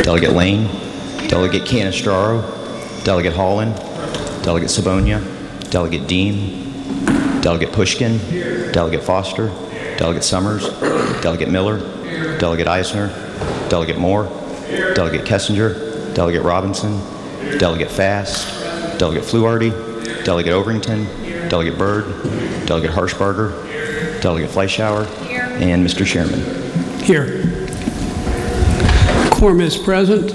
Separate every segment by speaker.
Speaker 1: Delegate Lane, Delegate Canistraro, Delegate Holland, Delegate Sabonia, Delegate Dean, Delegate Pushkin, Delegate Foster, Delegate Summers, Delegate Miller, Delegate Eisner, Delegate Moore, Delegate Kessinger, Delegate Robinson, Delegate Fast, Delegate Fluharty, Delegate Overington, Delegate Byrd, Delegate Harshbarger, Delegate Fleischauer, and Mr. Chairman.
Speaker 2: Here. Quorum is present.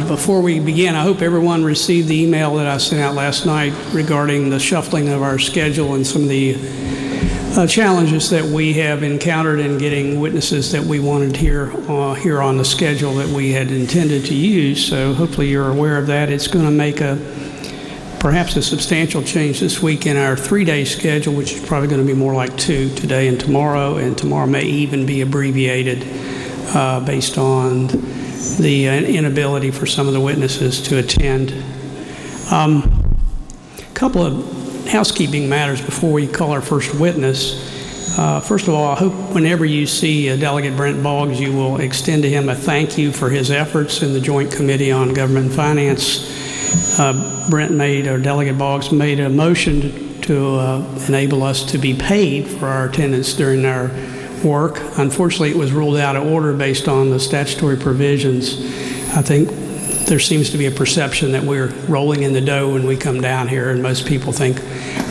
Speaker 2: Before we begin, I hope everyone received the email that I sent out last night regarding the shuffling of our schedule and some of the challenges that we have encountered in getting witnesses that we wanted here on the schedule that we had intended to use. So hopefully you're aware of that. It's going to make perhaps a substantial change this week in our 3-day schedule, which is probably going to be more like 2, today and tomorrow may even be abbreviated based on the inability for some of the witnesses to attend. A couple of housekeeping matters before we call our first witness. First of all, I hope whenever you see Delegate Brent Boggs, you will extend to him a thank you for his efforts in the Joint Committee on Government and Finance. Delegate Boggs made a motion to enable us to be paid for our attendance during our work. Unfortunately, it was ruled out of order based on the statutory provisions. I think there seems to be a perception that we're rolling in the dough when we come down here, and most people think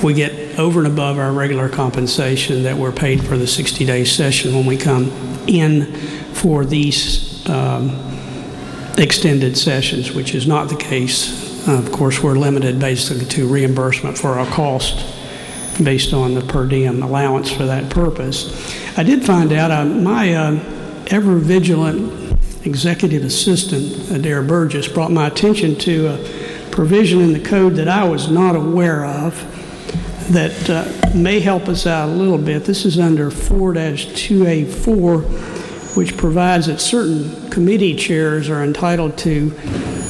Speaker 2: we get over and above our regular compensation, that we're paid for the 60-day session when we come in for these extended sessions, which is not the case. Of course, we're limited basically to reimbursement for our cost based on the per diem allowance for that purpose. I did find out my ever-vigilant executive assistant, Adair Burgess, brought my attention to a provision in the code that I was not aware of that may help us out a little bit. This is under 4-2A4, which provides that certain committee chairs are entitled to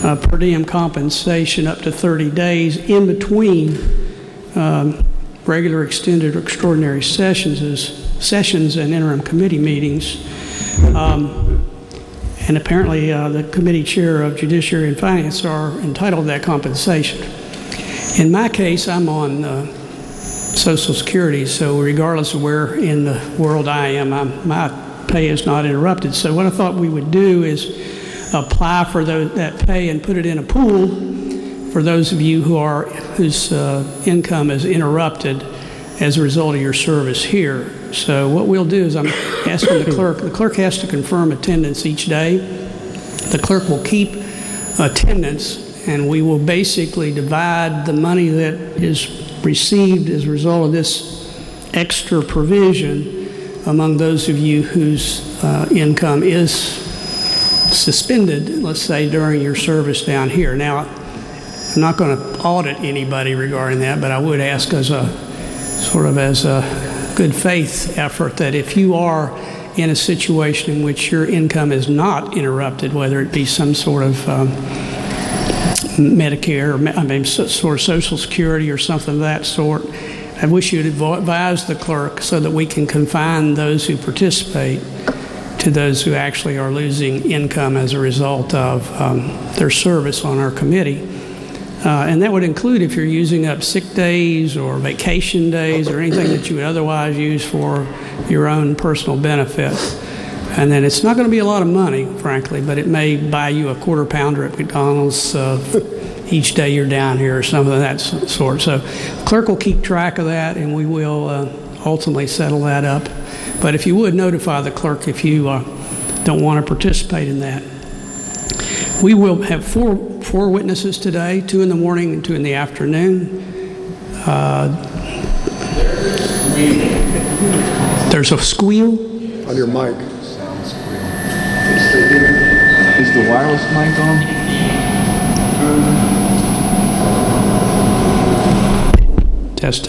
Speaker 2: per diem compensation up to 30 days in between regular, extended, or extraordinary sessions and interim committee meetings. And apparently the committee chair of Judiciary and Finance are entitled to that compensation. In my case, I'm on Social Security, so regardless of where in the world I am, my pay is not interrupted. So what I thought we would do is apply for that pay and put it in a pool for those of you whose income is interrupted as a result of your service here. So what we'll do is I'm asking the clerk has to confirm attendance each day. The clerk will keep attendance, and we will basically divide the money that is received as a result of this extra provision among those of you whose income is suspended, let's say, during your service down here. Now, I'm not going to audit anybody regarding that, but I would ask as a good faith effort that if you are in a situation in which your income is not interrupted, whether it be some sort of Medicare, sort of Social Security or something of that sort, I wish you'd advise the clerk so that we can confine those who participate to those who actually are losing income as a result of their service on our committee. And that would include if you're using up sick days or vacation days or anything that you would otherwise use for your own personal benefit. And then it's not going to be a lot of money, frankly, but it may buy you a quarter pounder at McDonald's each day you're down here or something of that sort. So the clerk will keep track of that, and we will ultimately settle that up. But if you would, notify the clerk if you don't want to participate in that. We will have four witnesses today, 2 in the morning and 2 in the afternoon. There's a squeal
Speaker 3: on your mic.
Speaker 4: Is the wireless mic on?
Speaker 2: Test.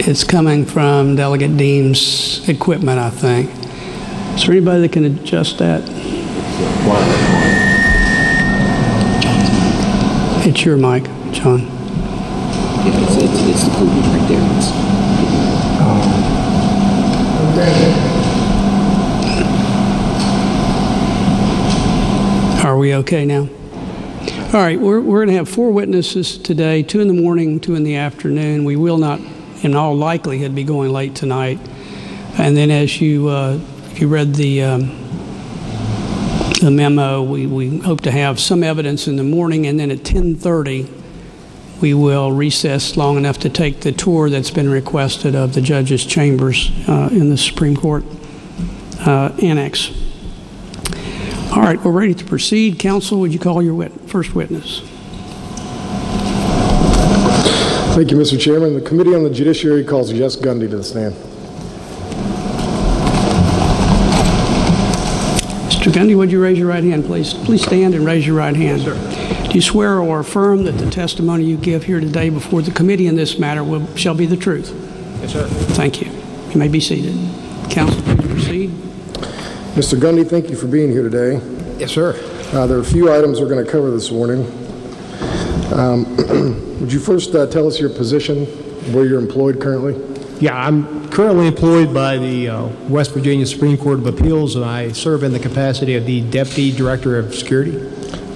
Speaker 2: It's coming from Delegate Deem's equipment, I think. Is there anybody that can adjust that? It's your mic, John.
Speaker 4: Yeah, it's the podium right there.
Speaker 2: Are we okay now? All right, we're going to have 4 witnesses today, 2 in the morning, 2 in the afternoon. We will not, in all likelihood, be going late tonight. And then as you read the memo, we hope to have some evidence in the morning, and then at 10:30, we will recess long enough to take the tour that's been requested of the judges' chambers in the Supreme Court Annex. All right, we're ready to proceed. Counsel, would you call your first witness?
Speaker 3: Thank you, Mr. Chairman. The Committee on the Judiciary calls Jess Gundy to the stand.
Speaker 2: Mr. Gundy, would you raise your right hand, please? Please stand and raise your right hand. Yes, sir. Do you swear or affirm that the testimony you give here today before the committee in this matter shall be the truth?
Speaker 3: Yes, sir.
Speaker 2: Thank you. You may be seated. Counsel, please proceed.
Speaker 3: Mr. Gundy, thank you for being here today.
Speaker 5: Yes, sir.
Speaker 3: There are a few items we're going to cover this morning. Would you first tell us your position, where you're employed currently?
Speaker 5: Yeah, I'm currently employed by the West Virginia Supreme Court of Appeals, and I serve in the capacity of the Deputy Director of Security.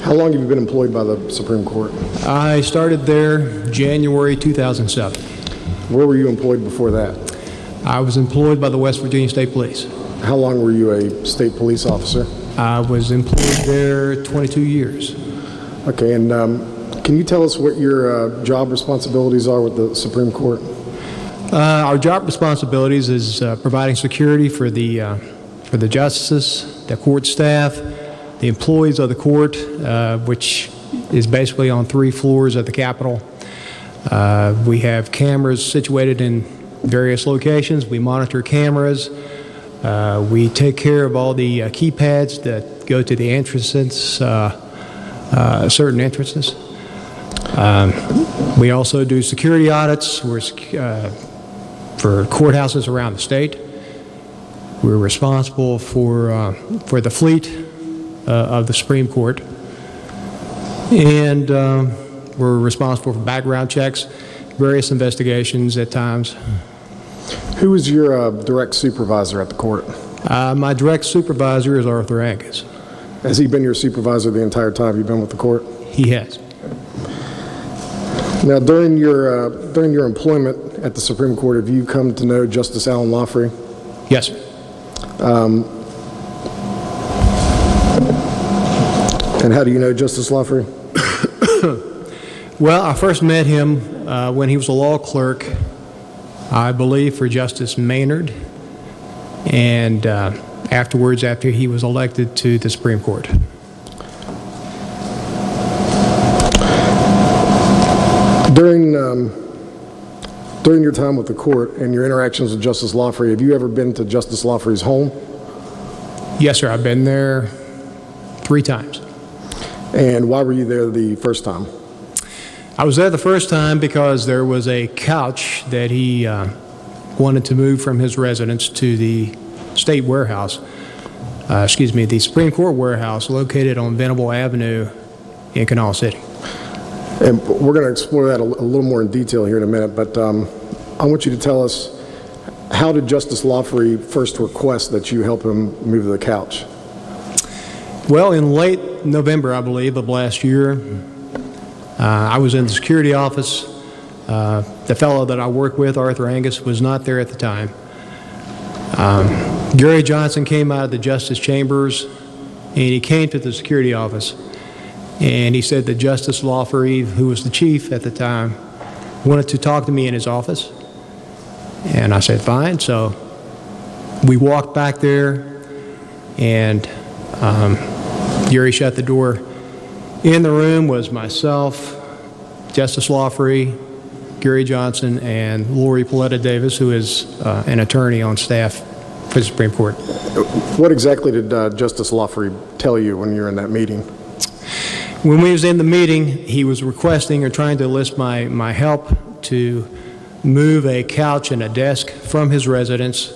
Speaker 3: How long have you been employed by the Supreme Court?
Speaker 5: I started there January 2007.
Speaker 3: Where were you employed before that?
Speaker 5: I was employed by the West Virginia State Police.
Speaker 3: How long were you a state police officer?
Speaker 5: I was employed there 22 years.
Speaker 3: Okay, and can you tell us what your job responsibilities are with the Supreme Court?
Speaker 5: Our job responsibilities is providing security for the justices, the court staff, the employees of the court, which is basically on 3 floors at the Capitol. We have cameras situated in various locations. We monitor cameras. We take care of all the keypads that go to the entrances, certain entrances. We also do security audits for courthouses around the state. We're responsible for the fleet of the Supreme Court, and we're responsible for background checks, various investigations at times.
Speaker 3: Who is your direct supervisor at the court?
Speaker 5: My direct supervisor is Arthur Angus.
Speaker 3: Has he been your supervisor the entire time you've been with the court?
Speaker 5: He has.
Speaker 3: Now, during your employment at the Supreme Court, have you come to know Justice Alan Lawfrey?
Speaker 5: Yes, sir.
Speaker 3: And how do you know Justice Lawfrey?
Speaker 5: Well, I first met him when he was a law clerk, I believe, for Justice Maynard, and afterwards, after he was elected to the Supreme Court.
Speaker 3: During your time with the court and your interactions with Justice Lawfrey, have you ever been to Justice Lawfrey's home?
Speaker 5: Yes, sir. I've been there 3 times.
Speaker 3: And why were you there the first time?
Speaker 5: I was there the first time because there was a couch that he wanted to move from his residence to the state warehouse, the Supreme Court warehouse located on Venable Avenue in Canal City.
Speaker 3: And we're going to explore that a little more in detail here in a minute, but I want you to tell us, how did Justice Lawfrey first request that you help him move the couch?
Speaker 5: Well, in late November, I believe, of last year, I was in the security office. The fellow that I work with, Arthur Angus, was not there at the time. Gary Johnson came out of the Justice Chambers, and he came to the security office, and he said that Justice Lawfrey, who was the chief at the time, wanted to talk to me in his office. And I said, fine. So we walked back there, and Gary shut the door. In the room was myself, Justice Lawfrey, Gary Johnson, and Lori Paletta Davis, who is an attorney on staff for the Supreme Court.
Speaker 3: What exactly did Justice Lawfrey tell you when you were in that meeting?
Speaker 5: When we was in the meeting, he was requesting or trying to enlist my help to move a couch and a desk from his residence.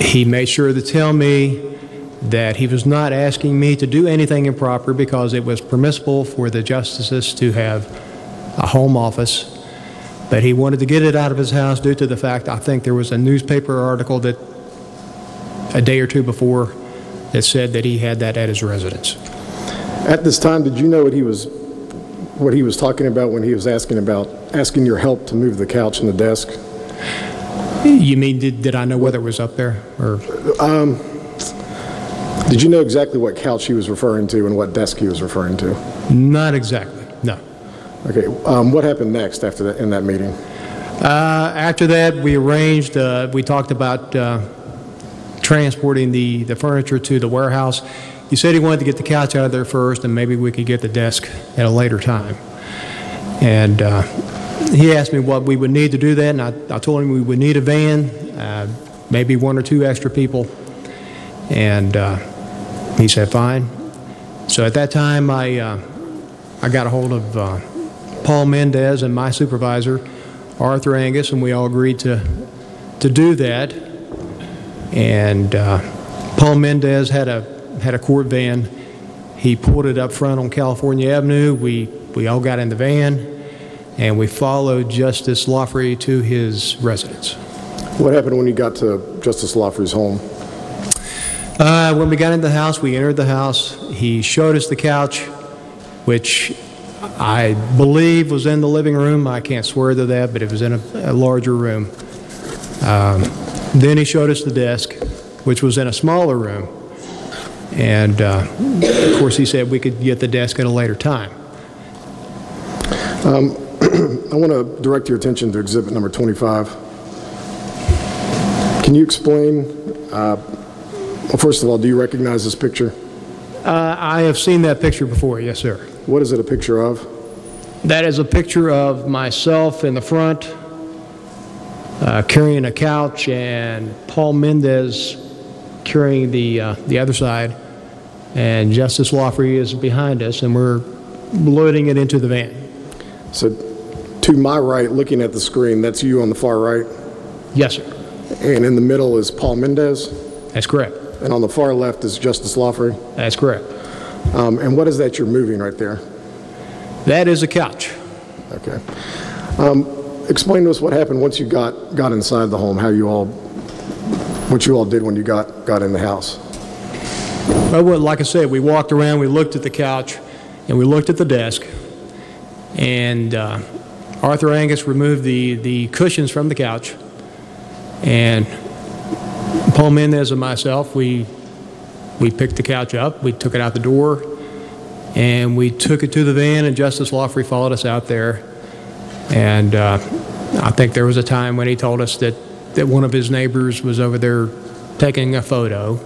Speaker 5: He made sure to tell me that he was not asking me to do anything improper because it was permissible for the justices to have a home office. But he wanted to get it out of his house due to the fact, I think there was a newspaper article that a day or two before that said that he had that at his residence.
Speaker 3: At this time, did you know what he was talking about when he was asking your help to move the couch and the desk?
Speaker 5: You mean, did I know whether it was up there? Or
Speaker 3: Did you know exactly what couch he was referring to and what desk he was referring to?
Speaker 5: not exactly, no.
Speaker 3: Okay. What happened next after that in that meeting?
Speaker 5: After that, we arranged, we talked about transporting the furniture to the warehouse. He said he wanted to get the couch out of there first, and maybe we could get the desk at a later time. And he asked me what we would need to do that, and I told him we would need a van, maybe 1 or 2 extra people. And he said, fine. So at that time, I got a hold of Paul Mendez and my supervisor, Arthur Angus, and we all agreed to do that. And Paul Mendez had a court van. He pulled it up front on California Avenue. We all got in the van, and we followed Justice Lawfrey to his residence.
Speaker 3: What happened when you got to Justice Lawfrey's home?
Speaker 5: When we got into the house, we entered the house. He showed us the couch, which I believe was in the living room. I can't swear to that, but it was in a larger room. Then he showed us the desk, which was in a smaller room. And, of course, he said we could get the desk at a later time.
Speaker 3: I want to direct your attention to exhibit number 25. Can you explain, well, first of all, do you recognize this picture?
Speaker 5: I have seen that picture before, yes, sir.
Speaker 3: What is it a picture of?
Speaker 5: That is a picture of myself in the front, carrying a couch, and Paul Mendez carrying the other side, and Justice Lawfrey is behind us, and we're loading it into the van.
Speaker 3: So to my right, looking at the screen, that's you on the far right?
Speaker 5: Yes, sir.
Speaker 3: And in the middle is Paul Mendez?
Speaker 5: That's correct.
Speaker 3: And on the far left is Justice Lawfrey?
Speaker 5: That's correct.
Speaker 3: And what is that you're moving right there?
Speaker 5: That is a couch.
Speaker 3: Okay. Explain to us what happened once you got inside the home, what you all did when you got in the house.
Speaker 5: Well, like I said, we walked around, we looked at the couch, and we looked at the desk, and Arthur Angus removed the cushions from the couch, and Paul Mendez and myself, we picked the couch up, we took it out the door, and we took it to the van, and Justice Lawfrey followed us out there. And I think there was a time when he told us that one of his neighbors was over there taking a photo.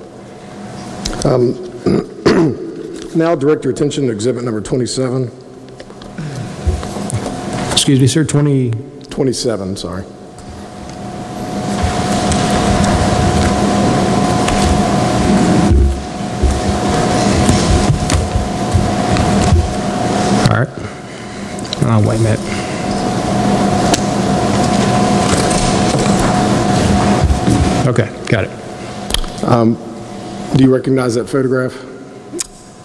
Speaker 3: Now direct your attention to exhibit number 27.
Speaker 5: Excuse me, sir,
Speaker 3: 27, sorry.
Speaker 5: All right. Oh, wait a minute. Okay, got it.
Speaker 3: Do you recognize that photograph?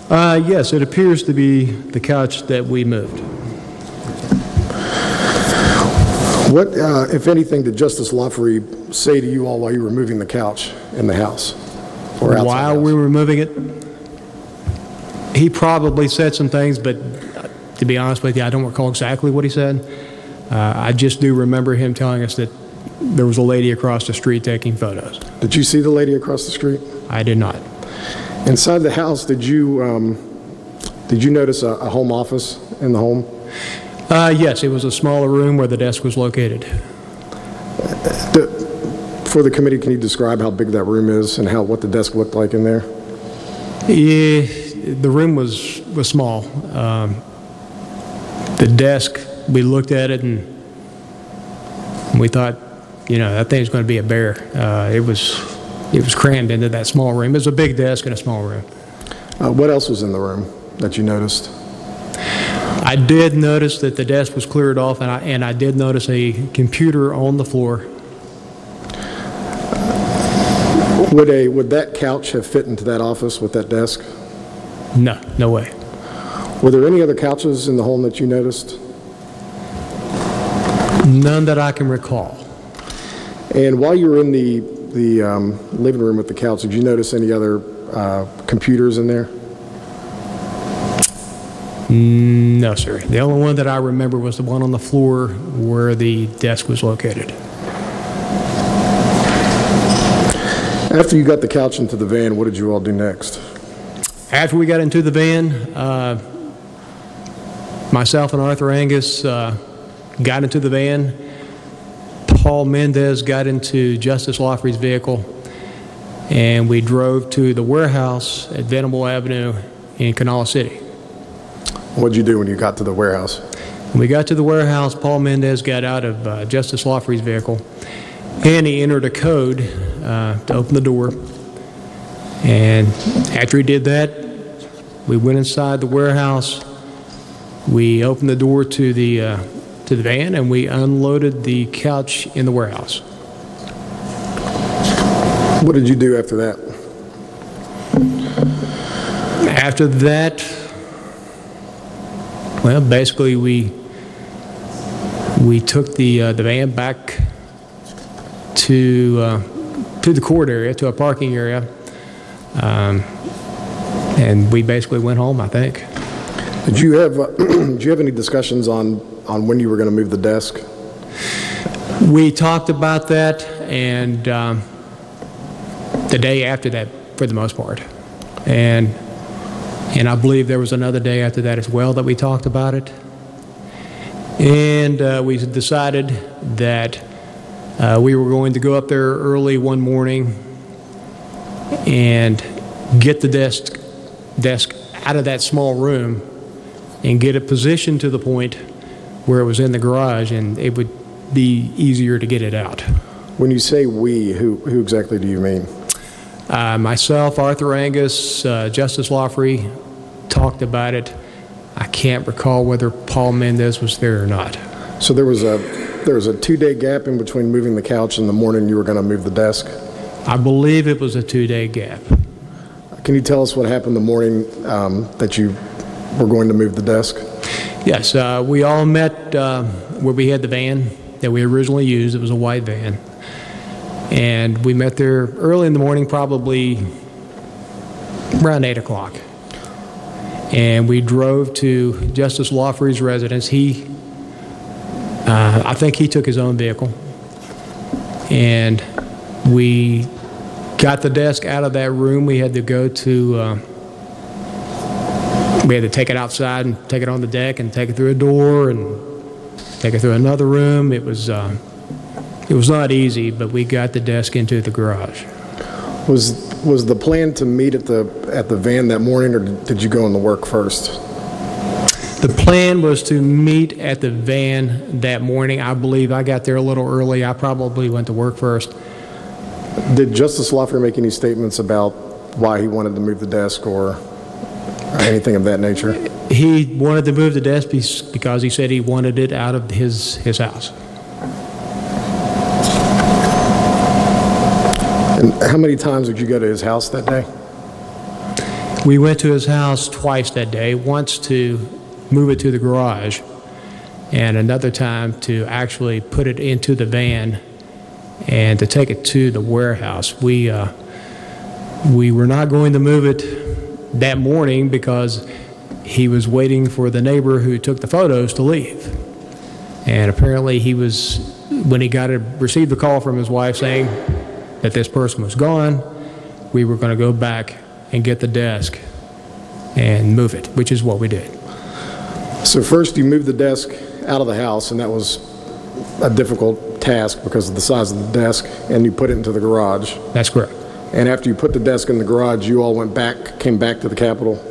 Speaker 5: Yes, it appears to be the couch that we moved.
Speaker 3: What, if anything, did Justice Lawfrey say to you all while you were moving the couch in the house? Or outside
Speaker 5: While
Speaker 3: the house?
Speaker 5: we were moving it, he probably said some things, but to be honest with you, I don't recall exactly what he said. I just do remember him telling us that there was a lady across the street taking photos.
Speaker 3: Did you see the lady across the street?
Speaker 5: I did not.
Speaker 3: Inside the house, did you notice a home office in the home?
Speaker 5: Yes, it was a smaller room where the desk was located.
Speaker 3: For the committee, can you describe how big that room is and what the desk looked like in there?
Speaker 5: Yeah, the room was small. The desk, we looked at it and we thought, that thing's going to be a bear. It was crammed into that small room. It was a big desk in a small room.
Speaker 3: What else was in the room that you noticed?
Speaker 5: I did notice that the desk was cleared off, and I did notice a computer on the floor.
Speaker 3: Would that couch have fit into that office with that desk?
Speaker 5: No, no way.
Speaker 3: Were there any other couches in the home that you noticed?
Speaker 5: None that I can recall.
Speaker 3: And while you were in the living room with the couch, did you notice any other computers in there?
Speaker 5: No, sir. The only one that I remember was the one on the floor where the desk was located.
Speaker 3: After you got the couch into the van, what did you all do next?
Speaker 5: After we got into the van, myself and Arthur Angus got into the van. Paul Mendez got into Justice Lawfrey's vehicle, and we drove to the warehouse at Venable Avenue in Canala City.
Speaker 3: What did you do when you got to the warehouse?
Speaker 5: When we got to the warehouse, Paul Mendez got out of Justice Lawfrey's vehicle, and he entered a code to open the door. And after he did that, we went inside the warehouse. We opened the door to the van, and we unloaded the couch in the warehouse.
Speaker 3: What did you do after that?
Speaker 5: After that, well, basically we took the van back to the court area, to a parking area, and we basically went home, I think.
Speaker 3: Did you have any discussions on when you were going to move the desk?
Speaker 5: We talked about that, and the day after that, for the most part, and I believe there was another day after that as well that we talked about it. And we decided that we were going to go up there early one morning and get the desk out of that small room and get it positioned to the point where it was in the garage, and it would be easier to get it out.
Speaker 3: When you say we, who exactly do you mean?
Speaker 5: Myself, Arthur Angus, Justice Lawfrey talked about it. I can't recall whether Paul Mendez was there or not.
Speaker 3: So there was a 2-day gap in between moving the couch and the morning you were going to move the desk?
Speaker 5: I believe it was a 2-day gap.
Speaker 3: Can you tell us what happened the morning that you were going to move the desk?
Speaker 5: Yes, we all met where we had the van that we originally used. It was a white van. And we met there early in the morning, probably around 8 o'clock. And we drove to Justice Lawfrey's residence. I think he took his own vehicle. And we got the desk out of that room. We had to go to, we had to take it outside and take it on the deck and take it through a door and take it through another room. It was not easy, but we got the desk into the garage.
Speaker 3: Was the plan to meet at the van that morning, or did you go in the work first?
Speaker 5: The plan was to meet at the van that morning. I believe I got there a little early. I probably went to work first.
Speaker 3: Did Justice Lawfrey make any statements about why he wanted to move the desk or anything of that nature?
Speaker 5: He wanted to move the desk because he said he wanted it out of his house.
Speaker 3: And how many times did you go to his house that day?
Speaker 5: We went to his house twice that day, once to move it to the garage, and another time to actually put it into the van and to take it to the warehouse. We were not going to move it that morning because he was waiting for the neighbor who took the photos to leave. And apparently he was, when he received the call from his wife saying that this person was gone, we were going to go back and get the desk and move it, which is what we did.
Speaker 3: So first you moved the desk out of the house, and that was a difficult task because of the size of the desk, and you put it into the garage.
Speaker 5: That's correct.
Speaker 3: And after you put the desk in the garage, you all came back to the Capitol?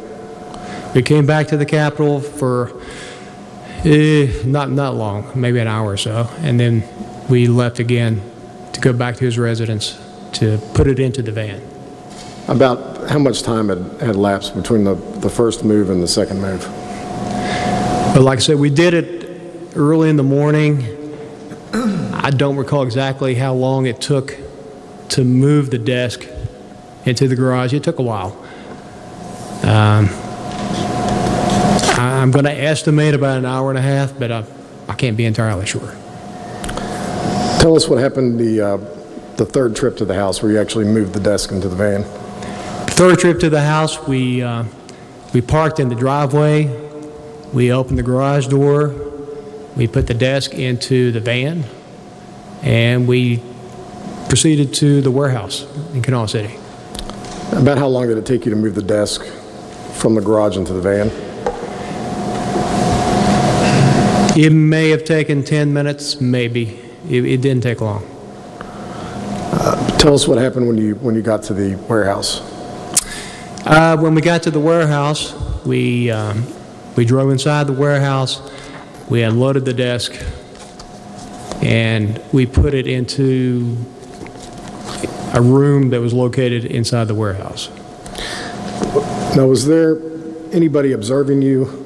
Speaker 5: We came back to the Capitol for not long, maybe an hour or so, and then we left again to go back to his residence to put it into the van.
Speaker 3: About how much time had elapsed between the first move and the second move?
Speaker 5: But like I said, we did it early in the morning. I don't recall exactly how long it took to move the desk into the garage. It took a while. I'm going to estimate about an hour and a half, but I can't be entirely sure.
Speaker 3: Tell us what happened the third trip to the house where you actually moved the desk into the van.
Speaker 5: Third trip to the house, we parked in the driveway. We opened the garage door. We put the desk into the van, and we proceeded to the warehouse in Kanawha City.
Speaker 3: About how long did it take you to move the desk from the garage into the van?
Speaker 5: It may have taken 10 minutes, maybe. It didn't take long.
Speaker 3: Tell us what happened when you got to the warehouse.
Speaker 5: When we got to the warehouse, we drove inside the warehouse. We unloaded the desk, and we put it into a room that was located inside the warehouse.
Speaker 3: Now, was there anybody observing you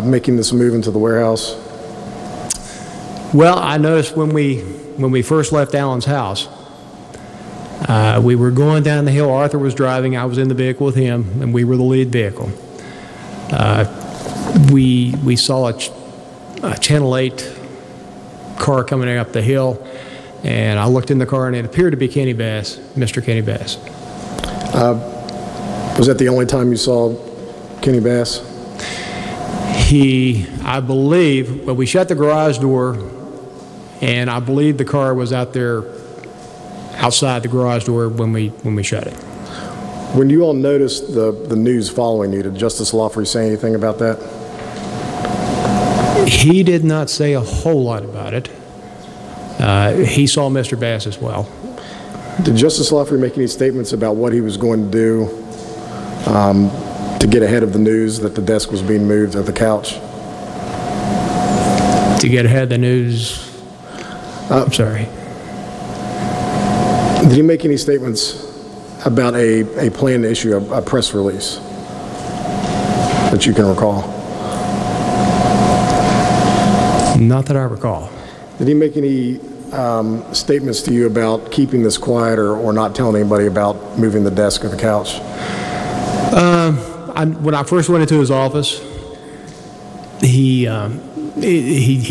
Speaker 3: making this move into the warehouse?
Speaker 5: Well, I noticed when we first left Alan's house, we were going down the hill. Arthur was driving. I was in the vehicle with him, and we were the lead vehicle. We saw a Channel 8 car coming up the hill, and I looked in the car, and it appeared to be Kenny Bass, Mr. Kenny Bass.
Speaker 3: Was that the only time you saw Kenny Bass?
Speaker 5: I believe, well, we shut the garage door, and I believe the car was out there outside the garage door when we shut it.
Speaker 3: When you all noticed the news following you, did Justice Lawfrey say anything about that?
Speaker 5: He did not say a whole lot about it. He saw Mr. Bass as well.
Speaker 3: Did Justice Lawfrey make any statements about what he was going to do to get ahead of the news that the desk was being moved or the couch?
Speaker 5: To get ahead of the news? I'm sorry.
Speaker 3: Did he make any statements about a plan to issue a press release that you can recall?
Speaker 5: Not that I recall.
Speaker 3: Did he make any statements to you about keeping this quiet or not telling anybody about moving the desk or the couch?
Speaker 5: When I first went into his office, he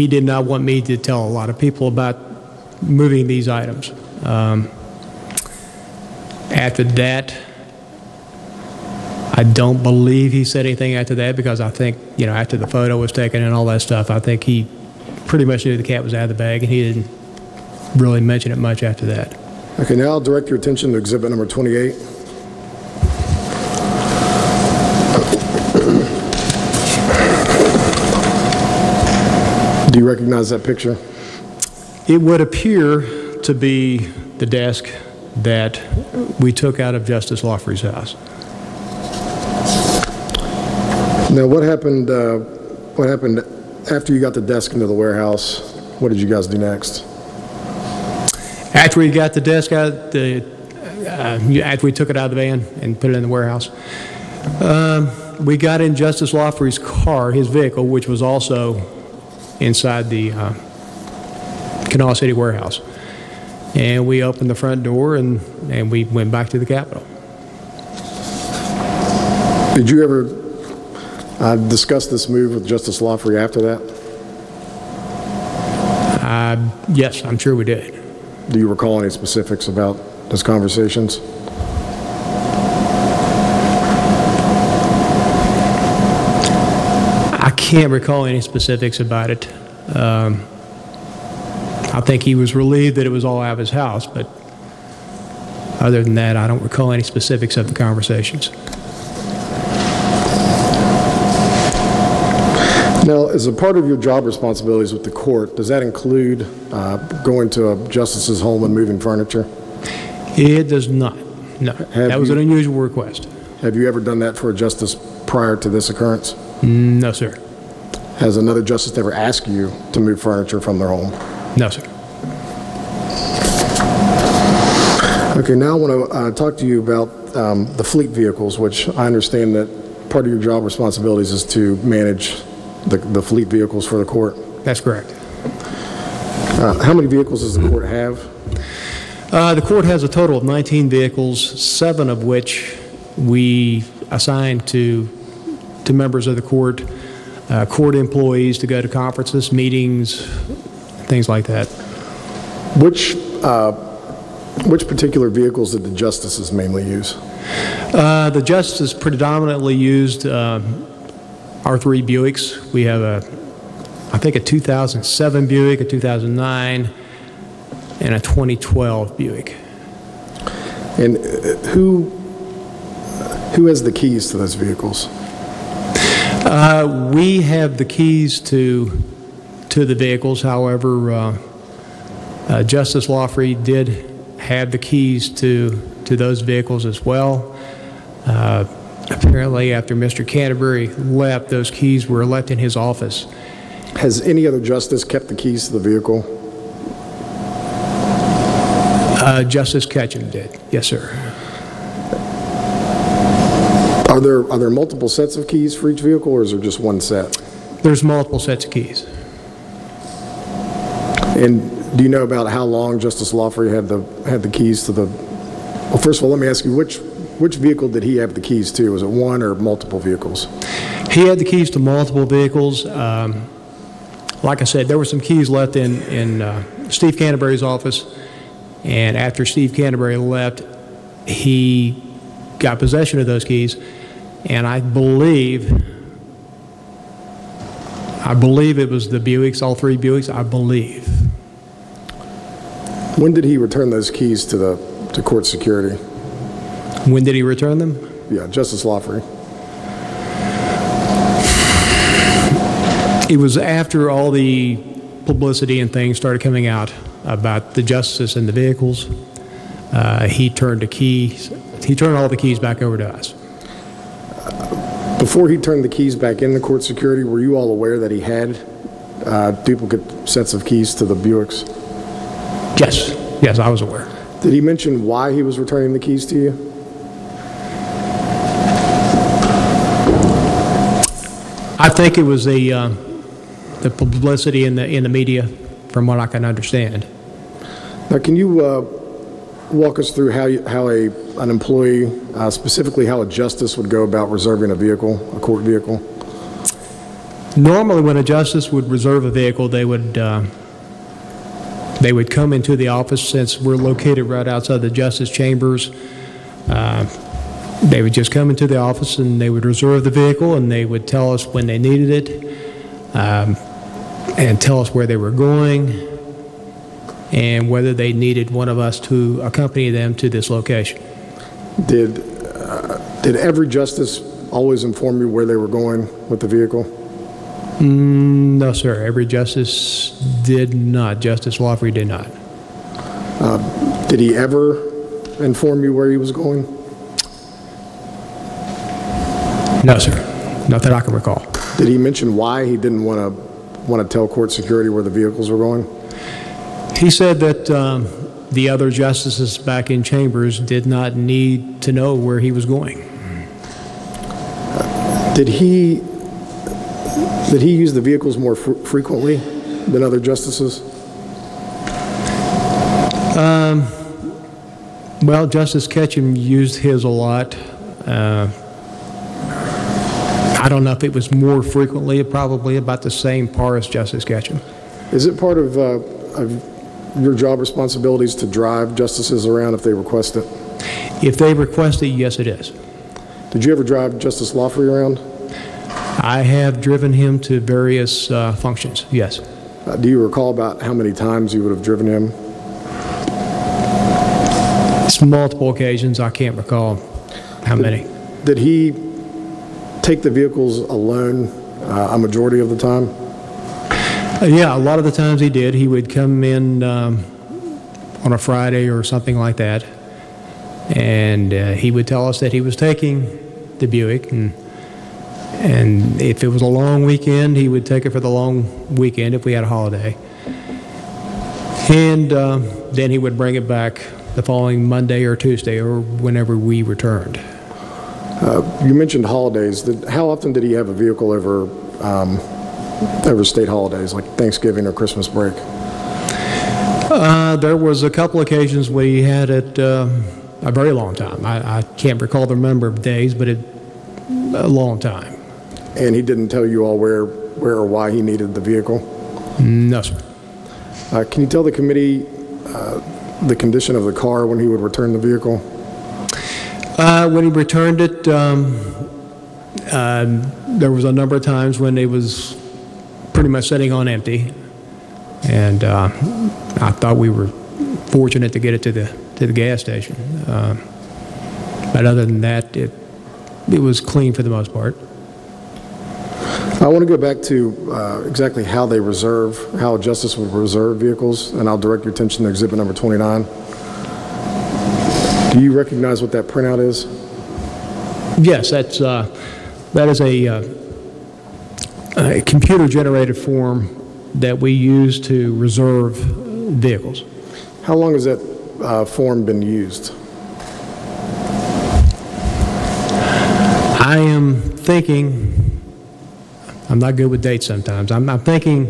Speaker 5: did not want me to tell a lot of people about moving these items. After that, I don't believe he said anything after that, because I think, after the photo was taken and all that stuff, I think he pretty much knew the cat was out of the bag, and he didn't really mention it much after that.
Speaker 3: Okay, now I'll direct your attention to exhibit number 28. Do you recognize that picture?
Speaker 5: It would appear to be the desk that we took out of Justice Lawfrey's house.
Speaker 3: Now, what happened after you got the desk into the warehouse? What did you guys do next?
Speaker 5: After we got the desk out, after we took it out of the van and put it in the warehouse, we got in Justice Lawfrey's car, his vehicle, which was also inside the Kanawha City warehouse. And we opened the front door and we went back to the Capitol.
Speaker 3: Did you ever discuss this move with Justice Lawfrey after that?
Speaker 5: Yes, I'm sure we did.
Speaker 3: Do you recall any specifics about those conversations?
Speaker 5: I can't recall any specifics about it. I think he was relieved that it was all out of his house, but other than that, I don't recall any specifics of the conversations.
Speaker 3: Now, as a part of your job responsibilities with the court, does that include going to a justice's home and moving furniture?
Speaker 5: It does not. No, that was an unusual request.
Speaker 3: Have you ever done that for a justice prior to this occurrence?
Speaker 5: No, sir.
Speaker 3: Has another justice ever asked you to move furniture from their home?
Speaker 5: No, sir.
Speaker 3: Okay, now I want to talk to you about the fleet vehicles, which I understand that part of your job responsibilities is to manage the fleet vehicles for the court.
Speaker 5: That's correct.
Speaker 3: How many vehicles does the court have?
Speaker 5: The court has a total of 19 vehicles, 7 of which we assign to members of the court, court employees to go to conferences, meetings, things like that.
Speaker 3: Which particular vehicles did the justices mainly use?
Speaker 5: The justices predominantly used our three Buicks. We have I think a 2007 Buick, a 2009, and a 2012 Buick.
Speaker 3: And who has the keys to those vehicles?
Speaker 5: We have the keys to the vehicles. However, Justice Lawfrey did have the keys to those vehicles as well. Apparently, after Mr. Canterbury left, those keys were left in his office.
Speaker 3: Has any other justice kept the keys to the vehicle?
Speaker 5: Justice Ketchum did, yes, sir.
Speaker 3: Are there multiple sets of keys for each vehicle, or is there just one set?
Speaker 5: There's multiple sets of keys.
Speaker 3: And do you know about how long Justice Lawfrey had the keys to the? Well, first of all, let me ask you, which vehicle did he have the keys to? Was it one or multiple vehicles?
Speaker 5: He had the keys to multiple vehicles. Like I said, there were some keys left in Steve Canterbury's office, and after Steve Canterbury left, he got possession of those keys, and I believe it was the Buicks, all three Buicks, I believe.
Speaker 3: When did he return those keys to court security?
Speaker 5: When did he return them?
Speaker 3: Yeah, Justice Lawfrey.
Speaker 5: It was after all the publicity and things started coming out about the justice and the vehicles. He turned all the keys back over to us.
Speaker 3: Before he turned the keys back into court security, were you all aware that he had duplicate sets of keys to the Buicks?
Speaker 5: Yes, I was aware.
Speaker 3: Did he mention why he was returning the keys to you?
Speaker 5: I think it was the publicity in the media, from what I can understand.
Speaker 3: Now, can you walk us through how an employee, specifically how a justice would go about reserving a vehicle, a court vehicle?
Speaker 5: Normally, when a justice would reserve a vehicle, they would come into the office. Since we're located right outside the justice chambers, they would just come into the office and they would reserve the vehicle, and they would tell us when they needed it, and tell us where they were going, and whether they needed one of us to accompany them to this location.
Speaker 3: Did every justice always inform you where they were going with the vehicle?
Speaker 5: No, sir. Every justice did not. Justice Lawfrey did not.
Speaker 3: Did he ever inform you where he was going?
Speaker 5: No, sir. Not that I can recall.
Speaker 3: Did he mention why he didn't want to tell court security where the vehicles were going?
Speaker 5: He said that the other justices back in chambers did not need to know where he was going.
Speaker 3: Did he use the vehicles more frequently than other justices?
Speaker 5: Well, Justice Ketchum used his a lot. I don't know if it was more frequently, probably about the same par as Justice Ketchum.
Speaker 3: Is it part of your job responsibilities to drive justices around if they request it?
Speaker 5: If they request it, yes, it is.
Speaker 3: Did you ever drive Justice Lawfrey around?
Speaker 5: I have driven him to various functions, yes.
Speaker 3: Do you recall about how many times you would have driven him?
Speaker 5: It's multiple occasions. I can't recall how many.
Speaker 3: Did he take the vehicles alone a majority of the time?
Speaker 5: Yeah, a lot of the times he did. He would come in on a Friday or something like that, and he would tell us that he was taking the Buick, and if it was a long weekend, he would take it for the long weekend if we had a holiday. And then he would bring it back the following Monday or Tuesday or whenever we returned.
Speaker 3: You mentioned holidays. How often did he have a vehicle over state holidays, like Thanksgiving or Christmas break?
Speaker 5: There was a couple occasions when he had it a very long time. I can't recall the number of days, but a long time.
Speaker 3: And he didn't tell you all where or why he needed the vehicle?
Speaker 5: No, sir.
Speaker 3: Can you tell the committee the condition of the car when he would return the vehicle?
Speaker 5: When he returned it, there was a number of times when it was pretty much sitting on empty, and I thought we were fortunate to get it to the gas station. But other than that, it was clean for the most part.
Speaker 3: I want to go back to exactly how how Justice would reserve vehicles, and I'll direct your attention to exhibit number 29. Do you recognize what that printout is?
Speaker 5: Yes, that is a computer-generated form that we use to reserve vehicles.
Speaker 3: How long has that form been used?
Speaker 5: I am thinking, I'm not good with dates sometimes, I'm thinking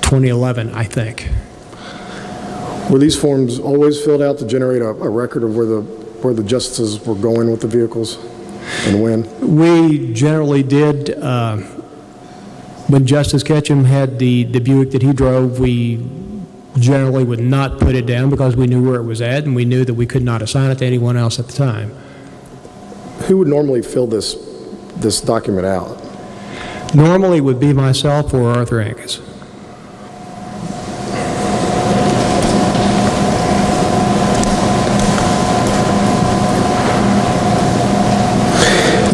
Speaker 5: 2011, I think.
Speaker 3: Were these forms always filled out to generate a record of where the justices were going with the vehicles and when?
Speaker 5: We generally did. When Justice Ketchum had the Buick that he drove, we generally would not put it down because we knew where it was at, and we knew that we could not assign it to anyone else at the time.
Speaker 3: Who would normally fill this document out?
Speaker 5: Normally it would be myself or Arthur Angus.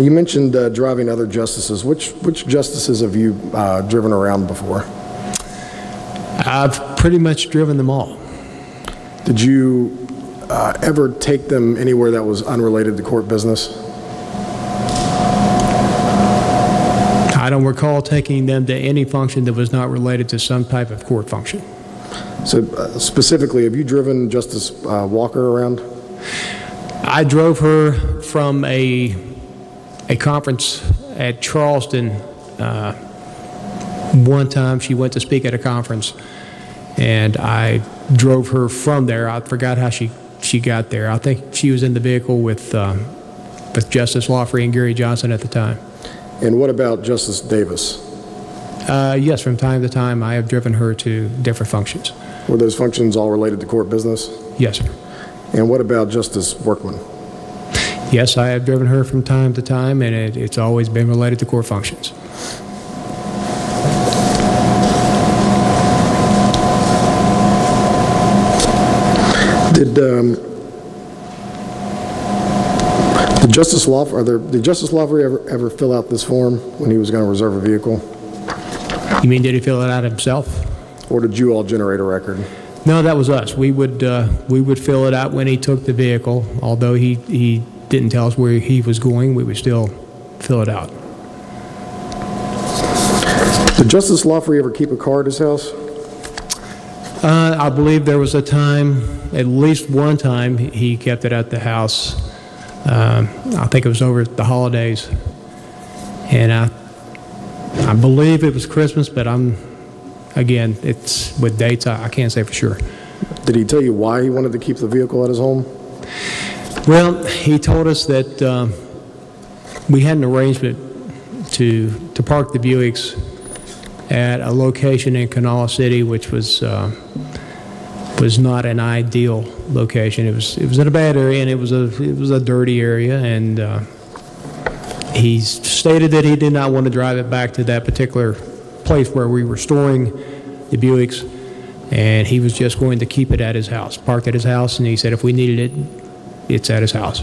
Speaker 3: You mentioned driving other justices. Which justices have you driven around before?
Speaker 5: I've pretty much driven them all.
Speaker 3: Did you ever take them anywhere that was unrelated to court business?
Speaker 5: I don't recall taking them to any function that was not related to some type of court function.
Speaker 3: So specifically, have you driven Justice Walker around?
Speaker 5: I drove her from a conference at Charleston. One time she went to speak at a conference, and I drove her from there. I forgot how she got there. I think she was in the vehicle with Justice Lawfrey and Gary Johnson at the time.
Speaker 3: And what about Justice Davis?
Speaker 5: Yes, from time to time I have driven her to different functions.
Speaker 3: Were those functions all related to court business?
Speaker 5: Yes, sir.
Speaker 3: And what about Justice Workman?
Speaker 5: Yes, I have driven her from time to time, and it's always been related to court functions. Did Justice Lawfrey ever fill out this form when he was going to reserve a vehicle? You mean did he fill it out himself?
Speaker 3: Or did you all generate a record?
Speaker 5: No, that was us. We would fill it out when he took the vehicle. Although he didn't tell us where he was going, we would still fill it out.
Speaker 3: Did Justice Lawfrey ever keep a car at his house?
Speaker 5: I believe there was a time, at least one time, he kept it at the house. I think it was over the holidays, and I believe it was Christmas, but again, it's with dates, I can't say for sure.
Speaker 3: Did he tell you why he wanted to keep the vehicle at his home?
Speaker 5: Well, he told us that we had an arrangement to park the Buicks at a location in Kanawha City, which was not an ideal location. It was in a bad area, and it was a dirty area, and he stated that he did not want to drive it back to that particular place where we were storing the Buicks, and he was just going to keep it at his house, parked at his house, and he said if we needed it, it's at his house.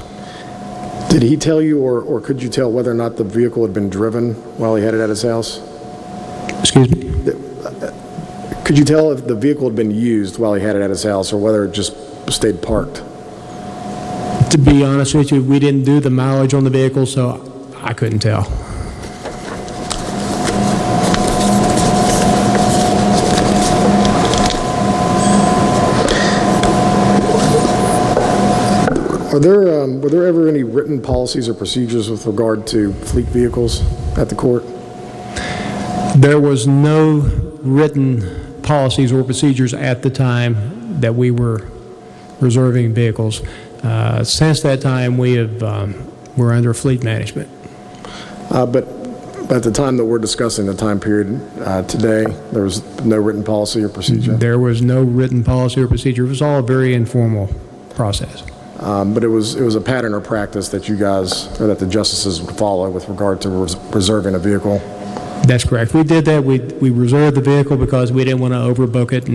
Speaker 3: Did he tell you, or could you tell whether or not the vehicle had been driven while he had it at his house?
Speaker 5: Excuse me?
Speaker 3: Could you tell if the vehicle had been used while he had it at his house, or whether it just stayed parked?
Speaker 5: To be honest with you, we didn't do the mileage on the vehicle, so I couldn't tell.
Speaker 3: Were there ever any written policies or procedures with regard to fleet vehicles at the court?
Speaker 5: There was no written policies or procedures at the time that we were reserving vehicles. Since that time, we're under fleet management.
Speaker 3: But At the time that we're discussing the time period today, there was no written policy or procedure?
Speaker 5: There was no written policy or procedure. It was all a very informal process.
Speaker 3: But it was a pattern or practice that you guys, or that the justices would follow with regard to reserving a vehicle?
Speaker 5: That's correct. We did that. We reserved the vehicle because we didn't want to overbook it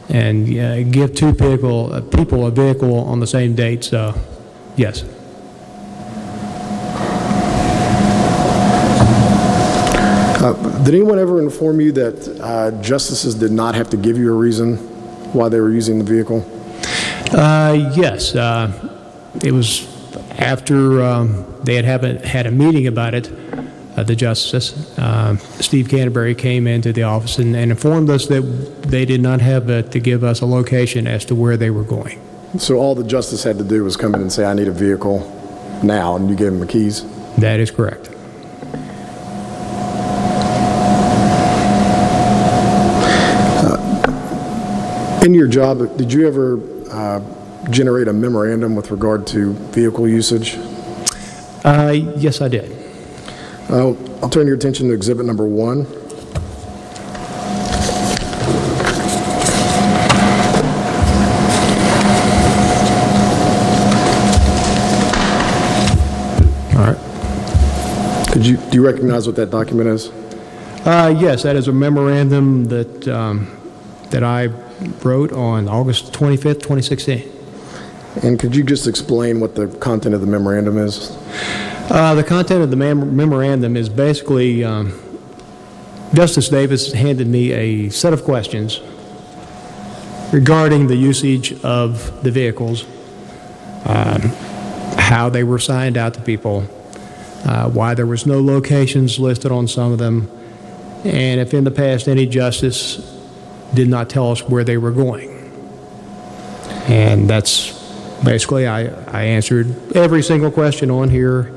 Speaker 5: and give two people a vehicle on the same date. So, yes.
Speaker 3: Did anyone ever inform you that justices did not have to give you a reason why they were using the vehicle?
Speaker 5: Yes. It was after they had a meeting about it. The justice, Steve Canterbury, came into the office and informed us that they did not have to give us a location as to where they were going.
Speaker 3: So all the justice had to do was come in and say, I need a vehicle now, and you gave him the keys?
Speaker 5: That is correct.
Speaker 3: In your job, did you ever generate a memorandum with regard to vehicle usage?
Speaker 5: Yes, I did.
Speaker 3: I'll turn your attention to exhibit number 1.
Speaker 5: All right.
Speaker 3: Do you recognize what that document is?
Speaker 5: Yes, that is a memorandum that I wrote on August 25th, 2016.
Speaker 3: And could you just explain what the content of the memorandum is?
Speaker 5: The content of the memorandum is basically Justice Davis handed me a set of questions regarding the usage of the vehicles, how they were signed out to people, why there was no locations listed on some of them, and if in the past any justice did not tell us where they were going. And that's basically, I answered every single question on here,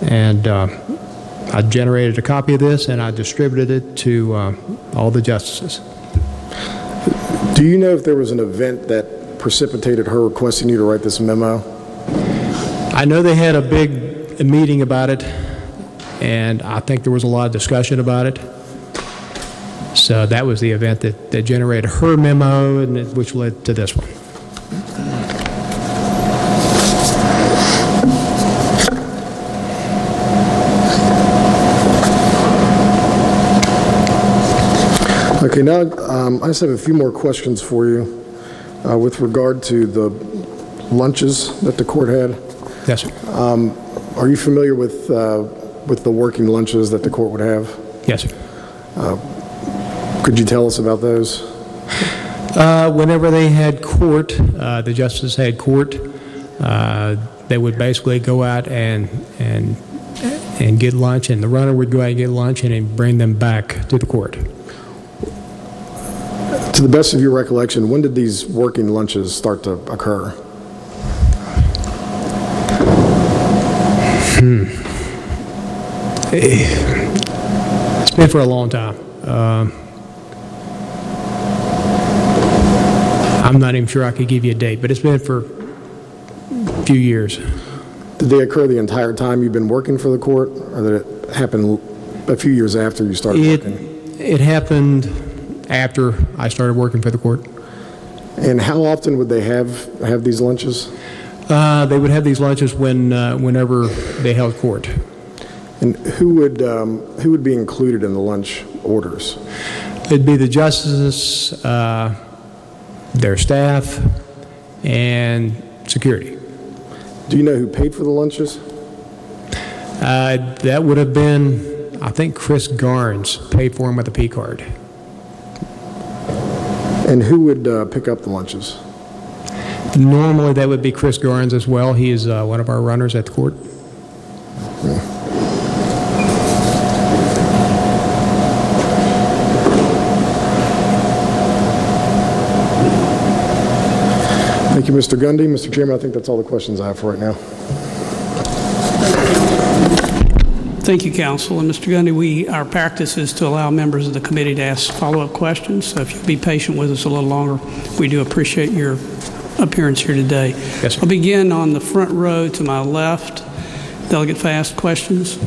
Speaker 5: and I generated a copy of this and I distributed it to all the justices.
Speaker 3: Do you know if there was an event that precipitated her requesting you to write this memo?
Speaker 5: I know they had a big meeting about it, and I think there was a lot of discussion about it. So that was the event that generated her memo, and which led to this one.
Speaker 3: Okay, now I just have a few more questions for you with regard to the lunches that the court had.
Speaker 5: Yes, sir.
Speaker 3: Are you familiar with the working lunches that the court would have?
Speaker 5: Yes, sir.
Speaker 3: Could you tell us about those?
Speaker 5: Whenever they had court, the justices had court, they would basically go out and get lunch, and the runner would go out and get lunch and then bring them back to the court.
Speaker 3: To the best of your recollection, when did these working lunches start to occur?
Speaker 5: It's been for a long time. I'm not even sure I could give you a date, but it's been for a few years.
Speaker 3: Did they occur the entire time you've been working for the court, or did it happen a few years after you started working?
Speaker 5: It happened after I started working for the court.
Speaker 3: And how often would they have these lunches?
Speaker 5: They would have these lunches whenever they held court.
Speaker 3: And who would be included in the lunch orders?
Speaker 5: It'd be the justices, their staff, and security.
Speaker 3: Do you know who paid for the lunches?
Speaker 5: That would have been, I think, Chris Garnes paid for them with a P card.
Speaker 3: And who would pick up the lunches?
Speaker 5: Normally, that would be Chris Garnes as well. He is one of our runners at the court.
Speaker 3: Thank you, Mr. Gundy. Mr. Chairman, I think that's all the questions I have for right now.
Speaker 2: Thank you, counsel. And Mr. Gundy, our practice is to allow members of the committee to ask follow-up questions. So if you'll be patient with us a little longer, we do appreciate your appearance here today.
Speaker 5: Yes, sir.
Speaker 2: I'll begin on the front row to my left. Delegate Fast, questions?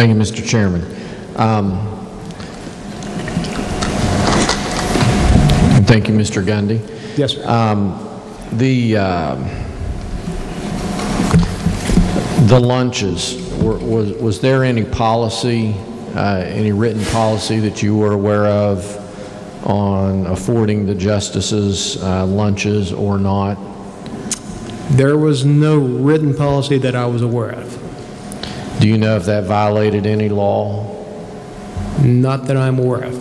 Speaker 6: Thank you, Mr. Chairman. And thank you, Mr. Gundy.
Speaker 5: Yes, sir.
Speaker 6: The lunches, was there any policy, any written policy that you were aware of on affording the justices lunches or not?
Speaker 5: There was no written policy that I was aware of.
Speaker 6: Do you know if that violated any law?
Speaker 5: Not that I'm aware of.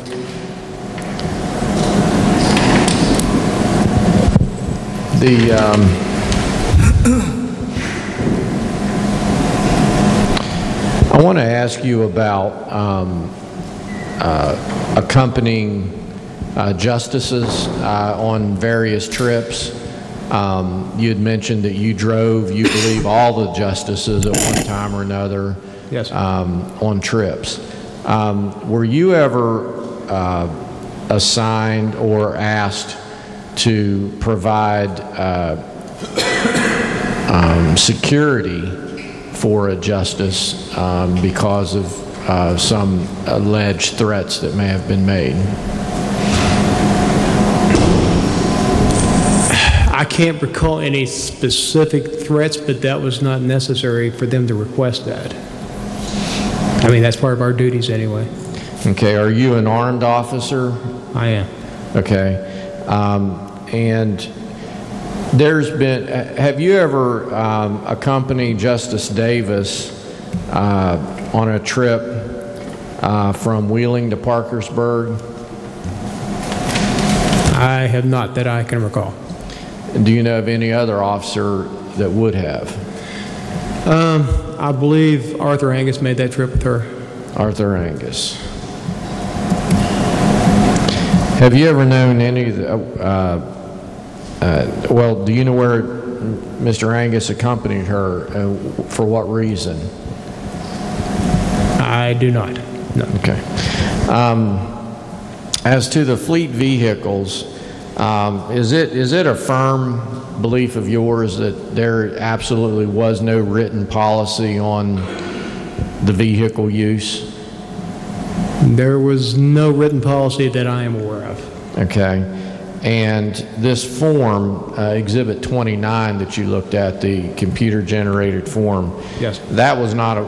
Speaker 6: I want to ask you about accompanying justices on various trips. You had mentioned that you drove, you believe, all the justices at one time or another.
Speaker 5: Yes.
Speaker 6: On trips. Were you ever assigned or asked to provide security for a justice because of some alleged threats that may have been made?
Speaker 5: I can't recall any specific threats, but that was not necessary for them to request that. I mean, that's part of our duties anyway.
Speaker 6: Okay, are you an armed officer?
Speaker 5: I am.
Speaker 6: Okay. And there's been, have you ever accompanied Justice Davis on a trip from Wheeling to Parkersburg?
Speaker 5: I have not, that I can recall.
Speaker 6: Do you know of any other officer that would have?
Speaker 5: I believe Arthur Angus made that trip with her.
Speaker 6: Arthur Angus. Have you ever known any of the, well, do you know where Mr. Angus accompanied her? For what reason?
Speaker 5: I do not, no.
Speaker 6: Okay. As to the fleet vehicles, is it a firm belief of yours that there absolutely was no written policy on the vehicle use?
Speaker 5: There was no written policy that I am aware of.
Speaker 6: Okay. And this form, Exhibit 29 that you looked at, the computer-generated form,
Speaker 5: yes,
Speaker 6: that was not a,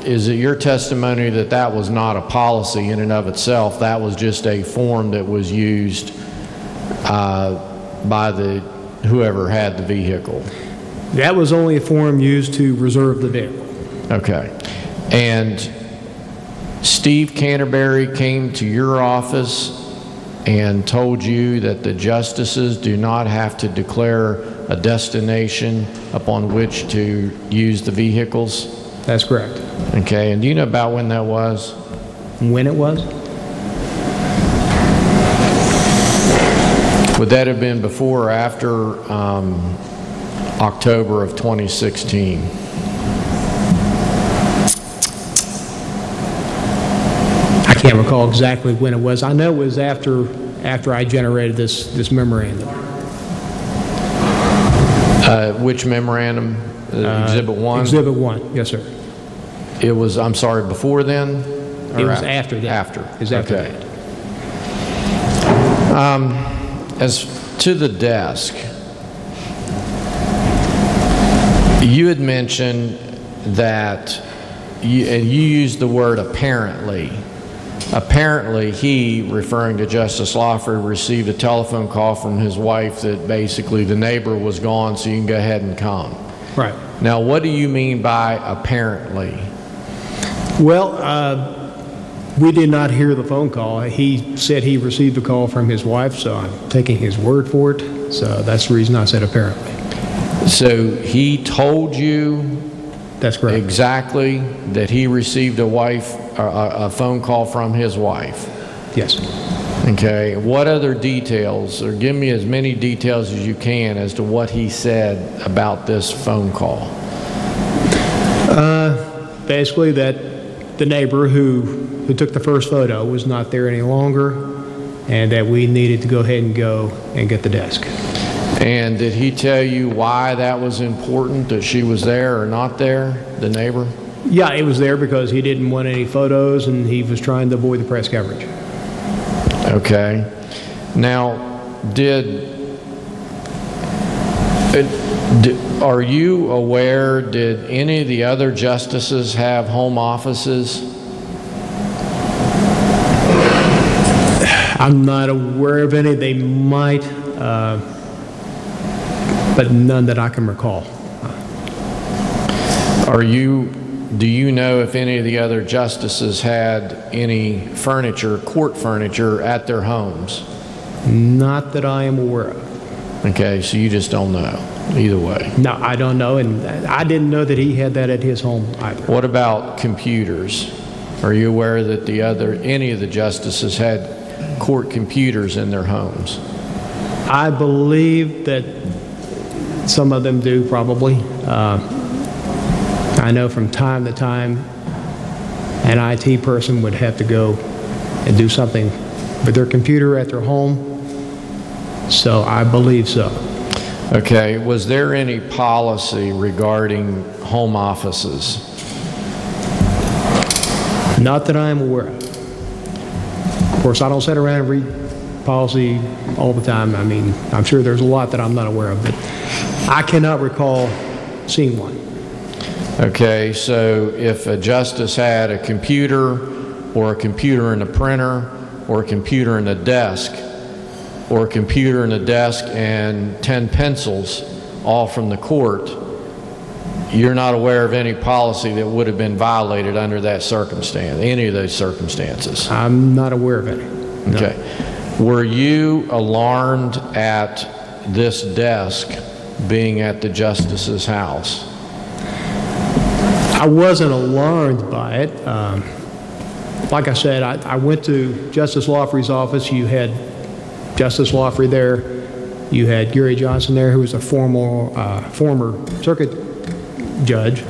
Speaker 6: is it your testimony that that was not a policy in and of itself? That was just a form that was used by the whoever had the vehicle?
Speaker 5: That was only a form used to reserve the vehicle.
Speaker 6: Okay. And Steve Canterbury came to your office and told you that the justices do not have to declare a destination upon which to use the vehicles?
Speaker 5: That's correct.
Speaker 6: Okay. And do you know about when that was?
Speaker 5: When it was?
Speaker 6: Would that have been before or after October of 2016?
Speaker 5: I can't recall exactly when it was. I know it was after I generated this memorandum.
Speaker 6: Which memorandum? Exhibit 1?
Speaker 5: Exhibit 1, yes, sir.
Speaker 6: It was, I'm sorry, before then?
Speaker 5: It was after that.
Speaker 6: After.
Speaker 5: It was after
Speaker 6: okay.
Speaker 5: that.
Speaker 6: As to the desk, you had mentioned that, and you used the word apparently. Apparently, he, referring to Justice Lawford, received a telephone call from his wife that basically the neighbor was gone, so you can go ahead and come.
Speaker 5: Right.
Speaker 6: Now, what do you mean by apparently?
Speaker 5: Well, we did not hear the phone call. He said he received a call from his wife, so I'm taking his word for it. So that's the reason I said apparently.
Speaker 6: So he told you
Speaker 5: That's correct.
Speaker 6: exactly that he received a phone call from his wife?
Speaker 5: Yes.
Speaker 6: Okay. What other details, or give me as many details as you can as to what he said about this phone call?
Speaker 5: Basically that the neighbor who took the first photo was not there any longer, and that we needed to go ahead and go and get the desk.
Speaker 6: And did he tell you why that was important, that she was there or not there, the neighbor?
Speaker 5: Yeah, it was there because he didn't want any photos and he was trying to avoid the press coverage.
Speaker 6: Okay. Now, are you aware, did any of the other justices have home offices?
Speaker 5: I'm not aware of any. They might, but none that I can recall.
Speaker 6: Do you know if any of the other justices had any furniture, court furniture, at their homes?
Speaker 5: Not that I am aware of.
Speaker 6: Okay, so you just don't know, either way.
Speaker 5: No, I don't know, and I didn't know that he had that at his home either.
Speaker 6: What about computers? Are you aware that any of the justices had court computers in their homes?
Speaker 5: I believe that some of them do, probably. I know from time to time an IT person would have to go and do something with their computer at their home, so I believe so.
Speaker 6: Okay, was there any policy regarding home offices?
Speaker 5: Not that I am aware of. Of course, I don't sit around and read policy all the time. I mean, I'm sure there's a lot that I'm not aware of, but I cannot recall seeing one.
Speaker 6: Okay, so if a justice had a computer or a computer and a printer or a computer and a desk or a computer and a desk and 10 pencils all from the court, you're not aware of any policy that would have been violated under that circumstance, any of those circumstances?
Speaker 5: I'm not aware of any. No.
Speaker 6: Okay. Were you alarmed at this desk being at the justice's house?
Speaker 5: I wasn't alarmed by it. Like I said, I went to Justice Lawfrey's office. You had Justice Lawfrey there. You had Gary Johnson there, who was a former circuit judge,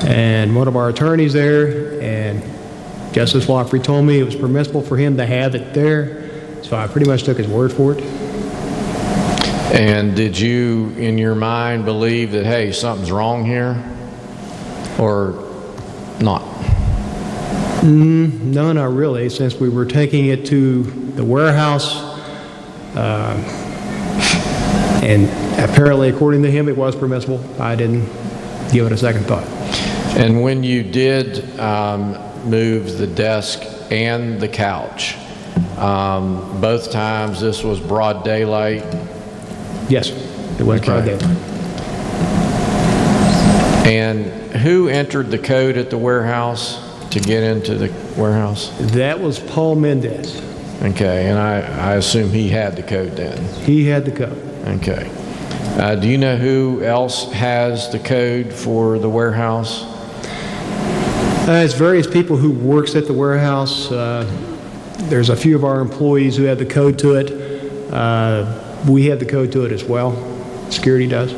Speaker 5: and one of our attorneys there, and Justice Lawfrey told me it was permissible for him to have it there, so I pretty much took his word for it.
Speaker 6: And did you, in your mind, believe that, hey, something's wrong here? Or not?
Speaker 5: No, not really, since we were taking it to the warehouse, and apparently, according to him, it was permissible. I didn't give it a second thought.
Speaker 6: And when you did move the desk and the couch, both times this was broad daylight?
Speaker 5: Yes, it was broad daylight.
Speaker 6: And who entered the code at the warehouse to get into the warehouse?
Speaker 5: That was Paul Mendez.
Speaker 6: Okay, and I assume he had the code then?
Speaker 5: He had the code.
Speaker 6: Okay. Do you know who else has the code for the warehouse?
Speaker 5: It's various people who works at the warehouse. There's a few of our employees who have the code to it. We have the code to it as well. Security does.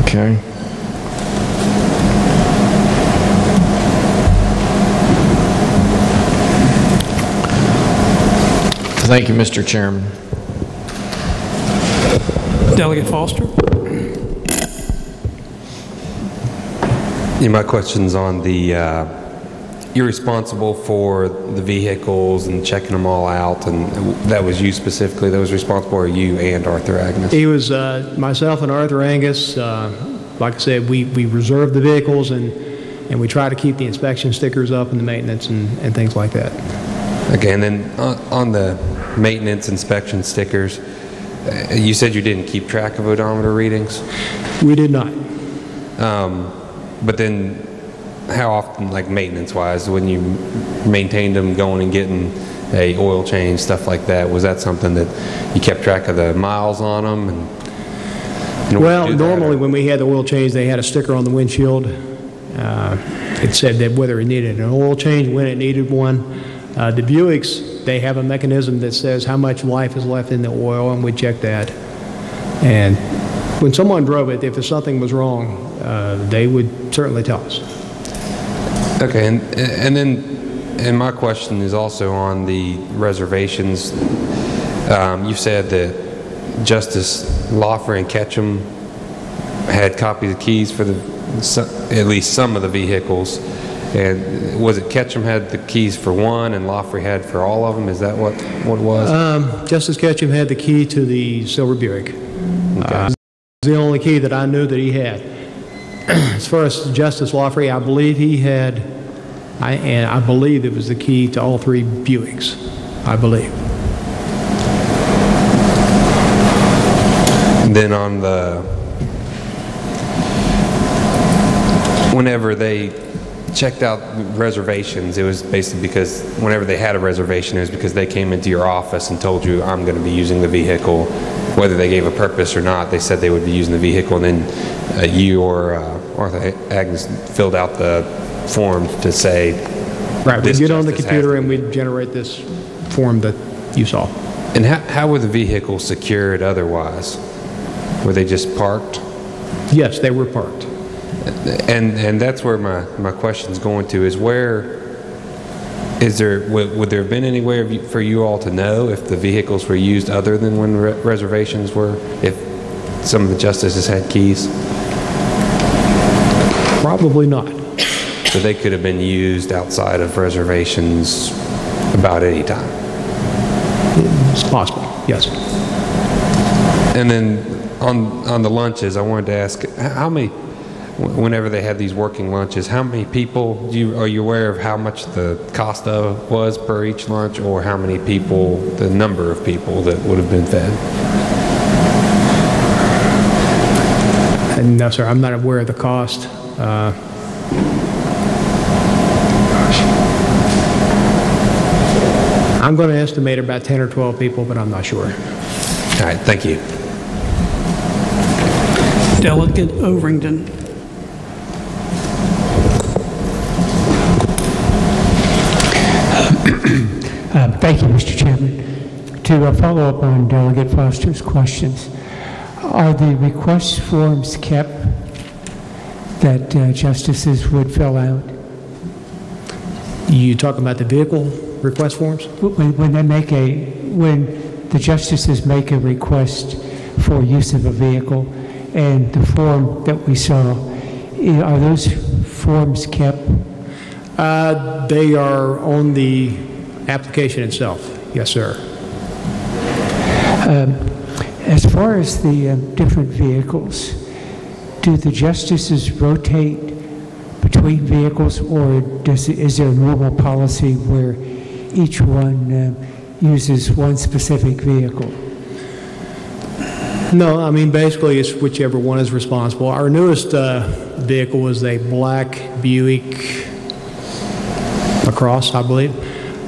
Speaker 6: Okay. Thank you, Mr. Chairman.
Speaker 2: Delegate Foster.
Speaker 7: Yeah, my question's on the, you're responsible for the vehicles and checking them all out, and that was you specifically that was responsible, or you and Arthur Agnes?
Speaker 5: It was myself and Arthur Angus. Like I said, we reserve the vehicles, and we try to keep the inspection stickers up and the maintenance and things like that.
Speaker 7: Okay, and then on the maintenance inspection stickers, you said you didn't keep track of odometer readings?
Speaker 5: We did not.
Speaker 7: But then how often, like maintenance-wise, when you maintained them, going and getting a oil change, stuff like that, was that something that you kept track of the miles on them?
Speaker 5: Well, normally when we had the oil change, they had a sticker on the windshield. It said that whether it needed an oil change, when it needed one. The Buicks, they have a mechanism that says how much life is left in the oil, and we check that. And when someone drove it, if something was wrong, they would certainly tell us.
Speaker 7: Okay, and then my question is also on the reservations. You said that Justice Lawfrey and Ketchum had copies of keys for the at least some of the vehicles. And was it Ketchum had the keys for one and Lawfrey had for all of them? Is that what it was?
Speaker 5: Justice Ketchum had the key to the silver Buick.
Speaker 7: Okay.
Speaker 5: It was the only key that I knew that he had. As far as Justice Lawfrey, I believe he had, and I believe it was the key to all three Buicks, I believe.
Speaker 7: And then on whenever they checked out reservations, it was basically because whenever they had a reservation, it was because they came into your office and told you, I'm going to be using the vehicle. Whether they gave a purpose or not, they said they would be using the vehicle, and then you or Arthur Agnes filled out the form to say,
Speaker 5: right, we'd get on the
Speaker 7: justice
Speaker 5: computer and we'd generate this form that you saw.
Speaker 7: And how were the vehicles secured otherwise? Were they just parked?
Speaker 5: Yes, they were parked.
Speaker 7: And that's where my question's going to is would there have been any way for you all to know if the vehicles were used other than when reservations were, if some of the justices had keys?
Speaker 5: Probably not.
Speaker 7: So they could have been used outside of reservations about any time?
Speaker 5: It's possible, yes.
Speaker 7: And then on the lunches, I wanted to ask, how many, whenever they had these working lunches, how many people, are you aware of how much the cost of was per each lunch, or how many people, the number of people that would have been fed?
Speaker 5: No, sir, I'm not aware of the cost. I'm going to estimate about 10 or 12 people, but I'm not sure.
Speaker 7: All right, thank you.
Speaker 2: Delegate Overington.
Speaker 8: Thank you, Mr. Chairman. To follow up on Delegate Foster's questions, are the request forms kept that justices would fill out?
Speaker 5: You talking about the vehicle request forms?
Speaker 8: When the justices make a request for use of a vehicle, and the form that we saw, are those forms kept?
Speaker 5: They are on the application itself. Yes, sir.
Speaker 8: As far as the different vehicles, do the justices rotate between vehicles, or is there a normal policy where each one uses one specific vehicle?
Speaker 5: No, I mean, basically it's whichever one is responsible. Our newest vehicle was a black Buick LaCrosse, I believe.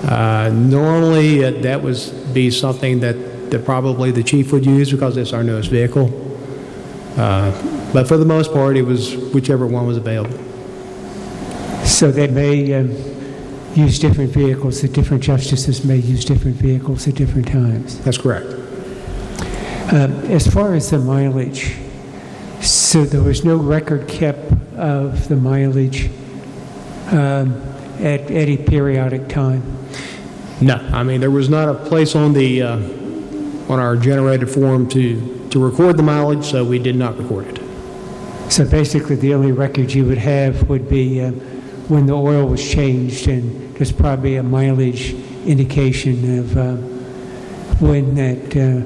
Speaker 5: Normally that would be something that probably the chief would use because it's our newest vehicle. But for the most part, it was whichever one was available.
Speaker 8: So they may use different vehicles, the different justices may use different vehicles at different times.
Speaker 5: That's correct.
Speaker 8: As far as the mileage, so there was no record kept of the mileage at any periodic time?
Speaker 5: No, I mean, there was not a place on the on our generated form to record the mileage, so we did not record it.
Speaker 8: So basically the only record you would have would be when the oil was changed, and there's probably a mileage indication of when that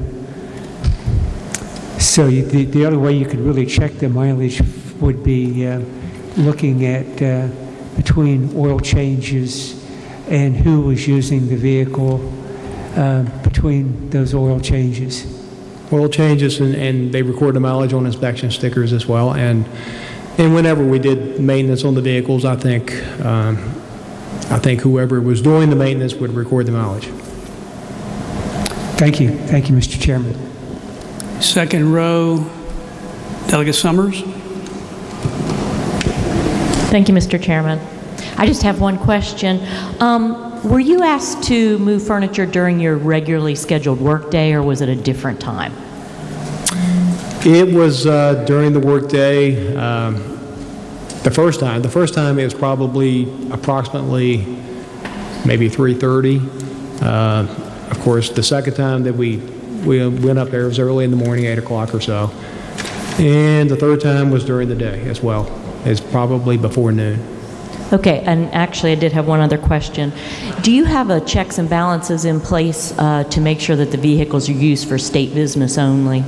Speaker 8: so the only way you could really check the mileage would be looking at between oil changes and who was using the vehicle between those oil changes.
Speaker 5: Oil changes, and they record the mileage on inspection stickers as well. And whenever we did maintenance on the vehicles, I think whoever was doing the maintenance would record the mileage.
Speaker 8: Thank you, Mr. Chairman.
Speaker 2: Second row, Delegate Summers.
Speaker 9: Thank you, Mr. Chairman. I just have one question. Were you asked to move furniture during your regularly scheduled workday, or was it a different time?
Speaker 5: It was during the workday. The first time it was probably approximately maybe 3:30. Of course, the second time that we went up there was early in the morning, 8 o'clock or so. And the third time was during the day as well. is probably before noon.
Speaker 9: Okay, and actually I did have one other question. Do you have a checks and balances in place to make sure that the vehicles are used for state business only?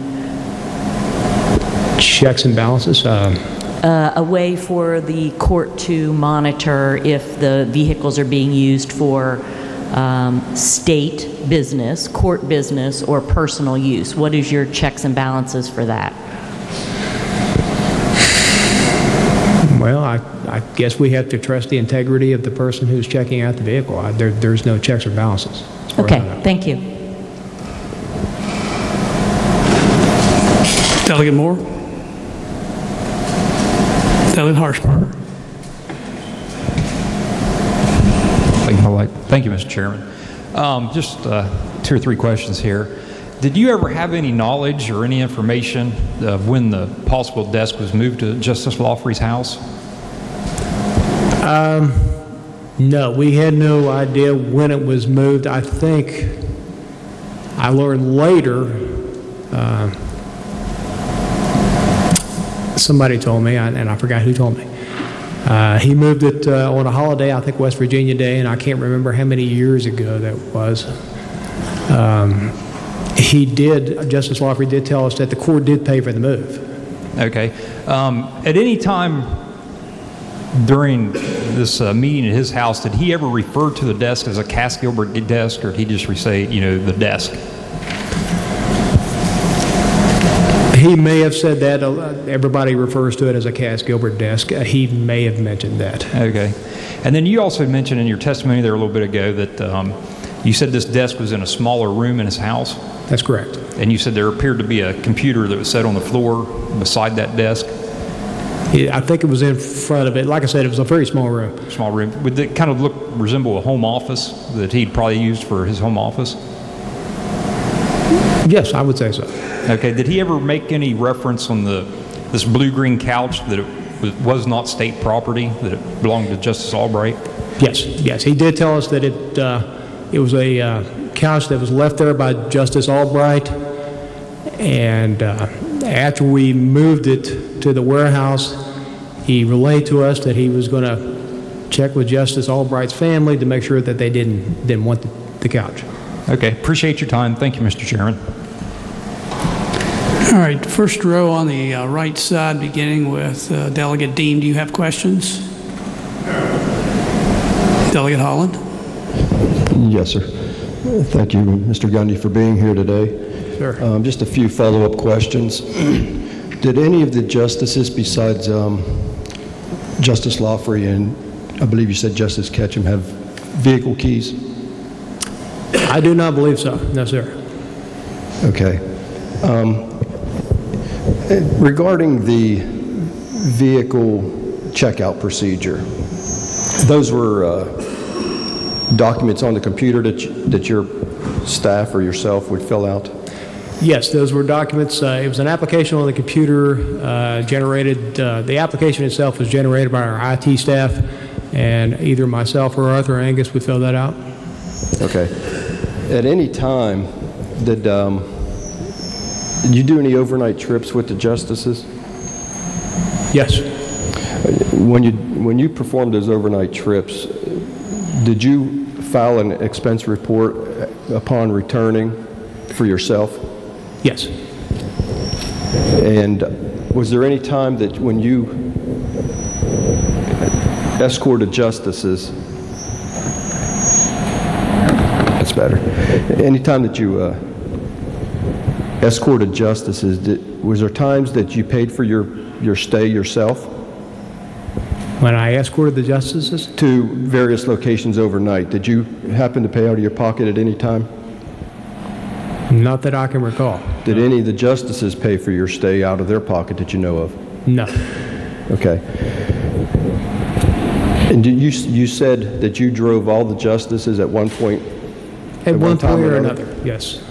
Speaker 5: Checks and balances?
Speaker 9: A way for the court to monitor if the vehicles are being used for state business, court business, or personal use. What is your checks and balances for that?
Speaker 5: Well, I guess we have to trust the integrity of the person who's checking out the vehicle. There's no checks or balances.
Speaker 9: Okay, thank you.
Speaker 2: Delegate Moore? Delegate Harshbarger?
Speaker 10: Thank you, Mr. Chairman. Just 2 or 3 questions here. Did you ever have any knowledge or any information of when the possible desk was moved to Justice Lawfrey's house?
Speaker 5: No, we had no idea when it was moved. I think I learned later, somebody told me, and I forgot who told me. He moved it on a holiday, I think West Virginia Day, and I can't remember how many years ago that was. Justice Lawfrey did tell us that the court did pay for the move.
Speaker 10: Okay. At any time during this meeting at his house, did he ever refer to the desk as a Cass Gilbert desk, or did he just say, the desk?
Speaker 5: He may have said that. Everybody refers to it as a Cass Gilbert desk. He may have mentioned that.
Speaker 10: Okay. And then you also mentioned in your testimony there a little bit ago that you said this desk was in a smaller room in his house?
Speaker 5: That's correct.
Speaker 10: And you said there appeared to be a computer that was set on the floor beside that desk?
Speaker 5: I think it was in front of it. Like I said, it was a very small room.
Speaker 10: Small room. Would it kind of resemble a home office that he'd probably used for his home office?
Speaker 5: Yes, I would say so.
Speaker 10: Okay. Did he ever make any reference on this blue-green couch that it was not state property, that it belonged to Justice Albright?
Speaker 5: Yes. He did tell us that it was a couch that was left there by Justice Albright, and after we moved it to the warehouse, he relayed to us that he was going to check with Justice Albright's family to make sure that they didn't want the couch.
Speaker 10: Okay. Appreciate your time. Thank you, Mr. Chairman.
Speaker 2: All right, first row on the right side, beginning with Delegate Dean. Do you have questions? Delegate Holland?
Speaker 11: Yes, sir. Thank you, Mr. Gundy, for being here today.
Speaker 5: Sure.
Speaker 11: Just a few follow-up questions. Did any of the justices besides Justice Lawfrey and I believe you said Justice Ketchum have vehicle keys?
Speaker 5: I do not believe so. No, sir.
Speaker 11: Okay. Regarding the vehicle checkout procedure, those were documents on the computer that your staff or yourself would fill out?
Speaker 5: Yes, those were documents. It was an application on the computer generated. The application itself was generated by our IT staff, and either myself or Arthur Angus would fill that out.
Speaker 11: Okay. At any time, did you do any overnight trips with the justices?
Speaker 5: Yes.
Speaker 11: When you performed those overnight trips, did you file an expense report upon returning for yourself?
Speaker 5: Yes.
Speaker 11: And was there any time that when you escorted justices, that's better, any time that you escorted justices, was there times that you paid for your stay yourself?
Speaker 5: When I escorted the justices?
Speaker 11: To various locations overnight, did you happen to pay out of your pocket at any time?
Speaker 5: Not that I can recall.
Speaker 11: Did any of the justices pay for your stay out of their pocket that you know of?
Speaker 5: No.
Speaker 11: Okay. And you said that you drove all the justices at one point?
Speaker 5: At one point or another, yes.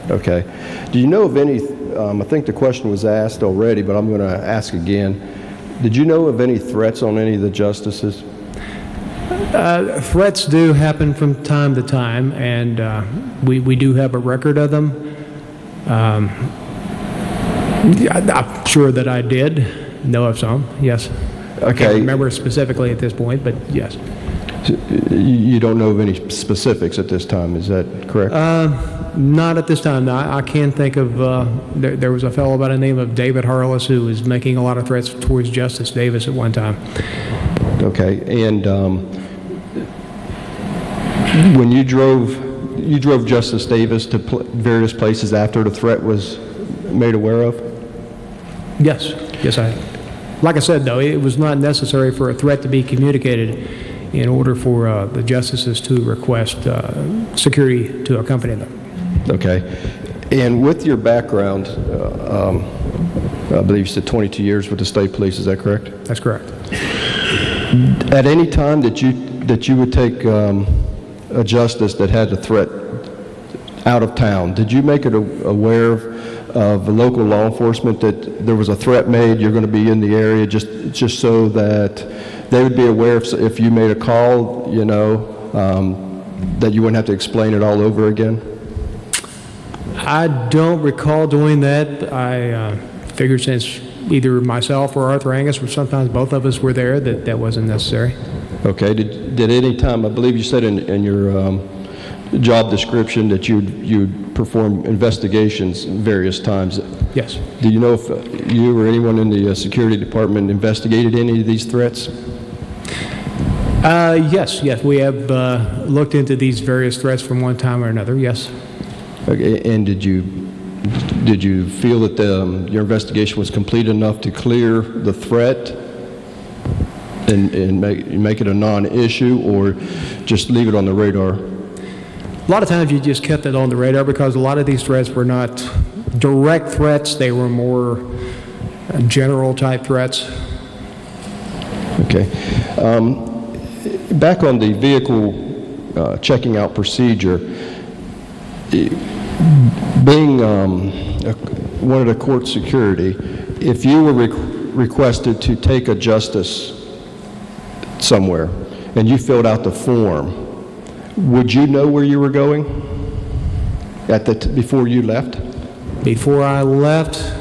Speaker 11: Okay. Do you know of any, I think the question was asked already, but I'm going to ask again. Did you know of any threats on any of the justices?
Speaker 5: Threats do happen from time to time, and we do have a record of them. I'm sure that I did know of some, yes. can't remember specifically at this point, but yes.
Speaker 11: You don't know of any specifics at this time, is that correct?
Speaker 5: Not at this time. No, I can think of, there was a fellow by the name of David Harless who was making a lot of threats towards Justice Davis at one time.
Speaker 11: Okay, and when you drove Justice Davis to various places after the threat was made aware of?
Speaker 5: Yes, like I said, though, it was not necessary for a threat to be communicated in order for the justices to request security to accompany them. Okay.
Speaker 11: And with your background, I believe you said 22 years with the state police, is that correct?
Speaker 5: That's correct.
Speaker 11: At any time that you would take a justice that had a threat out of town, did you make it aware of the local law enforcement that there was a threat made, you're going to be in the area, just so that they would be aware if you made a call, you know, that you wouldn't have to explain it all over again?
Speaker 5: I don't recall doing that. I figured since either myself or Arthur Angus, or sometimes both of us were there, that wasn't necessary.
Speaker 11: Okay. Did any time, I believe you said in your job description that you'd perform investigations various times.
Speaker 5: Yes.
Speaker 11: Do you know if you or anyone in the security department investigated any of these threats?
Speaker 5: Yes. We have looked into these various threats from one time or another, yes.
Speaker 11: Okay. And did you feel that your investigation was complete enough to clear the threat and make it a non-issue, or just leave it on the radar?
Speaker 5: A lot of times you just kept it on the radar because a lot of these threats were not direct threats. They were more general type threats.
Speaker 11: Okay. Back on the vehicle checking out procedure, being one of the court security, if you were requested to take a justice somewhere and you filled out the form, would you know where you were going before you left? Before I left,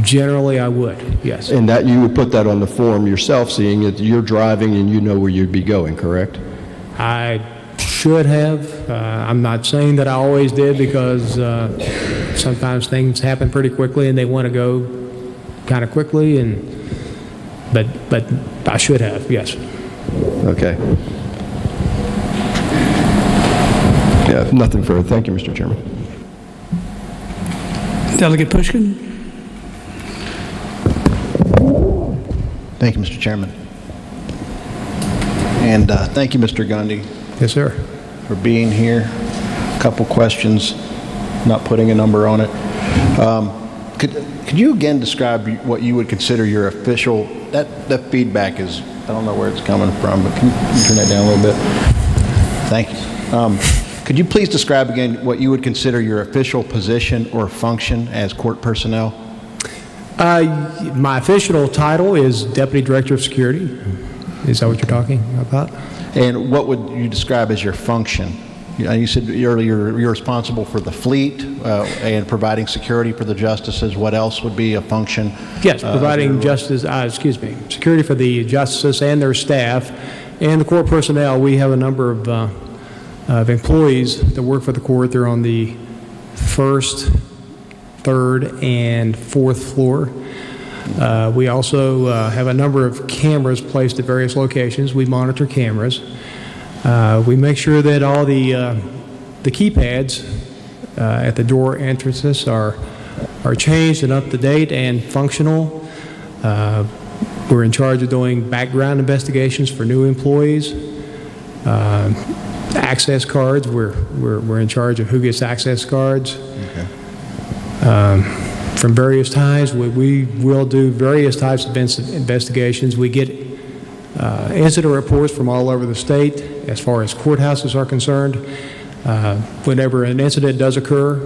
Speaker 11: generally I would, yes. And that you would put that on the form yourself, seeing that you're driving and you know where you'd be going, correct? I should have. I'm not saying that I always did, because sometimes things happen pretty quickly and they want to go kind of quickly, but I should have, yes. Okay. Yeah, nothing further. Thank you, Mr. Chairman.
Speaker 2: Delegate Pushkin.
Speaker 12: Thank you, Mr. Chairman. And thank you, Mr. Gundy.
Speaker 5: Yes, sir.
Speaker 12: For being here. A couple questions, not putting a number on it. Could you again describe what you would consider your official, that feedback is, I don't know where it's coming from, but can you turn that down a little bit? Thank you. Could you please describe again what you would consider your official position or function as court personnel?
Speaker 5: My official title is Deputy Director of Security. Is that what you're talking about?
Speaker 12: And what would you describe as your function? You said earlier you're responsible for the fleet and providing security for the justices. What else would be a function?
Speaker 5: Yes, providing security for the justices and their staff. And the court personnel, we have a number of employees that work for the court. They're on the first, third, and fourth floor. We also have a number of cameras placed at various locations. We monitor cameras. We make sure that all the keypads at the door entrances are changed and up to date and functional. We're in charge of doing background investigations for new employees. Access cards, we're in charge of who gets access cards. Okay. From various times, we will do various types of investigations. We get incident reports from all over the state as far as courthouses are concerned. Whenever an incident does occur,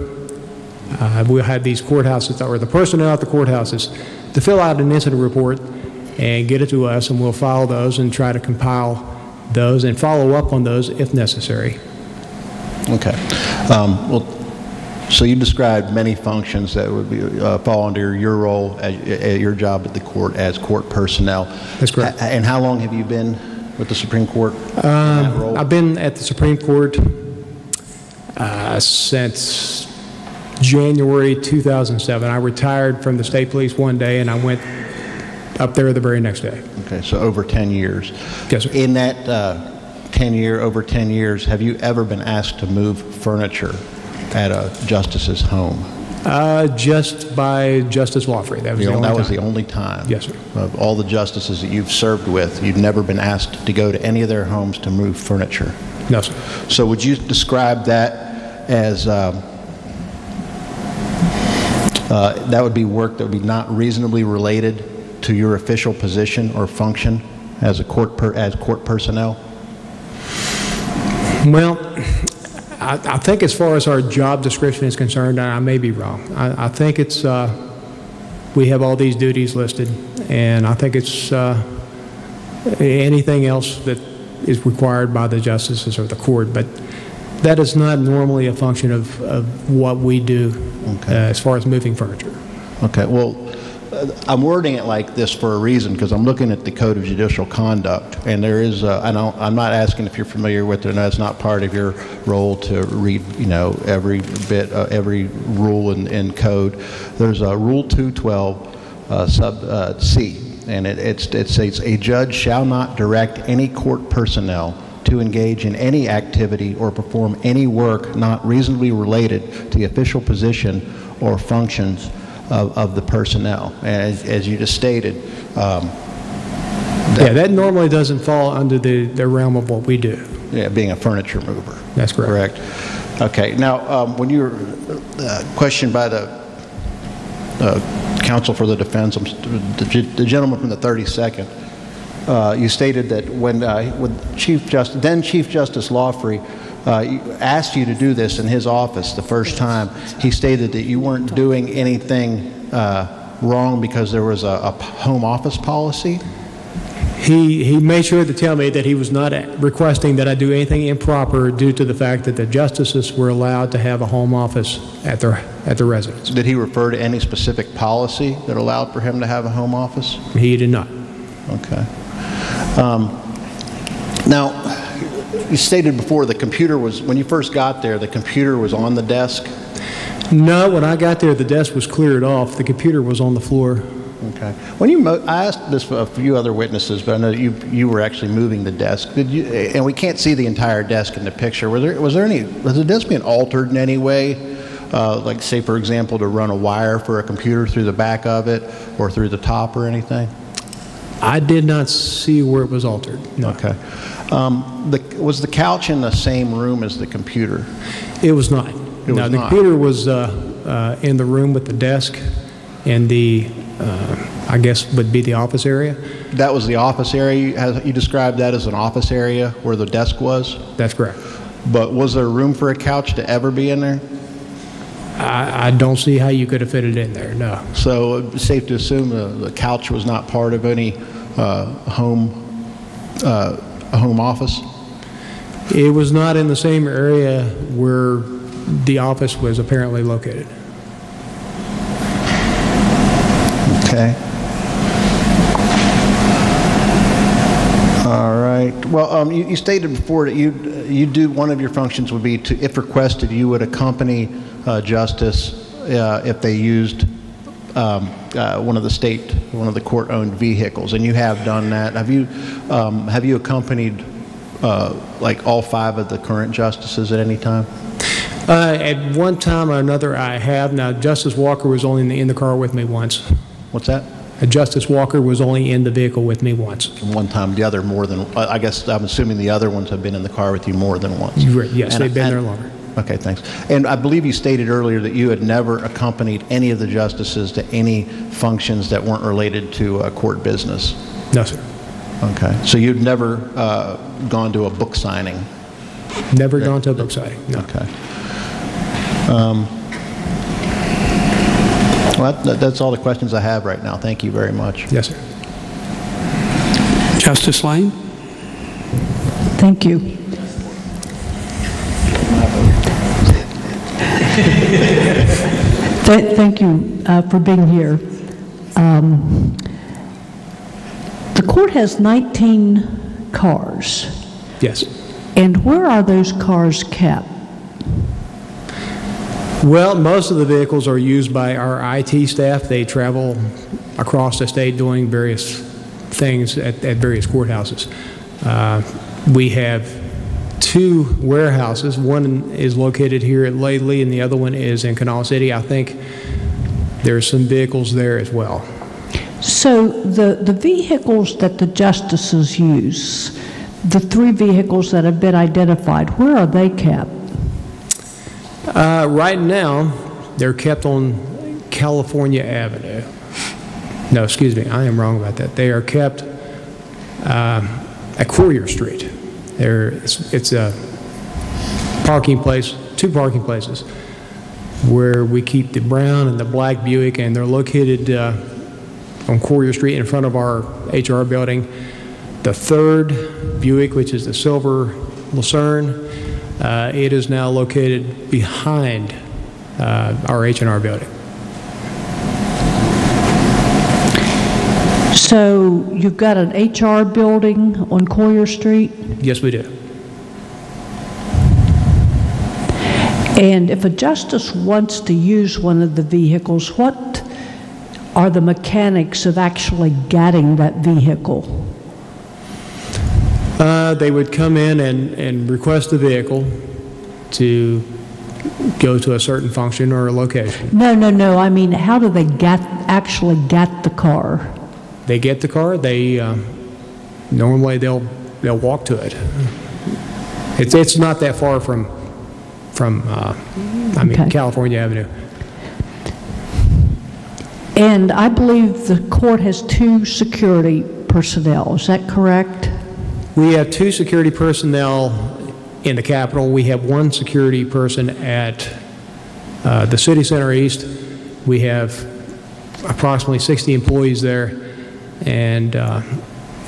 Speaker 5: we'll have these courthouses, or the personnel at the courthouses, to fill out an incident report and get it to us, and we'll file those and try to compile those and follow up on those if necessary.
Speaker 12: Okay. Well, So you described many functions that would be, fall under your role, at your job at the court as court personnel.
Speaker 5: That's correct.
Speaker 12: And how long have you been with the Supreme Court in that role?
Speaker 5: I've been at the Supreme Court since January 2007. I retired from the state police one day, and I went up there the very next day.
Speaker 12: Okay, so over 10 years.
Speaker 5: Yes, sir.
Speaker 12: In that over 10 years, have you ever been asked to move furniture at a justice's home?
Speaker 5: Just by Justice Lawfrey. That was the only time.
Speaker 12: That was the only time?
Speaker 5: Yes, sir.
Speaker 12: Of all the justices that you've served with, you've never been asked to go to any of their homes to move furniture?
Speaker 5: No, sir.
Speaker 12: So would you describe that as that would be work that would be not reasonably related to your official position or function as court personnel?
Speaker 5: Well, I think as far as our job description is concerned, I may be wrong. I think it's, we have all these duties listed, and I think it's anything else that is required by the justices or the court, but that is not normally a function of what we do as far as moving furniture.
Speaker 12: Okay, well, I'm wording it like this for a reason, because I'm looking at the Code of Judicial Conduct, and there is, I'm not asking if you're familiar with it, and that's not part of your role to read, every bit, every rule in code. There's a Rule 212, sub C, and it states, a judge shall not direct any court personnel to engage in any activity or perform any work not reasonably related to the official position or functions of the personnel. As you just stated,
Speaker 5: that normally doesn't fall under the realm of what we do.
Speaker 12: Yeah, being a furniture mover.
Speaker 5: That's correct.
Speaker 12: Correct. Okay. Now, when you were questioned by the counsel for the defense, the gentleman from the 32nd, you stated that when then Chief Justice Lawfrey asked you to do this in his office the first time, he stated that you weren't doing anything wrong because there was a home office policy?
Speaker 5: He made sure to tell me that he was not requesting that I do anything improper due to the fact that the justices were allowed to have a home office at their residence.
Speaker 12: Did he refer to any specific policy that allowed for him to have a home office?
Speaker 5: He did not.
Speaker 12: Okay. Now, you stated before the computer was, when you first got there, the computer was on the desk?
Speaker 5: No, when I got there, the desk was cleared off. The computer was on the floor.
Speaker 12: Okay. When you I asked this for a few other witnesses, but I know you were actually moving the desk. Did you? And we can't see the entire desk in the picture. Was the desk being altered in any way? Like, say, for example, to run a wire for a computer through the back of it or through the top or anything?
Speaker 5: I did not see where it was altered. No.
Speaker 12: Okay. Was the couch in the same room as the computer?
Speaker 5: It was not.
Speaker 12: The
Speaker 5: computer was in the room with the desk and the, I guess would be the office area. That was the office area? You described that as an office area where the desk was? That's correct. But was there room for a couch to ever be in there? I don't see how you could have fit it in there, no. So it's safe to assume the couch was not part of any home office? It was not in the same area where the office was apparently located. Okay. All right. Well, you stated before that you do, one of your functions would be to, if requested, you would accompany justice if they used one of the court-owned vehicles, and you have done that. Have you accompanied like all 5 of the current justices at any time? At one time or another, I have. Now, Justice Walker was only in the car with me once. What's that? Justice Walker was only in the vehicle with me once. One time, the other more than, I guess I'm assuming the other ones have been in the car with you more than once. Yes, they've been there longer. Okay, thanks. And I believe you stated earlier that you had never accompanied any of the justices to any functions that weren't related to court business. No, sir. Okay. So you'd never gone to a book signing? Never gone to a book signing, no. Okay. Well, that's all the questions I have right now. Thank you very much. Yes, sir.
Speaker 2: Justice Lane?
Speaker 13: Thank you. Thank you for being here. The court has 19 cars.
Speaker 5: Yes.
Speaker 13: And where are those cars kept?
Speaker 5: Well, most of the vehicles are used by our IT staff. They travel across the state doing various things at various courthouses. We have 2 warehouses. One is located here at Laidley, and the other one is in Kanawha City. I think there's some vehicles there as well.
Speaker 13: So the vehicles that the justices use, the 3 vehicles that have been identified, where are they kept?
Speaker 5: Right now, they're kept on California Avenue. No, excuse me, I am wrong about that. They are kept at Courier Street. It's a parking place, 2 parking places, where we keep the brown and the black Buick, and they're located on Courier Street in front of our HR building. The 3rd Buick, which is the silver Lucerne, it is now located behind our H&R building.
Speaker 13: So you've got an HR building on Courier Street?
Speaker 5: Yes, we do.
Speaker 13: And if a justice wants to use one of the vehicles, what are the mechanics of actually getting that vehicle?
Speaker 5: They would come in and request the vehicle to go to a certain function or a location.
Speaker 13: No. I mean, how do they actually get the car?
Speaker 5: They get the car. They normally they'll walk to it. It's not that far from
Speaker 13: Okay.
Speaker 5: California Avenue.
Speaker 13: And I believe the court has 2 security personnel. Is that correct?
Speaker 5: We have 2 security personnel in the Capitol. We have 1 security person at the City Center East. We have approximately 60 employees there, and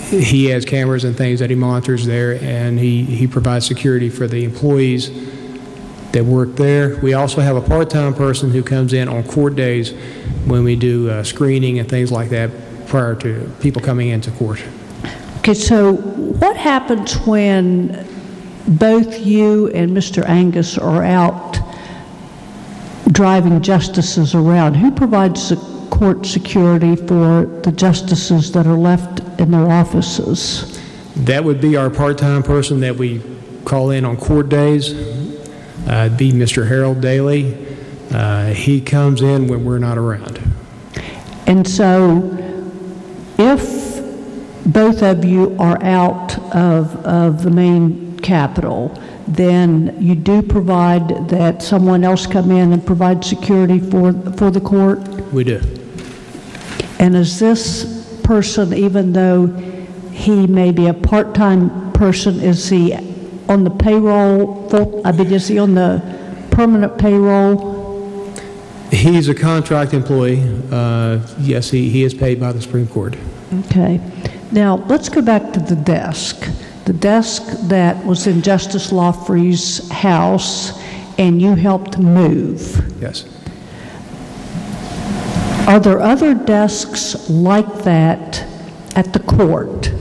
Speaker 5: he has cameras and things that he monitors there, and he provides security for the employees that work there. We also have a part-time person who comes in on court days when we do screening and things like that prior to people coming into court.
Speaker 13: Okay, so what happens when both you and Mr. Angus are out driving justices around? Who provides the court security for the justices that are left in their offices?
Speaker 5: That would be our part-time person that we call in on court days. It'd be Mr. Harold Daly. He comes in when we're not around.
Speaker 13: And so if both of you are out of the main Capitol, then you do provide that someone else come in and provide security for the court?
Speaker 5: We do.
Speaker 13: And is this person, even though he may be a part-time person, is he on the payroll, is he on the permanent payroll?
Speaker 5: He's a contract employee. Yes, he is paid by the Supreme Court.
Speaker 13: Okay. Now, let's go back to the desk. The desk that was in Justice Lawfree's house, and you helped move.
Speaker 5: Yes.
Speaker 13: Are there other desks like that at the court?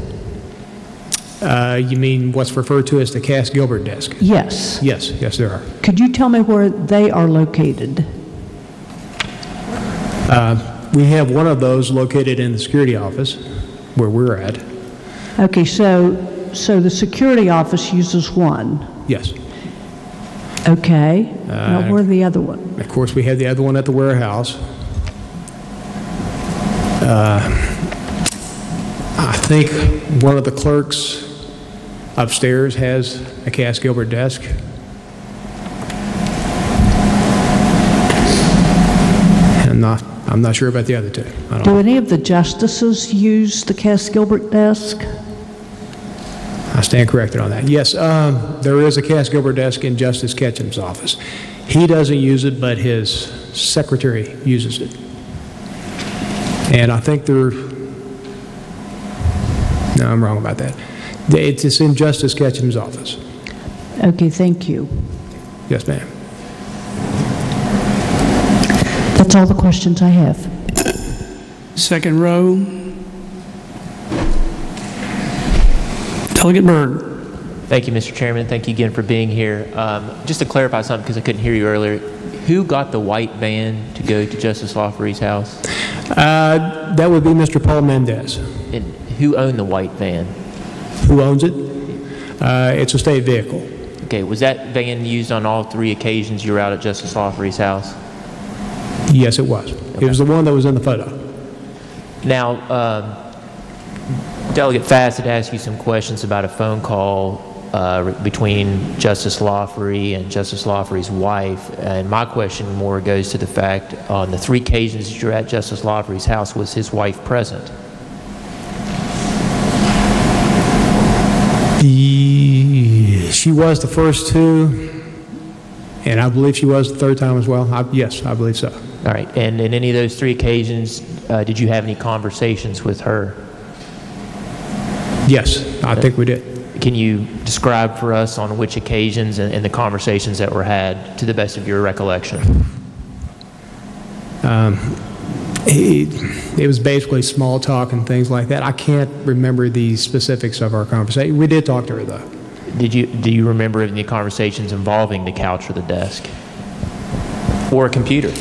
Speaker 5: You mean what's referred to as the Cass Gilbert desk?
Speaker 13: Yes.
Speaker 5: Yes, there are.
Speaker 13: Could you tell me where they are located?
Speaker 5: We have one of those located in the security office where we're at.
Speaker 13: Okay, so the security office uses one?
Speaker 5: Yes.
Speaker 13: Okay. Now, where's the other one?
Speaker 5: Of course, we have the other one at the warehouse. I think one of the clerks upstairs has a Cass Gilbert desk. I'm not sure about the other 2.
Speaker 13: Do any of the justices use the Cass Gilbert desk?
Speaker 5: I stand corrected on that. Yes, there is a Cass Gilbert desk in Justice Ketchum's office. He doesn't use it, but his secretary uses it. And I think no, I'm wrong about that. It's in Justice Ketchum's office.
Speaker 13: Okay, thank you.
Speaker 5: Yes, ma'am.
Speaker 13: That's all the questions I have.
Speaker 2: Second row. Delegate Byrd.
Speaker 14: Thank you, Mr. Chairman. Thank you again for being here. Just to clarify something, because I couldn't hear you earlier, who got the white van to go to Justice Lawfrey's house?
Speaker 5: That would be Mr. Paul Mendez.
Speaker 14: And who owned the white van?
Speaker 5: Who owns it? It's a state vehicle.
Speaker 14: Okay, was that van used on all 3 occasions you were out at Justice Lawfrey's house?
Speaker 5: Yes, it was. Okay. It was the one that was in the photo.
Speaker 14: Now, Delegate Fass had asked you some questions about a phone call between Justice Lawfrey and Justice Lawfrey's wife, and my question more goes to the fact, on the 3 occasions that you're at Justice Lawfrey's house, was his wife present?
Speaker 5: She was the first 2, and I believe she was the 3rd time as well. Yes, I believe so.
Speaker 14: All right, and in any of those 3 occasions, did you have any conversations with her?
Speaker 5: Yes, I think we did.
Speaker 14: Can you describe for us on which occasions and the conversations that were had, to the best of your recollection?
Speaker 5: It was basically small talk and things like that. I can't remember the specifics of our conversation. We did talk to her, though.
Speaker 14: Do you remember any conversations involving the couch or the desk? Or a computer?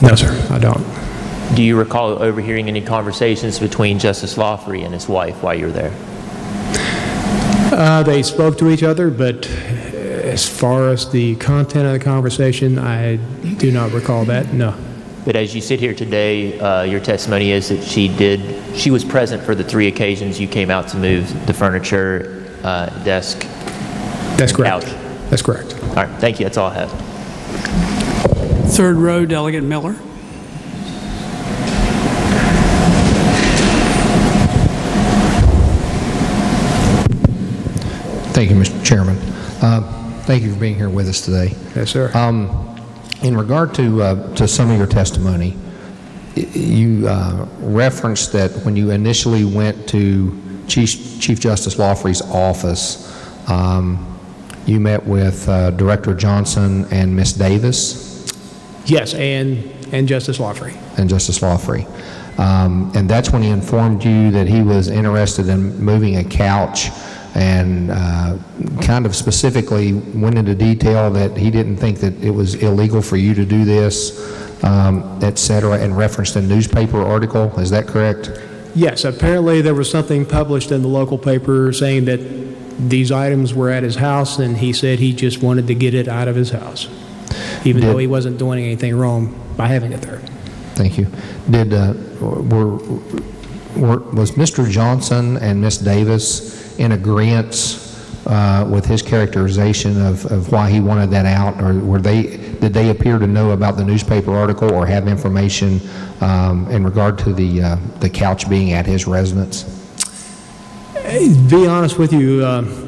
Speaker 5: No, sir, I don't.
Speaker 14: Do you recall overhearing any conversations between Justice Lawfrey and his wife while you were there?
Speaker 5: They spoke to each other, but as far as the content of the conversation, I do not recall that, no.
Speaker 14: But as you sit here today, your testimony is that she was present for the 3 occasions you came out to move the furniture, desk,
Speaker 5: That's correct.
Speaker 14: couch?
Speaker 5: That's correct.
Speaker 14: All right, thank you, that's all I have.
Speaker 2: 3rd row, Delegate Miller.
Speaker 15: Thank you, Mr. Chairman. Thank you for being here with us today.
Speaker 5: Yes, sir.
Speaker 15: In regard to some of your testimony, you referenced that when you initially went to Chief Justice Lawfrey's office, you met with Director Johnson and Ms. Davis.
Speaker 5: Yes, and Justice Lawfrey.
Speaker 15: And Justice Lawfrey. And that's when he informed you that he was interested in moving a couch, and kind of specifically went into detail that he didn't think that it was illegal for you to do this, et cetera, and referenced a newspaper article. Is that correct?
Speaker 5: Yes, apparently there was something published in the local paper saying that these items were at his house, and he said he just wanted to get it out of his house, even though he wasn't doing anything wrong by having it there.
Speaker 15: Thank you. Was Mr. Johnson and Ms. Davis in agreement with his characterization of why he wanted that out, or did they appear to know about the newspaper article or have information in regard to the couch being at his residence?
Speaker 5: To be honest with you,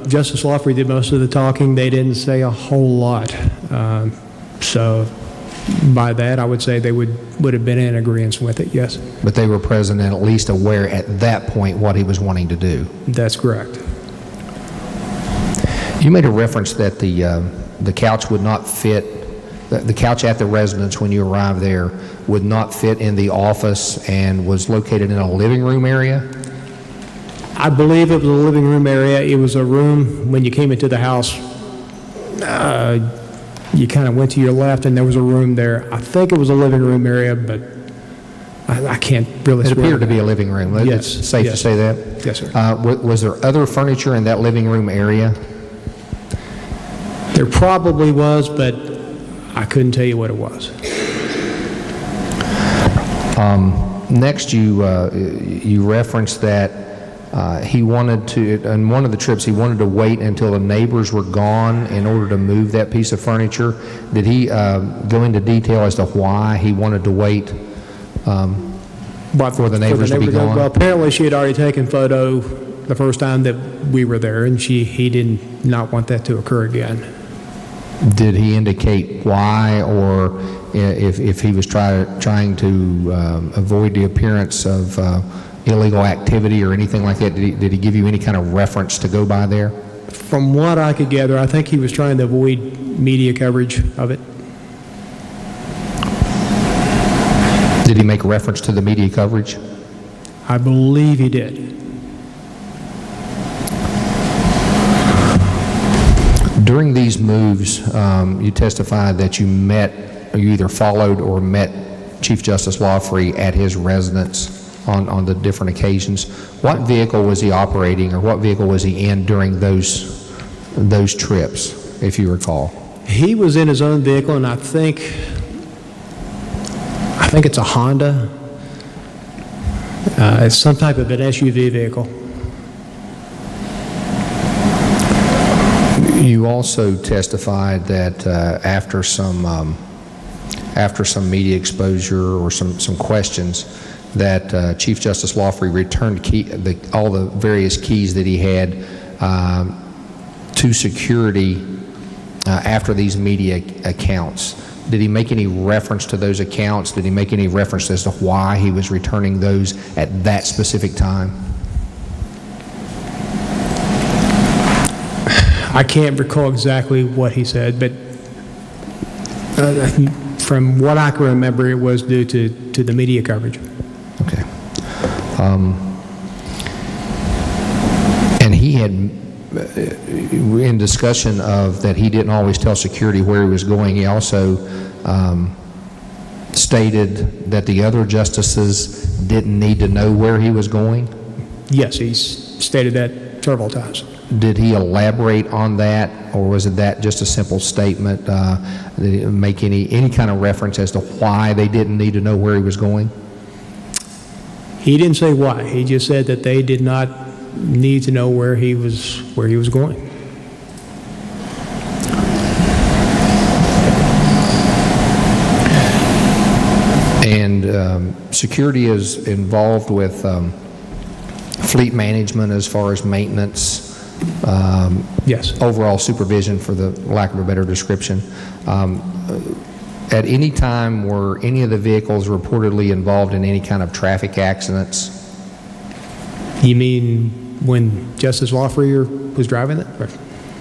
Speaker 5: Justice Lawfrey did most of the talking. They didn't say a whole lot. So by that, I would say they would have been in agreement with it, yes.
Speaker 15: But they were present and at least aware at that point what he was wanting to do.
Speaker 5: That's correct.
Speaker 15: You made a reference that the couch would not fit, the couch at the residence when you arrived there would not fit in the office and was located in a living room area?
Speaker 5: I believe it was a living room area. It was a room, when you came into the house, you kind of went to your left and there was a room there. I think it was a living room area, but I can't really swear.
Speaker 15: It appeared to be a living room.
Speaker 5: Yes.
Speaker 15: It's safe to say that?
Speaker 5: Yes, sir.
Speaker 15: Was there other furniture in that living room area?
Speaker 5: There probably was, but I couldn't tell you what it was.
Speaker 15: Next, you referenced that he wanted to, on one of the trips, he wanted to wait until the neighbors were gone in order to move that piece of furniture. Did he go into detail as to why he wanted to wait for the neighbors to be gone?
Speaker 5: Well, apparently she had already taken photo the first time that we were there, and he did not want that to occur again.
Speaker 15: Did he indicate why, or if he was trying to avoid the appearance of illegal activity or anything like that? Did he give you any kind of reference to go by there?
Speaker 5: From what I could gather, I think he was trying to avoid media coverage of it.
Speaker 15: Did he make reference to the media coverage?
Speaker 5: I believe he did.
Speaker 15: During these moves, you testified that you met, or you either followed or met Chief Justice Lawfrey at his residence on the different occasions. What vehicle was he operating, or what vehicle was he in during those trips, if you recall?
Speaker 5: He was in his own vehicle, and I think it's a Honda. It's some type of an SUV vehicle.
Speaker 15: You also testified that after some media exposure or some questions, that Chief Justice Lawfrey returned all the various keys that he had to security after these media accounts. Did he make any reference to those accounts? Did he make any reference as to why he was returning those at that specific time?
Speaker 5: I can't recall exactly what he said, but from what I can remember, it was due to the media coverage.
Speaker 15: Okay. And he had, in discussion of that he didn't always tell security where he was going, he also stated that the other justices didn't need to know where he was going?
Speaker 5: Yes, he's stated that several times.
Speaker 15: Did he elaborate on that, or was it that just a simple statement? Did he make any kind of reference as to why they didn't need to know where he was going?
Speaker 5: He didn't say why. He just said that they did not need to know where he was going.
Speaker 15: And security is involved with fleet management as far as maintenance.
Speaker 5: Yes.
Speaker 15: Overall supervision, for the lack of a better description. At any time, were any of the vehicles reportedly involved in any kind of traffic accidents?
Speaker 5: You mean when Justice Lawfrey was driving it? Or?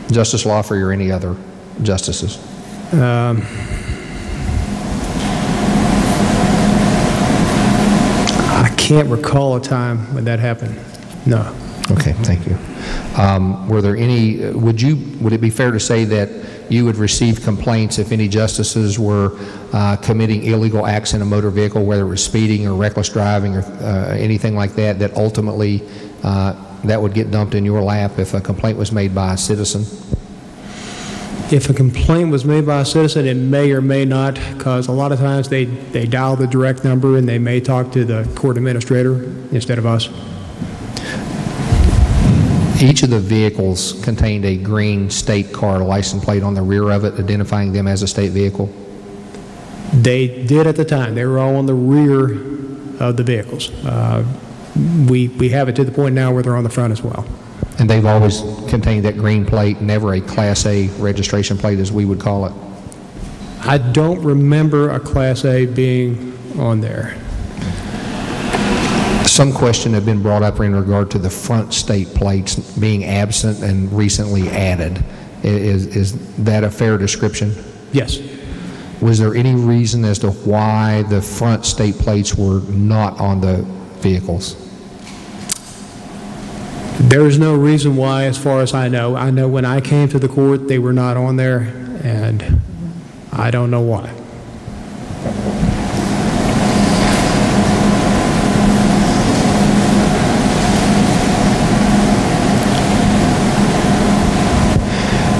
Speaker 15: Justice Lawfrey or any other justices?
Speaker 5: I can't recall a time when that happened. No.
Speaker 15: Okay, thank you. Were there any, would it be fair to say that you would receive complaints if any justices were committing illegal acts in a motor vehicle, whether it was speeding or reckless driving or anything like that, that ultimately that would get dumped in your lap if a complaint was made by a citizen?
Speaker 5: If a complaint was made by a citizen, it may or may not, because a lot of times they dial the direct number and they may talk to the court administrator instead of us.
Speaker 15: Each of the vehicles contained a green state car license plate on the rear of it, identifying them as a state vehicle?
Speaker 5: They did at the time. They were all on the rear of the vehicles. We have it to the point now where they're on the front as well.
Speaker 15: And they've always contained that green plate, never a Class A registration plate as we would call it?
Speaker 5: I don't remember a Class A being on there.
Speaker 15: Some question had been brought up in regard to the front state plates being absent and recently added. Is that a fair description?
Speaker 5: Yes.
Speaker 15: Was there any reason as to why the front state plates were not on the vehicles?
Speaker 5: There is no reason why, as far as I know. I know when I came to the court, they were not on there, and I don't know why.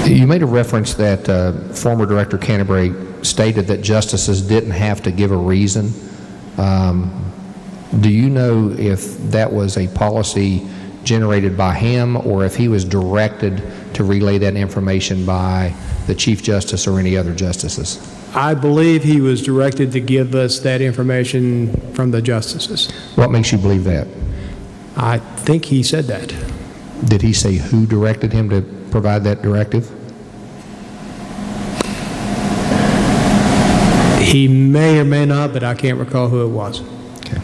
Speaker 15: You made a reference that former Director Canterbury stated that justices didn't have to give a reason. Do you know if that was a policy generated by him, or if he was directed to relay that information by the Chief Justice or any other justices?
Speaker 5: I believe he was directed to give us that information from the justices.
Speaker 15: What makes you believe that?
Speaker 5: I think he said that.
Speaker 15: Did he say who directed him to provide that directive?
Speaker 5: He may or may not, but I can't recall who it was.
Speaker 15: Okay.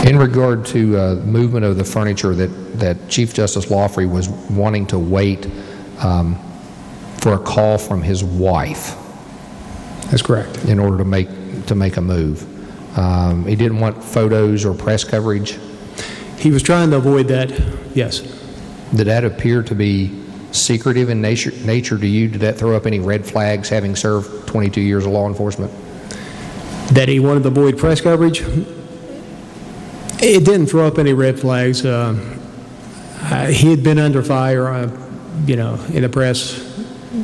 Speaker 15: In regard to movement of the furniture, that Chief Justice Lawfrey was wanting to wait for a call from his wife.
Speaker 5: That's correct.
Speaker 15: In order to make a move. He didn't want photos or press coverage.
Speaker 5: He was trying to avoid that, yes.
Speaker 15: Did that appear to be secretive in nature to you? Did that throw up any red flags, having served 22 years of law enforcement?
Speaker 5: That he wanted to avoid press coverage? It didn't throw up any red flags. He had been under fire, in the press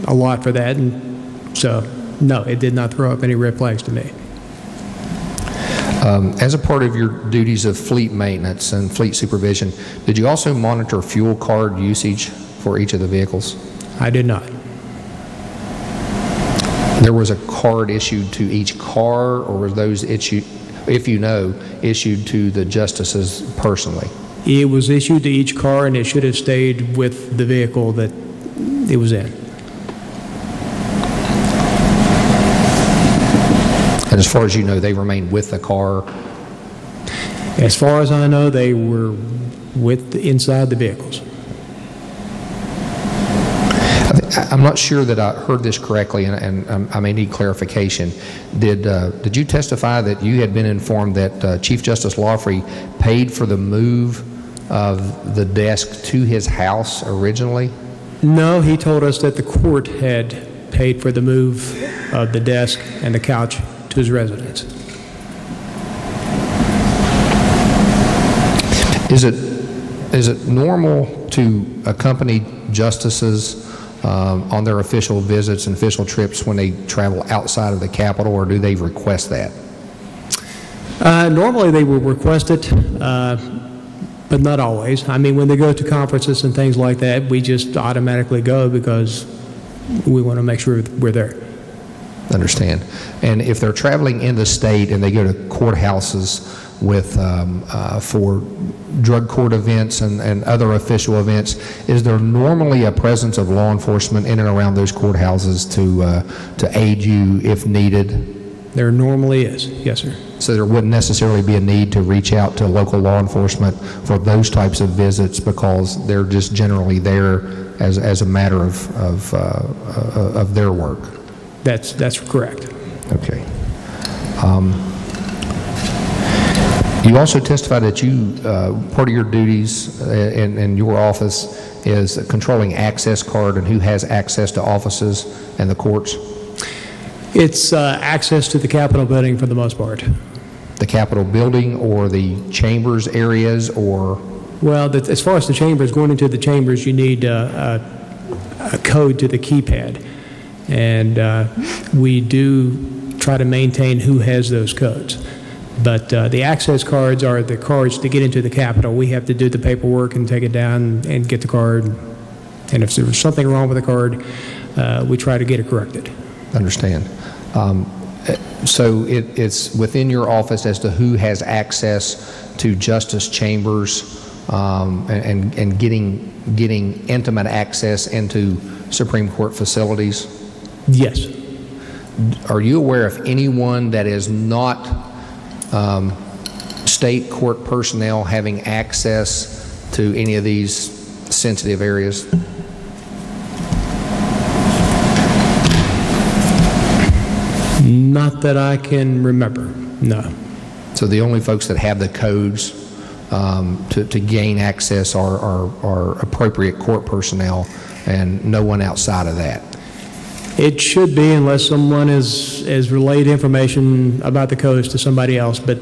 Speaker 5: a lot for that, and so no, it did not throw up any red flags to me.
Speaker 15: As a part of your duties of fleet maintenance and fleet supervision, did you also monitor fuel card usage for each of the vehicles?
Speaker 5: I did not.
Speaker 15: There was a card issued to each car, or were those issued, if you know, issued to the justices personally?
Speaker 5: It was issued to each car, and it should have stayed with the vehicle that it was in.
Speaker 15: And as far as you know, they remained with the car?
Speaker 5: As far as I know, they were inside the vehicles.
Speaker 15: I'm not sure that I heard this correctly, and I may need clarification. Did you testify that you had been informed that Chief Justice Lawfrey paid for the move of the desk to his house originally?
Speaker 5: No, he told us that the court had paid for the move of the desk and the couch to his residence.
Speaker 15: Is it normal to accompany justices on their official visits and official trips when they travel outside of the Capitol, or do they request that?
Speaker 5: Normally they will request it, but not always. I mean, when they go to conferences and things like that, we just automatically go because we want to make sure we're there.
Speaker 15: Understand. And if they're traveling in the state and they go to courthouses with for drug court events and other official events, is there normally a presence of law enforcement in and around those courthouses to aid you if needed?
Speaker 5: There normally is, yes, sir.
Speaker 15: So there wouldn't necessarily be a need to reach out to local law enforcement for those types of visits because they're just generally there as a matter of their work.
Speaker 5: That's correct.
Speaker 15: Okay. You also testified that you, part of your duties in your office is controlling access card and who has access to offices and the courts?
Speaker 5: It's access to the Capitol building for the most part.
Speaker 15: The Capitol building or the chambers areas, or?
Speaker 5: Well, as far as the chambers, going into the chambers, you need a code to the keypad. And we do try to maintain who has those codes. But the access cards are the cards to get into the Capitol. We have to do the paperwork and take it down and get the card. And if there's something wrong with the card, we try to get it corrected.
Speaker 15: Understand. So it's within your office as to who has access to justice chambers and getting intimate access into Supreme Court facilities?
Speaker 5: Yes.
Speaker 15: Are you aware of anyone that is not state court personnel having access to any of these sensitive areas?
Speaker 5: Not that I can remember, no.
Speaker 15: So the only folks that have the codes to gain access are appropriate court personnel and no one outside of that?
Speaker 5: It should be, unless someone has relayed information about the codes to somebody else, but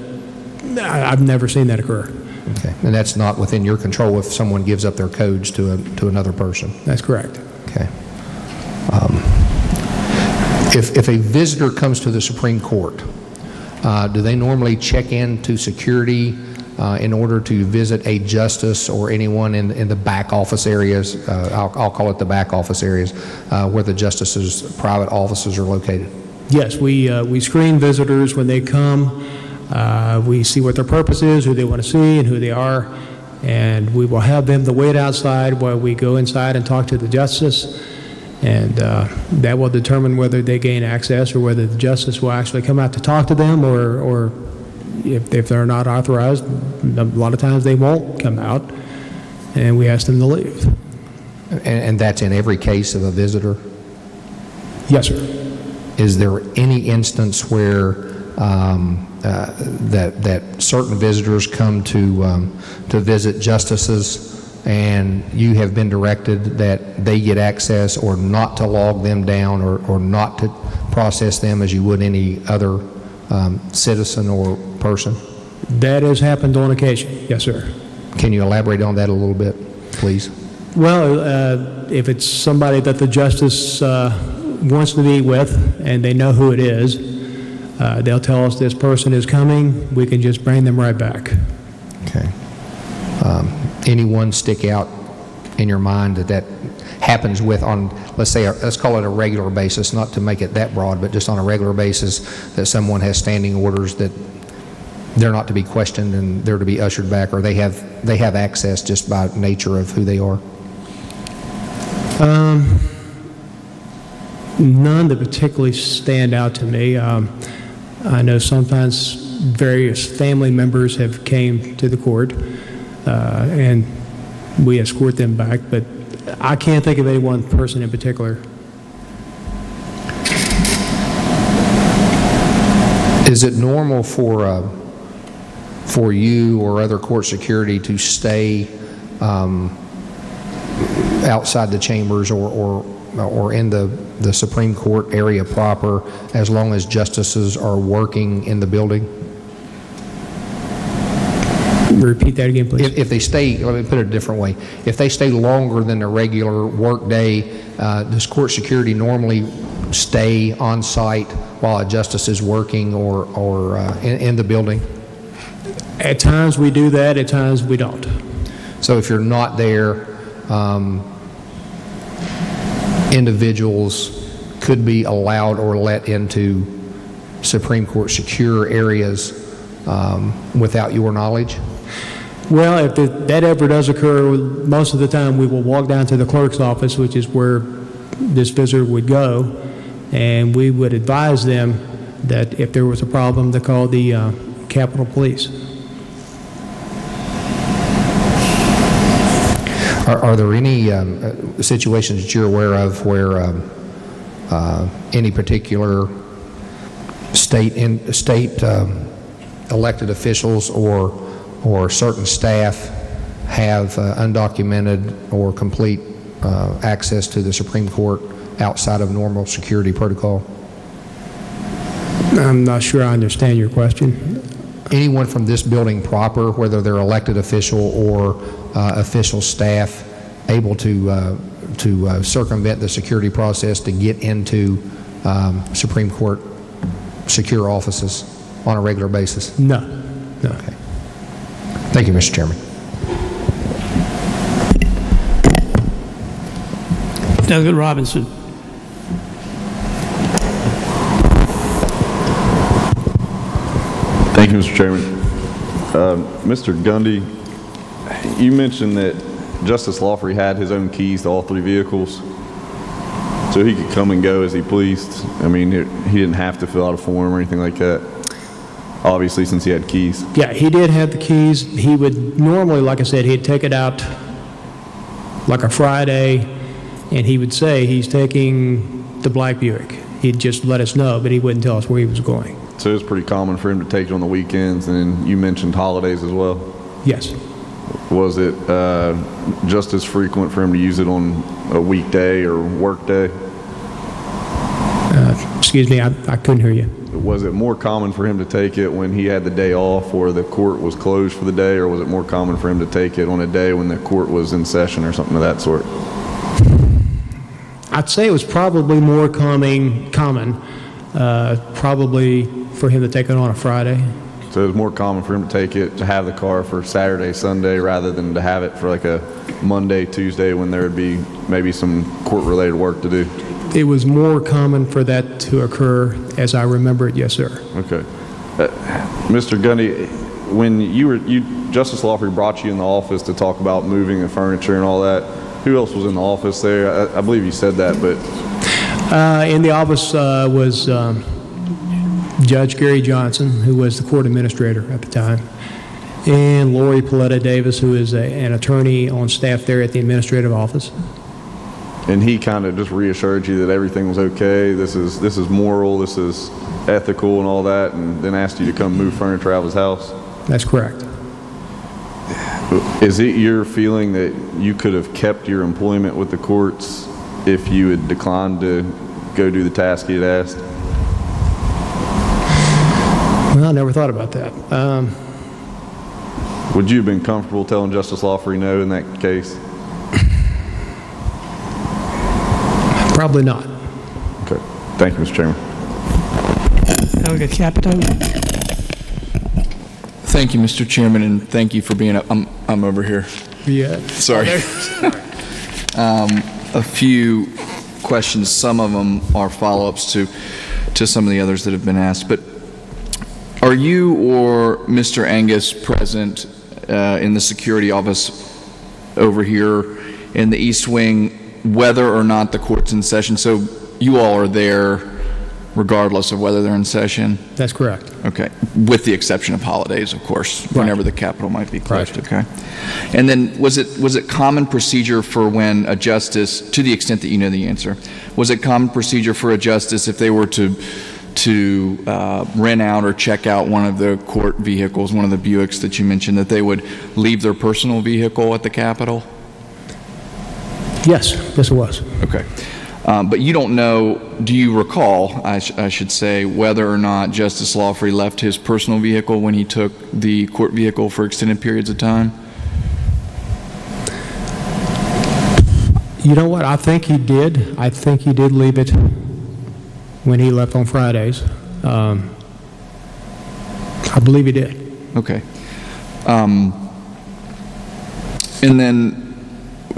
Speaker 5: I've never seen that occur.
Speaker 15: Okay, and that's not within your control if someone gives up their codes to another person?
Speaker 5: That's correct.
Speaker 15: Okay. If a visitor comes to the Supreme Court, do they normally check into security in order to visit a justice or anyone in the back office areas? I'll call it the back office areas where the justices' private offices are located.
Speaker 5: Yes, we screen visitors when they come. We see what their purpose is, who they want to see, and who they are, and we will have them to wait outside while we go inside and talk to the justice, and that will determine whether they gain access or whether the justice will actually come out to talk to them or if they're not authorized, a lot of times they won't come out, and we ask them to leave.
Speaker 15: And that's in every case of a visitor?
Speaker 5: Yes, sir.
Speaker 15: Is there any instance where that certain visitors come to visit justices and you have been directed that they get access or not to log them down or not to process them as you would any other citizen or person?
Speaker 5: That has happened on occasion, yes, sir.
Speaker 15: Can you elaborate on that a little bit, please?
Speaker 5: Well, if it's somebody that the justice wants to meet with and they know who it is, they'll tell us this person is coming. We can just bring them right back.
Speaker 15: Okay. Anyone stick out in your mind that happens with on, let's call it a regular basis, not to make it that broad, but just on a regular basis, that someone has standing orders that they're not to be questioned and they're to be ushered back, or they have access just by nature of who they are?
Speaker 5: None that particularly stand out to me. I know sometimes various family members have came to the court and we escort them back, but I can't think of any one person in particular.
Speaker 15: Is it normal for you or other court security to stay outside the chambers or in the Supreme Court area proper as long as justices are working in the building?
Speaker 5: Repeat that again, please.
Speaker 15: If they stay, let me put it a different way. If they stay longer than a regular work day, does court security normally stay on site while a justice is working or in the building?
Speaker 5: At times we do that, at times we don't.
Speaker 15: So if you're not there, individuals could be allowed or let into Supreme Court secure areas without your knowledge?
Speaker 5: Well, if that ever does occur, most of the time we will walk down to the clerk's office, which is where this visitor would go, and we would advise them that if there was a problem, to call the Capitol Police.
Speaker 15: Are there any situations that you're aware of where any particular state elected officials or certain staff have undocumented or complete access to the Supreme Court outside of normal security protocol?
Speaker 5: I'm not sure I understand your question.
Speaker 15: Anyone from this building proper, whether they're elected official or official staff, able to circumvent the security process to get into Supreme Court secure offices on a regular basis?
Speaker 5: No.
Speaker 15: Okay. Thank you, Mr. Chairman.
Speaker 2: Delegate Robinson.
Speaker 16: Thank you, Mr. Chairman. Mr. Gundy, you mentioned that Justice Lawfrey had his own keys to all three vehicles, so he could come and go as he pleased. I mean, he didn't have to fill out a form or anything like that, obviously, since he had keys.
Speaker 5: Yeah, he did have the keys. He would normally, like I said, he'd take it out like a Friday, and he would say he's taking the black Buick. He'd just let us know, but he wouldn't tell us where he was going.
Speaker 16: So it was pretty common for him to take it on the weekends, and then you mentioned holidays as well?
Speaker 5: Yes.
Speaker 16: Was it just as frequent for him to use it on a weekday or work day?
Speaker 5: Excuse me, I couldn't hear you.
Speaker 16: Was it more common for him to take it when he had the day off or the court was closed for the day, or was it more common for him to take it on a day when the court was in session or something of that sort?
Speaker 5: I'd say it was probably more common, probably for him to take it on a Friday.
Speaker 16: So it was more common for him to take it, to have the car for Saturday, Sunday, rather than to have it for like a Monday, Tuesday, when there would be maybe some court-related work to do?
Speaker 5: It was more common for that to occur, as I remember it, yes, sir.
Speaker 16: Okay. Mr. Gundy, when Justice Lawfrey brought you in the office to talk about moving the furniture and all that, who else was in the office there? I believe you said that, but...
Speaker 5: In the office was Judge Gary Johnson, who was the court administrator at the time, and Lori Paletta Davis, who is an attorney on staff there at the administrative office.
Speaker 16: And he kind of just reassured you that everything was okay, this is moral, this is ethical and all that, and then asked you to come move furniture out of his house?
Speaker 5: That's correct.
Speaker 16: Is it your feeling that you could have kept your employment with the courts if you had declined to go do the task he had asked?
Speaker 5: Well, I never thought about that.
Speaker 16: Would you have been comfortable telling Justice Lawfrey no in that case?
Speaker 5: Probably not.
Speaker 16: Okay. Thank you, Mr. Chairman.
Speaker 2: Delegate Capito.
Speaker 4: Thank you, Mr. Chairman, and thank you for being up. I'm over here.
Speaker 5: Yeah.
Speaker 4: Sorry. A few questions. Some of them are follow-ups to some of the others that have been asked. But are you or Mr. Angus present in the security office over here in the East Wing, whether or not the court's in session? So you all are there regardless of whether they're in session?
Speaker 5: That's correct.
Speaker 4: Okay, with the exception of holidays, of course,
Speaker 5: Right.
Speaker 4: whenever the Capitol might be closed.
Speaker 5: Right.
Speaker 4: Okay, and then was it common procedure for when a justice, to the extent that you know the answer, was it common procedure for a justice if they were to rent out or check out one of the court vehicles, one of the Buicks that you mentioned, that they would leave their personal vehicle at the Capitol?
Speaker 5: Yes, yes it was.
Speaker 4: Okay. But you don't know, do you recall, I should say, whether or not Justice Lawfrey left his personal vehicle when he took the court vehicle for extended periods of time?
Speaker 5: You know what? I think he did. I think he did leave it when he left on Fridays. I believe he did.
Speaker 4: Okay. And then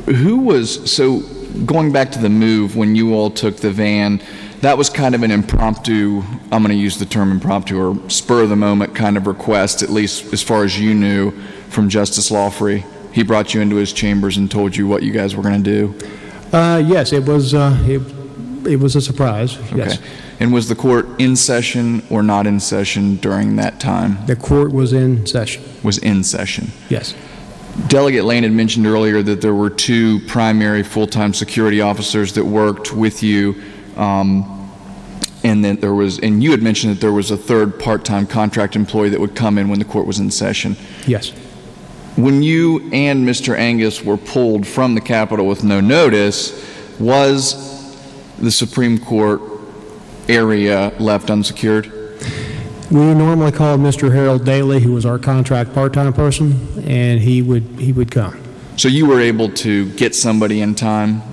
Speaker 4: who was, so going back to the move when you all took the van, that was kind of an impromptu, I'm going to use the term impromptu, or spur of the moment kind of request, at least as far as you knew, from Justice Lawfrey. He brought you into his chambers and told you what you guys were going to do?
Speaker 5: Yes, it was a surprise, yes.
Speaker 4: Okay. And was the court in session or not in session during that time?
Speaker 5: The court was in session.
Speaker 4: Was in session?
Speaker 5: Yes.
Speaker 4: Delegate Lane had mentioned earlier that there were two primary full-time security officers that worked with you, and that there was, and you had mentioned that there was a third part-time contract employee that would come in when the court was in session.
Speaker 5: Yes.
Speaker 4: When you and Mr. Angus were pulled from the Capitol with no notice, was the Supreme Court area left unsecured?
Speaker 5: We normally called Mr. Harold Daly, who was our contract part-time person, and he would come.
Speaker 4: So you were able to get somebody in time?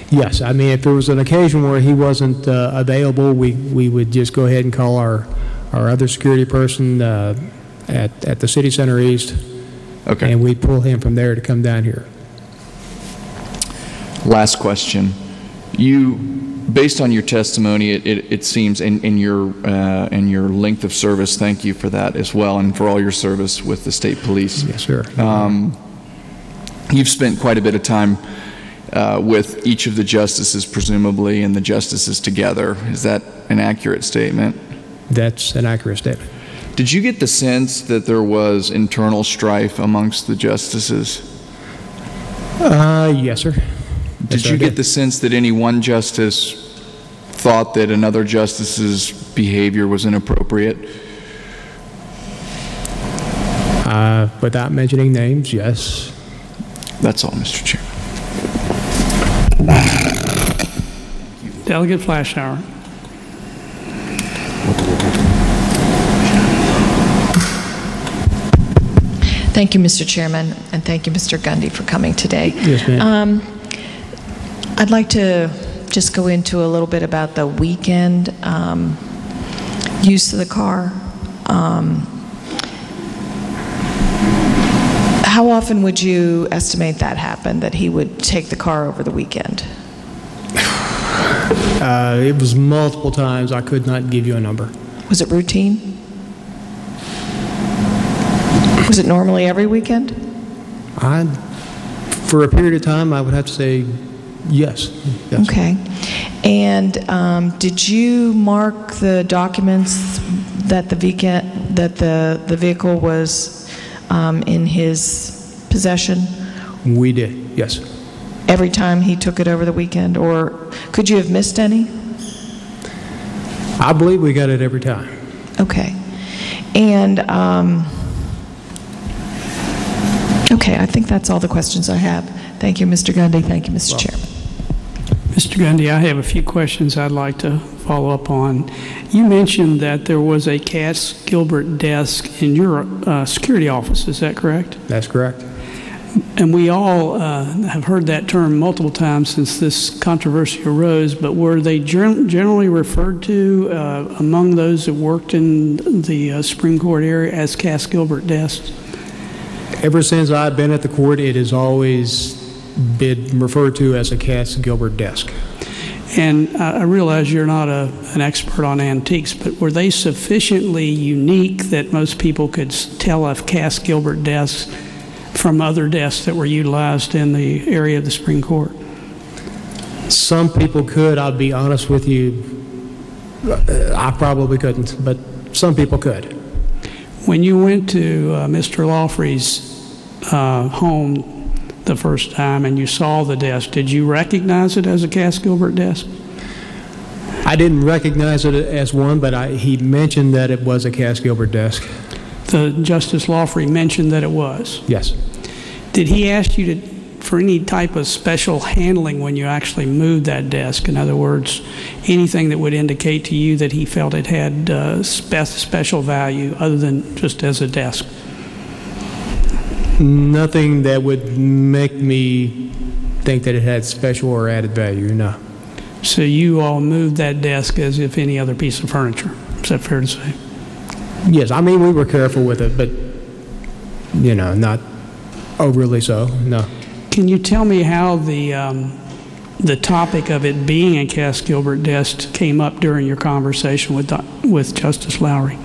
Speaker 5: Yes. I mean, if there was an occasion where he wasn't available, we would just go ahead and call our other security person at the City Center East.
Speaker 4: Okay.
Speaker 5: And we'd pull him from there to come down here.
Speaker 4: Last question. Based on your testimony, it seems, in your length of service, thank you for that as well, and for all your service with the state police.
Speaker 5: Yes, sir.
Speaker 4: You've spent quite a bit of time with each of the justices, presumably, and the justices together. Is that an accurate statement?
Speaker 5: That's an accurate statement.
Speaker 4: Did you get the sense that there was internal strife amongst the justices?
Speaker 5: Yes, sir.
Speaker 4: Did you get the sense that any one justice thought that another justice's behavior was inappropriate?
Speaker 5: Without mentioning names, yes.
Speaker 4: That's all, Mr. Chairman.
Speaker 2: Delegate Flashauer.
Speaker 17: Thank you, Mr. Chairman, and thank you, Mr. Gundy, for coming today.
Speaker 5: Yes, ma'am.
Speaker 17: I'd like to just go into a little bit about the weekend use of the car. How often would you estimate that happened, that he would take the car over the weekend?
Speaker 5: It was multiple times. I could not give you a number.
Speaker 17: Was it routine? Was it normally every weekend?
Speaker 5: For a period of time, I would have to say yes. Yes.
Speaker 17: Okay. And did you mark the documents that the vehicle was in his possession?
Speaker 5: We did, yes.
Speaker 17: Every time he took it over the weekend, or could you have missed any?
Speaker 5: I believe we got it every time.
Speaker 17: Okay. And, okay, I think that's all the questions I have. Thank you, Mr. Gundy. Thank you, Mr. Chairman.
Speaker 2: Mr. Gundy, I have a few questions I'd like to follow up on. You mentioned that there was a Cass Gilbert desk in your security office. Is that correct?
Speaker 5: That's correct.
Speaker 2: And we all have heard that term multiple times since this controversy arose, but were they generally referred to among those that worked in the Supreme Court area as Cass Gilbert desks? Ever since I've been at the court, it has always been referred to as a Cass Gilbert desk. And I realize you're not an expert on antiques, but were they sufficiently unique that most people could tell of Cass Gilbert desks from other desks that were utilized in the area of the Supreme Court? Some people could. I'll be honest with you, I probably couldn't, but some people could. When you went to Mr. Lawfrey's home the first time and you saw the desk, did you recognize it as a Cass Gilbert desk? I didn't recognize it as one, but he mentioned that it was a Cass Gilbert desk. Justice Lawfrey mentioned that it was? Yes. Did he ask you for any type of special handling when you actually moved that desk? In other words, anything that would indicate to you that he felt it had special value other than just as a desk? Nothing that would make me think that it had special or added value, no. So you all moved that desk as if any other piece of furniture. Is that fair to say? Yes, I mean, we were careful with it, but, you know, not overly so, no. Can you tell me how the topic of it being a Cass Gilbert desk came up during your conversation with Justice Lowry?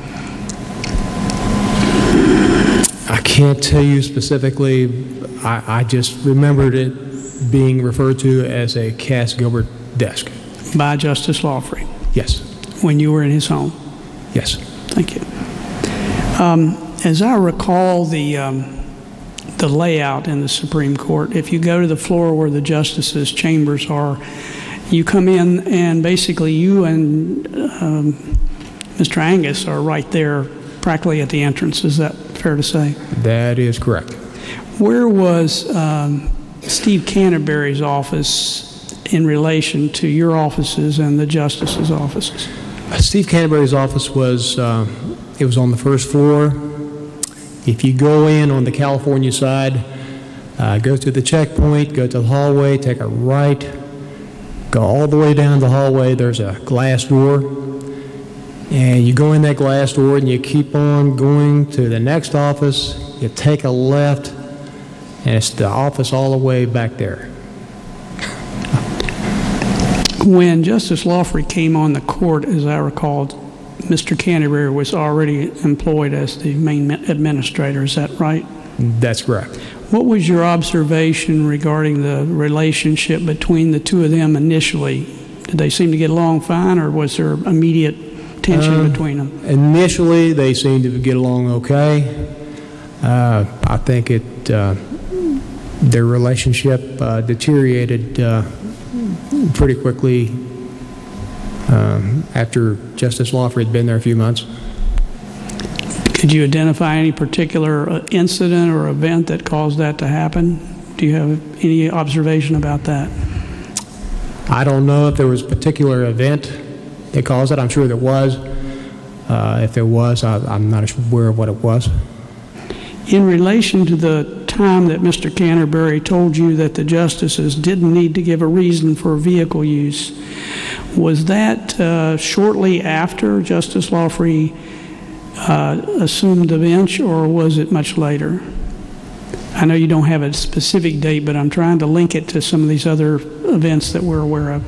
Speaker 2: I can't tell you specifically. I just remembered it being referred to as a Cass Gilbert desk. By Justice Lawfrey? Yes. When you were in his home? Yes. Thank you. As I recall the layout in the Supreme Court, if you go to the floor where the justices' chambers are, you come in and basically you and Mr. Angus are right there practically at the entrance. Is that fair to say? That is correct. Where was Steve Canterbury's office in relation to your offices and the justices' offices? Steve Canterbury's office was, it was on the first floor. If you go in on the California side, go to the checkpoint, go to the hallway, take a right, go all the way down the hallway, there's a glass door. And you go in that glass door and you keep on going to the next office, you take a left, and it's the office all the way back there. When Justice Lawfrey came on the court, as I recall, Mr. Canterbury was already employed as the main administrator. Is that right? That's correct. What was your observation regarding the relationship between the two of them initially? Did they seem to get along fine, or was there immediate tension between them? Initially, they seemed to get along okay. I think their relationship deteriorated pretty quickly after Justice Lawfrey had been there a few months. Could you identify any particular incident or event that caused that to happen? Do you have any observation about that? I don't know if there was a particular event that caused it. I'm sure there was. If there was, I'm not aware of what it was. In relation to the time that Mr. Canterbury told you that the justices didn't need to give a reason for vehicle use, was that shortly after Justice Lawfrey assumed the bench, or was it much later? I know you don't have a specific date, but I'm trying to link it to some of these other events that we're aware of.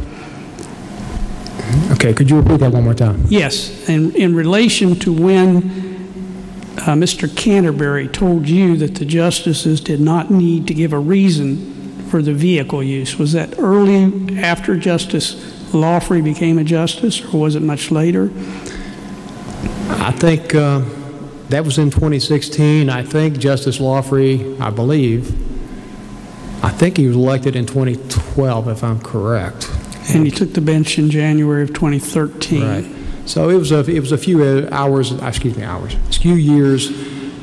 Speaker 2: Okay, could you repeat that one more time? Yes, in relation to when Mr. Canterbury told you that the justices did not need to give a reason for the vehicle use, was that early after Justice Lawfrey became a justice, or was it much later?
Speaker 5: I think that was in 2016. I think Justice Lawfrey, I think he was elected in 2012, if I'm correct.
Speaker 2: And he took the bench in January of 2013.
Speaker 5: Right. So it was a few years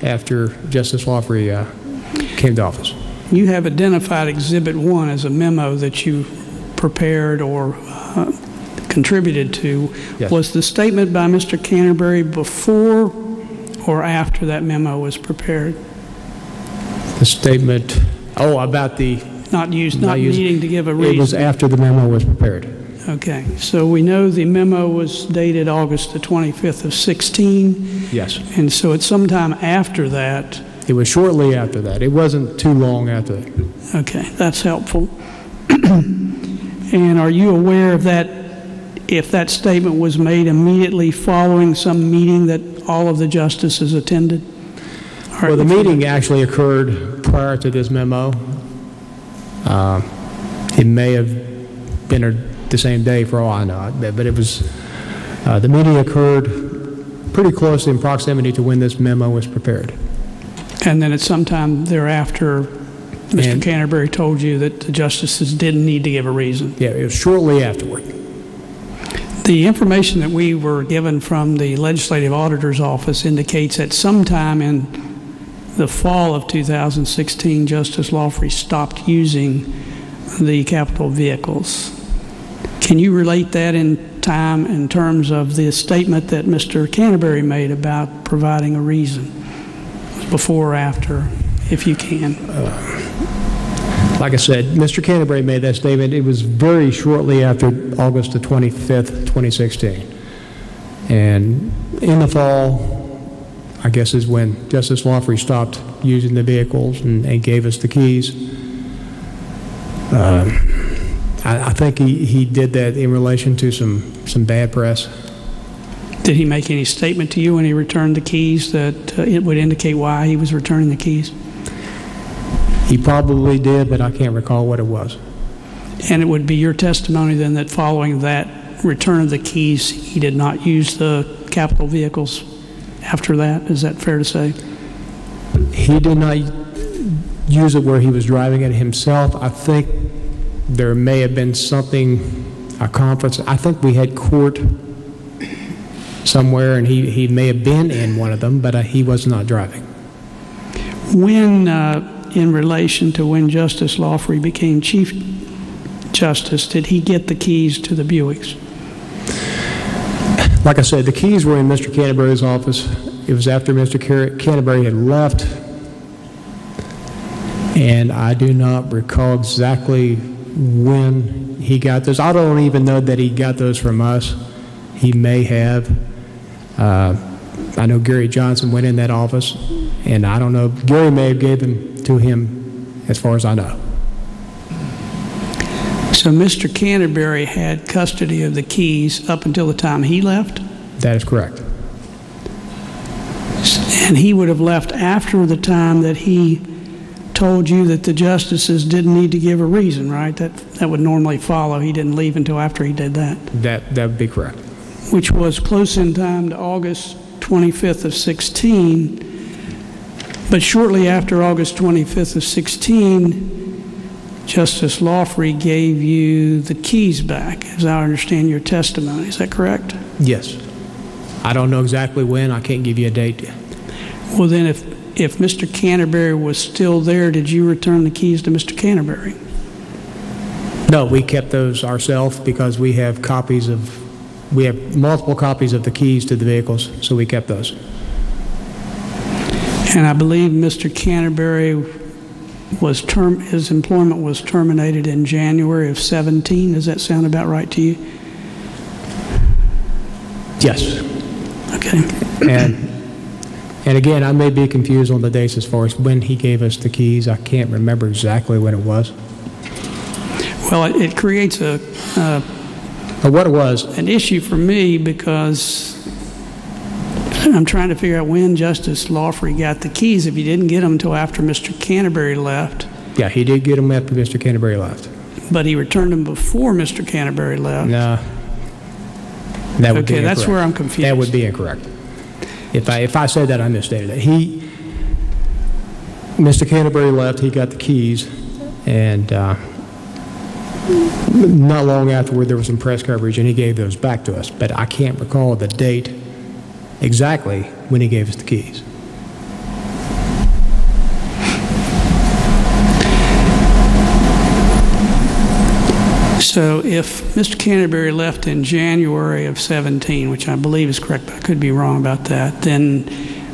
Speaker 5: after Justice Lawfrey came to office.
Speaker 2: You have identified Exhibit 1 as a memo that you prepared or contributed to.
Speaker 5: Yes.
Speaker 2: Was the statement by Mr. Canterbury before or after that memo was prepared?
Speaker 5: The statement, about the...
Speaker 2: Not needing to give a reason.
Speaker 5: It was after the memo was prepared.
Speaker 2: Okay, so we know the memo was dated August the 25th of 16.
Speaker 5: Yes.
Speaker 2: And so it's sometime after that.
Speaker 5: It was shortly after that. It wasn't too long after that.
Speaker 2: Okay, that's helpful. And are you aware of that, if that statement was made immediately following some meeting that all of the justices attended?
Speaker 5: Well, the meeting actually occurred prior to this memo. It may have been the same day for all I know, but it was, the meeting occurred pretty close in proximity to when this memo was prepared.
Speaker 2: And then at some time thereafter, Mr. Canterbury told you that the justices didn't need to give a reason.
Speaker 5: Yeah, it was shortly afterward.
Speaker 2: The information that we were given from the Legislative Auditor's Office indicates that sometime in the fall of 2016, Justice Lawfrey stopped using the capital vehicles. Can you relate that in time in terms of the statement that Mr. Canterbury made about providing a reason? Before or after, if you can?
Speaker 5: Like I said, Mr. Canterbury made that statement. It was very shortly after August the 25th, 2016. And in the fall, I guess is when Justice Lawfrey stopped using the vehicles and gave us the keys. I think he did that in relation to some bad press.
Speaker 2: Did he make any statement to you when he returned the keys that it would indicate why he was returning the keys?
Speaker 5: He probably did, but I can't recall what it was.
Speaker 2: And it would be your testimony then that following that return of the keys, he did not use the capital vehicles after that? Is that fair to say?
Speaker 5: He did not use it where he was driving it himself. I think there may have been a conference. I think we had court somewhere, and he may have been in one of them, but he was not driving.
Speaker 2: When, in relation to when Justice Lawfrey became Chief Justice, did he get the keys to the Buicks?
Speaker 5: Like I said, the keys were in Mr. Canterbury's office. It was after Mr. Canterbury had left, and I do not recall exactly when he got those. I don't even know that he got those from us. He may have. I know Gary Johnson went in that office, and I don't know, Gary may have gave them to him as far as I know.
Speaker 2: So Mr. Canterbury had custody of the keys up until the time he left?
Speaker 5: That is correct.
Speaker 2: And he would have left after the time that he told you that the justices didn't need to give a reason, right? That would normally follow. He didn't leave until after he did that.
Speaker 5: That would be correct.
Speaker 2: Which was close in time to August 25th of 16. But shortly after August 25th of 16, Justice Lawfrey gave you the keys back, as I understand your testimony. Is that correct?
Speaker 5: Yes. I don't know exactly when. I can't give you a date.
Speaker 2: Well, then if Mr. Canterbury was still there, did you return the keys to Mr. Canterbury?
Speaker 5: No, we kept those ourselves because we have multiple copies of the keys to the vehicles, so we kept those.
Speaker 2: And I believe Mr. Canterbury his employment was terminated in January of 17. Does that sound about right to you?
Speaker 5: Yes.
Speaker 2: Okay.
Speaker 5: And again, I may be confused on the dates as far as when he gave us the keys. I can't remember exactly when it was.
Speaker 2: Well, it creates
Speaker 5: what it was.
Speaker 2: An issue for me because I'm trying to figure out when Justice Lawfrey got the keys if he didn't get them until after Mr. Canterbury left.
Speaker 5: Yeah, he did get them after Mr. Canterbury left.
Speaker 2: But he returned them before Mr. Canterbury left.
Speaker 5: No. That would be
Speaker 2: okay,
Speaker 5: incorrect.
Speaker 2: that's where I'm confused.
Speaker 5: That would be incorrect. If I said that, I misstated it. Mr. Canterbury left, he got the keys, and not long afterward there was some press coverage, and he gave those back to us. But I can't recall the date exactly when he gave us the keys.
Speaker 2: So if Mr. Canterbury left in January of 17, which I believe is correct, but I could be wrong about that, then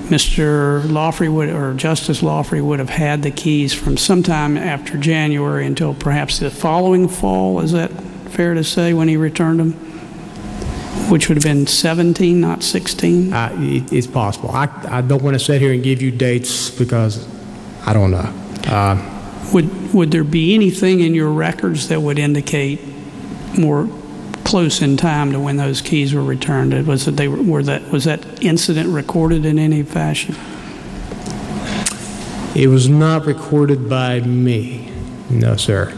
Speaker 2: Mr. Lawfrey or Justice Lawfrey would have had the keys from sometime after January until perhaps the following fall. Is that fair to say, when he returned them? Which would have been 17, not 16?
Speaker 5: It's possible. I don't want to sit here and give you dates because I don't know.
Speaker 2: Would there be anything in your records that would indicate more close in time to when those keys were returned? Was that incident recorded in any fashion?
Speaker 5: It was not recorded by me. No, sir.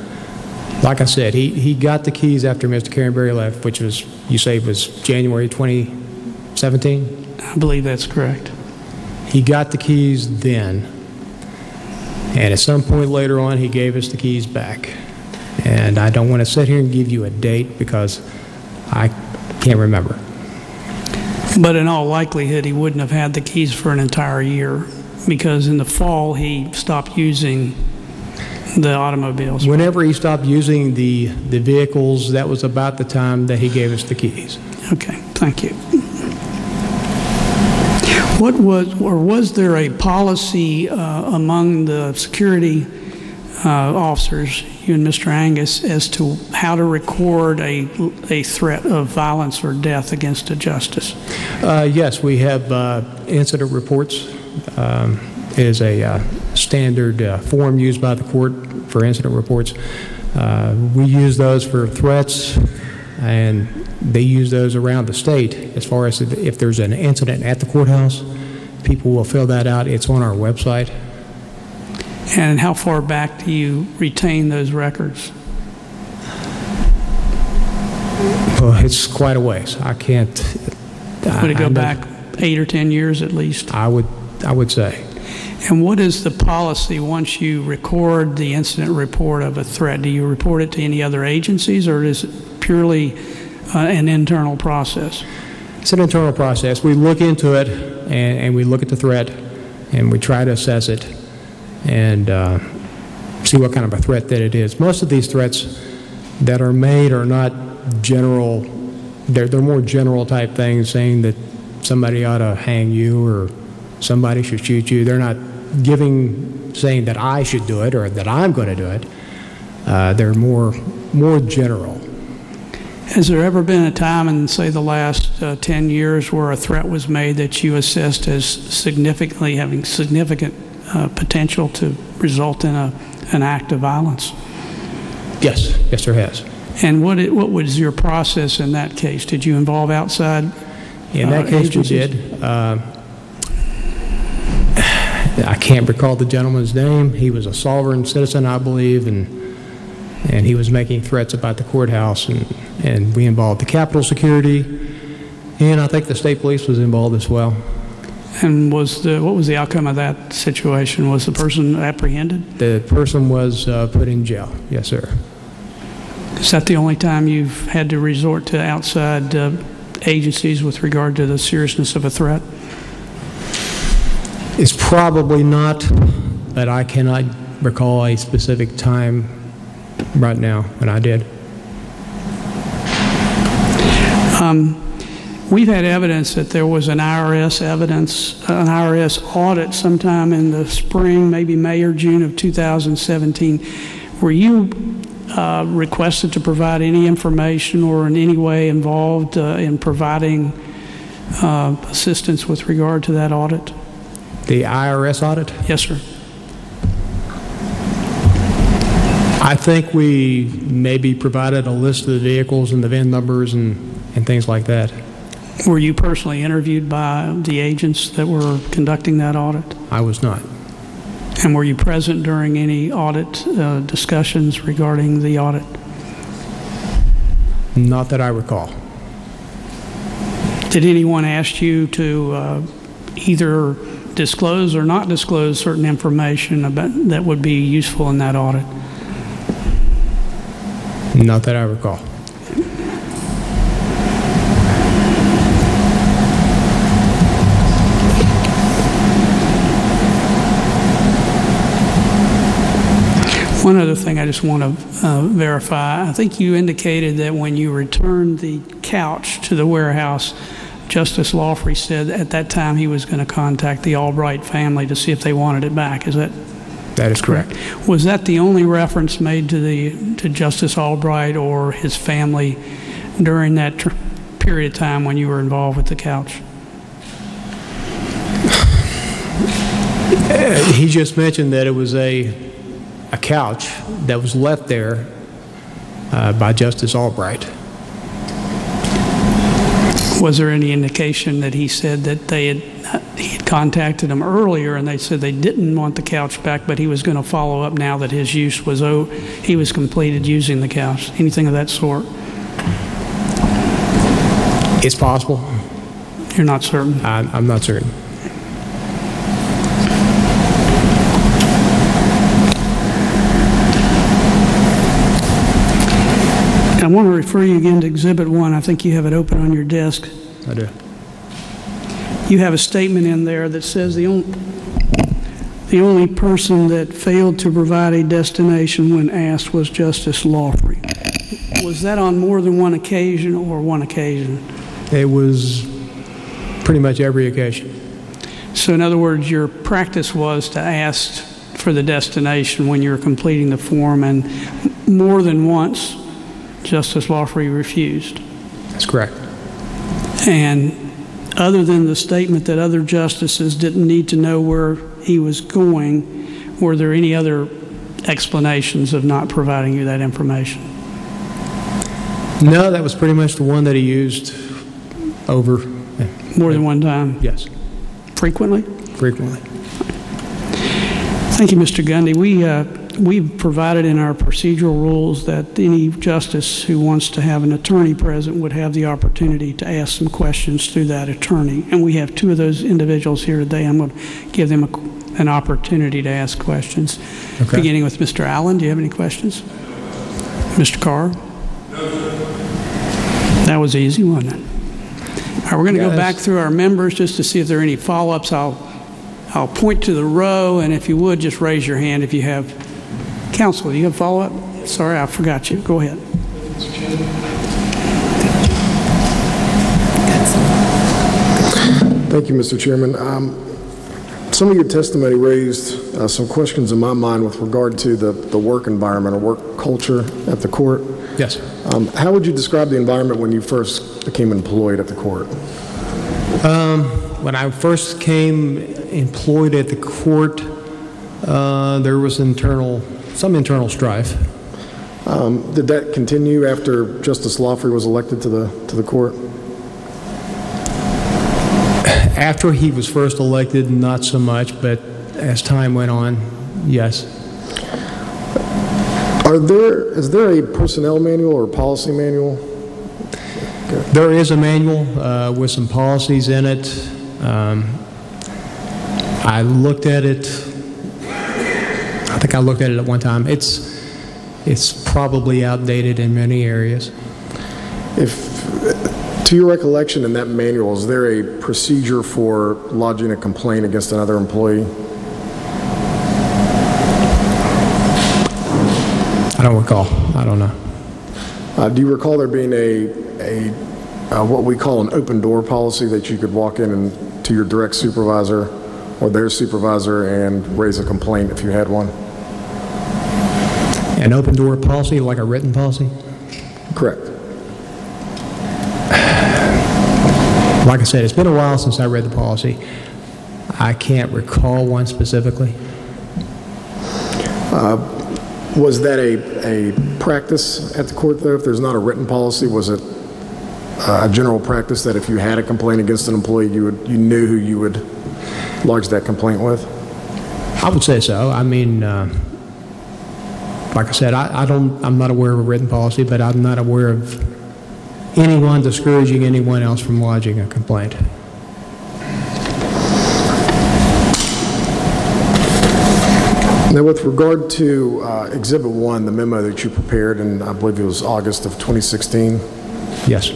Speaker 5: Like I said, he got the keys after Mr. Canterbury left, which was, you say, was January 2017?
Speaker 2: I believe that's correct.
Speaker 5: He got the keys then, and at some point later on, he gave us the keys back. And I don't want to sit here and give you a date because I can't remember.
Speaker 2: But in all likelihood, he wouldn't have had the keys for an entire year, because in the fall, he stopped using the automobiles.
Speaker 5: Whenever he stopped using the vehicles, that was about the time that he gave us the keys.
Speaker 2: Okay, thank you. Was there a policy among the security officers, you and Mr. Angus, as to how to record a threat of violence or death against a justice?
Speaker 5: Yes, we have incident reports. Is a standard form used by the court for incident reports. We use those for threats, and they use those around the state. As far as if there's an incident at the courthouse, people will fill that out. It's on our website.
Speaker 2: And how far back do you retain those records?
Speaker 5: Well, it's quite a ways. I can't.
Speaker 2: Would it go back 8 or 10 years at least?
Speaker 5: I would say.
Speaker 2: And what is the policy once you record the incident report of a threat? Do you report it to any other agencies, or is it purely an internal process?
Speaker 5: It's an internal process. We look into it, and we look at the threat, and we try to assess it and see what kind of a threat that it is. Most of these threats that are made are not general. They're more general type things, saying that somebody ought to hang you or somebody should shoot you. They're not saying that I should do it or that I'm going to do it. They're more general.
Speaker 2: Has there ever been a time in, say, the last 10 years where a threat was made that you assessed as having significant potential to result in an act of violence?
Speaker 5: Yes, there has.
Speaker 2: And what was your process in that case? Did you involve outside
Speaker 5: In that case, we did. I can't recall the gentleman's name. He was a sovereign citizen, I believe, and he was making threats about the courthouse, and we involved the Capitol security, and I think the state police was involved as well.
Speaker 2: And what was the outcome of that situation? Was the person apprehended?
Speaker 5: The person was put in jail, yes, sir.
Speaker 2: Is that the only time you've had to resort to outside agencies with regard to the seriousness of a threat?
Speaker 5: It's probably not, but I cannot recall a specific time right now when I did.
Speaker 2: We've had evidence that there was an IRS audit sometime in the spring, maybe May or June of 2017. Were you requested to provide any information or in any way involved in providing assistance with regard to that audit?
Speaker 5: The IRS audit?
Speaker 2: Yes, sir.
Speaker 5: I think we maybe provided a list of the vehicles and the VIN numbers and things like that.
Speaker 2: Were you personally interviewed by the agents that were conducting that audit?
Speaker 5: I was not.
Speaker 2: And were you present during any audit discussions regarding the audit?
Speaker 5: Not that I recall.
Speaker 2: Did anyone ask you to either disclose or not disclose certain information about that would be useful in that audit?
Speaker 5: Not that I recall.
Speaker 2: One other thing I just want to verify. I think you indicated that when you returned the couch to the warehouse, Justice Lawfrey said at that time he was going to contact the Albright family to see if they wanted it back. Is that?
Speaker 5: That is correct.
Speaker 2: Was that the only reference made to Justice Albright or his family during that period of time when you were involved with the couch?
Speaker 5: He just mentioned that it was a couch that was left there by Justice Albright.
Speaker 2: Was there any indication that he said that he had contacted him earlier and they said they didn't want the couch back, but he was going to follow up now that his use was he was completed using the couch? Anything of that sort?
Speaker 5: It's possible.
Speaker 2: You're not certain?
Speaker 5: I'm not certain.
Speaker 2: I want to refer you again to Exhibit 1. I think you have it open on your desk.
Speaker 5: I do.
Speaker 2: You have a statement in there that says the only person that failed to provide a destination when asked was Justice Lawfrey. Was that on more than one occasion or one occasion?
Speaker 5: It was pretty much every occasion.
Speaker 2: So in other words, your practice was to ask for the destination when you were completing the form, and more than once Justice Lawfrey refused.
Speaker 5: That's correct.
Speaker 2: And other than the statement that other justices didn't need to know where he was going, were there any other explanations of not providing you that information?
Speaker 5: No, that was pretty much the one that he used over.
Speaker 2: More than one time?
Speaker 5: Yes.
Speaker 2: Frequently?
Speaker 5: Frequently.
Speaker 2: Thank you, Mr. Gundy. We've provided in our procedural rules that any justice who wants to have an attorney present would have the opportunity to ask some questions through that attorney. And we have two of those individuals here today. I'm going to give them an opportunity to ask questions. Okay. Beginning with Mr. Allen, do you have any questions? Mr. Carr? That was easy, wasn't it? All right, we're going to go back through our members just to see if there are any follow-ups. I'll point to the row, and if you would, just raise your hand if you have. Counsel, do you have a follow-up? Sorry, I forgot you. Go ahead.
Speaker 3: Thank you, Mr. Chairman. Some of your testimony raised some questions in my mind with regard to the work environment or work culture at the court.
Speaker 5: Yes.
Speaker 3: How would you describe the environment when you first became employed at the court?
Speaker 5: When I first came employed at the court, there was some internal strife.
Speaker 3: Did that continue after Justice Lawfrey was elected to the court?
Speaker 5: After he was first elected, not so much, but as time went on, yes.
Speaker 3: Is there a personnel manual or policy manual? Okay.
Speaker 5: There is a manual with some policies in it. I looked at it. I think I looked at it at one time. It's probably outdated in many areas.
Speaker 3: To your recollection, in that manual, is there a procedure for lodging a complaint against another employee?
Speaker 5: I don't recall. I don't know.
Speaker 3: Do you recall there being a what we call an open door policy that you could walk in to your direct supervisor or their supervisor and raise a complaint if you had one?
Speaker 5: An open door policy, like a written policy?
Speaker 3: Correct.
Speaker 5: Like I said, it's been a while since I read the policy. I can't recall one specifically.
Speaker 3: Was that a practice at the court, though? If there's not a written policy, was it a general practice that if you had a complaint against an employee, you knew who you would lodge that complaint with?
Speaker 5: I would say so. I mean, like I said, I'm not aware of a written policy, but I'm not aware of anyone discouraging anyone else from lodging a complaint.
Speaker 3: Now, with regard to Exhibit 1, the memo that you prepared in, I believe it was August of 2016.
Speaker 5: Yes.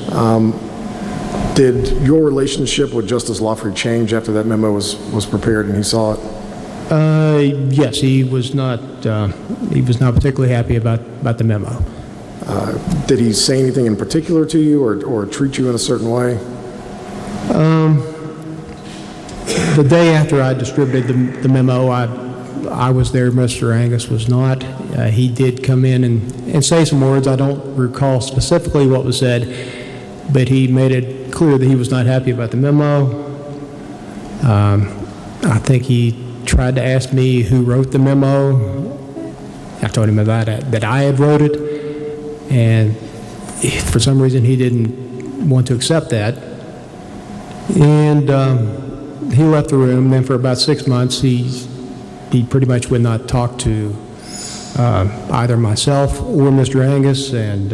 Speaker 3: Did your relationship with Justice Lawfrey change after that memo was prepared and he saw it?
Speaker 5: Yes, he was not particularly happy about the memo.
Speaker 3: Did he say anything in particular to you or treat you in a certain way?
Speaker 5: The day after I distributed the memo, I was there, Mr. Angus was not. He did come in and say some words. I don't recall specifically what was said, but he made it clear that he was not happy about the memo. I think he tried to ask me who wrote the memo. I told him that I had wrote it, and for some reason he didn't want to accept that. And he left the room. Then for about 6 months, he pretty much would not talk to either myself or Mr. Angus, and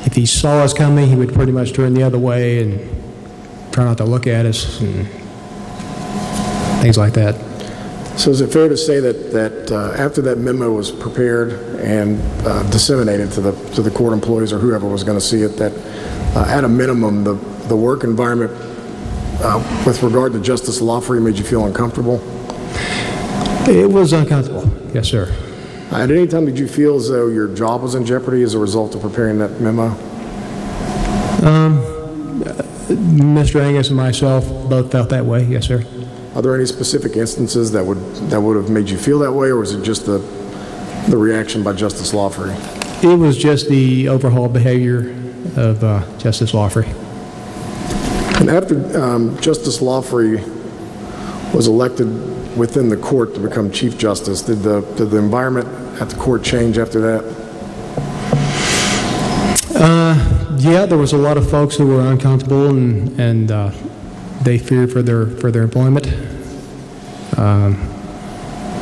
Speaker 5: if he saw us coming, he would pretty much turn the other way and try not to look at us and things like that.
Speaker 3: So is it fair to say that after that memo was prepared and disseminated to the court employees or whoever was going to see it, that at a minimum the work environment with regard to Justice Lawfrey made you feel uncomfortable?
Speaker 5: It was uncomfortable, yes, sir.
Speaker 3: At any time did you feel as though your job was in jeopardy as a result of preparing that memo?
Speaker 5: Mr. Angus and myself both felt that way, yes, sir.
Speaker 3: Are there any specific instances that would have made you feel that way, or was it just the reaction by Justice Lawfrey?
Speaker 5: It was just the overall behavior of Justice Lawfrey.
Speaker 3: And after Justice Lawfrey was elected within the court to become Chief Justice, did the environment at the court change after that?
Speaker 5: Yeah, there was a lot of folks who were uncomfortable and they feared for their employment.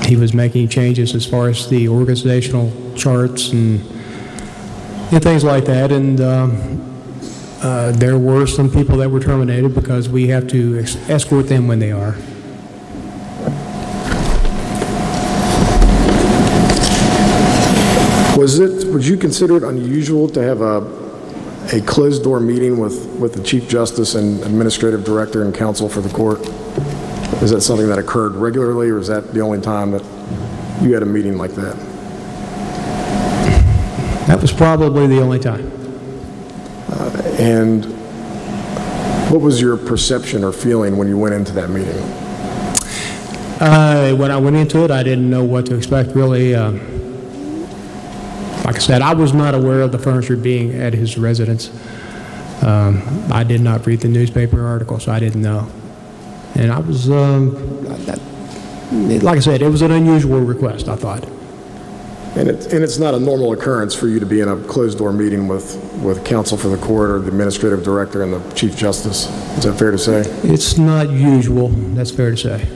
Speaker 5: He was making changes as far as the organizational charts and things like that, and there were some people that were terminated because we have to escort them when they are.
Speaker 3: Would you consider it unusual to have a closed-door meeting with the Chief Justice and Administrative Director and Counsel for the court? Is that something that occurred regularly, or is that the only time that you had a meeting like that?
Speaker 5: That was probably the only time.
Speaker 3: And what was your perception or feeling when you went into that meeting?
Speaker 5: When I went into it, I didn't know what to expect, really. Like I said, I was not aware of the furniture being at his residence. I did not read the newspaper article, so I didn't know. And I was, like I said, it was an unusual request, I thought.
Speaker 3: And it's not a normal occurrence for you to be in a closed-door meeting with counsel for the court or the administrative director and the Chief Justice. Is that fair to say?
Speaker 5: It's not usual. That's fair to say.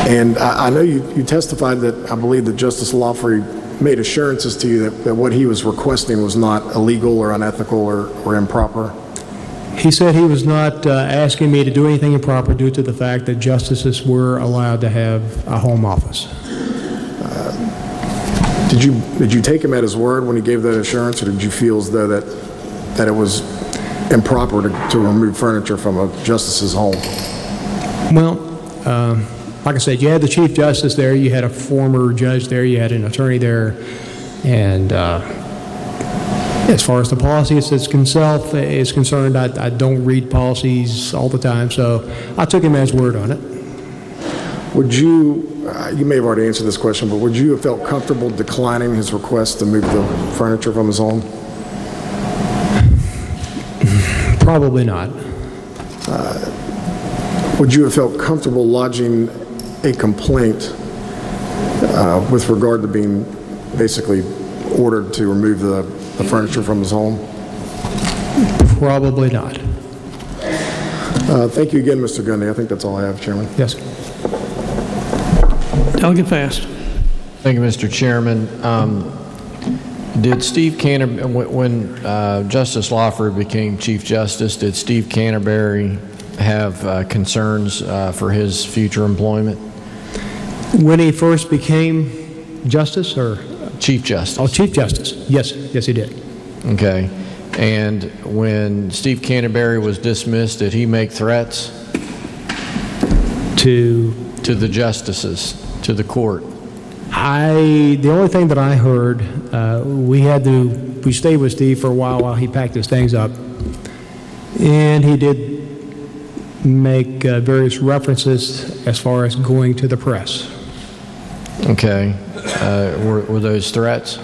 Speaker 3: And I know you testified that I believe that Justice Lawfrey made assurances to you that what he was requesting was not illegal or unethical or improper.
Speaker 5: He said he was not asking me to do anything improper due to the fact that justices were allowed to have a home office.
Speaker 3: Did you take him at his word when he gave that assurance, or did you feel as though that it was improper to remove furniture from a justice's home?
Speaker 5: Well, like I said, you had the Chief Justice there, you had a former judge there, you had an attorney there, and as far as the policy is concerned, I don't read policies all the time, so I took him at his word on it.
Speaker 3: Would you may have already answered this question, but would you have felt comfortable declining his request to move the furniture from his home?
Speaker 5: Probably not.
Speaker 3: Would you have felt comfortable lodging a complaint with regard to being basically ordered to remove the furniture from his home?
Speaker 5: Probably not.
Speaker 3: Thank you again, Mr. Gundy. I think that's all I have, Chairman.
Speaker 5: Yes.
Speaker 2: Delegate Fast.
Speaker 6: Thank you, Mr. Chairman. Did Steve Canterbury, when Justice Lawfrey became Chief Justice, did Steve Canterbury have concerns for his future employment?
Speaker 5: When he first became justice, or?
Speaker 6: Chief Justice.
Speaker 5: Oh, Chief Justice. Yes, yes, he did.
Speaker 6: Okay. And when Steve Canterbury was dismissed, did he make threats? To the justices, to the court?
Speaker 5: The only thing that I heard, we stayed with Steve for a while he packed his things up. And he did make various references as far as going to the press.
Speaker 6: Okay. Were those threats?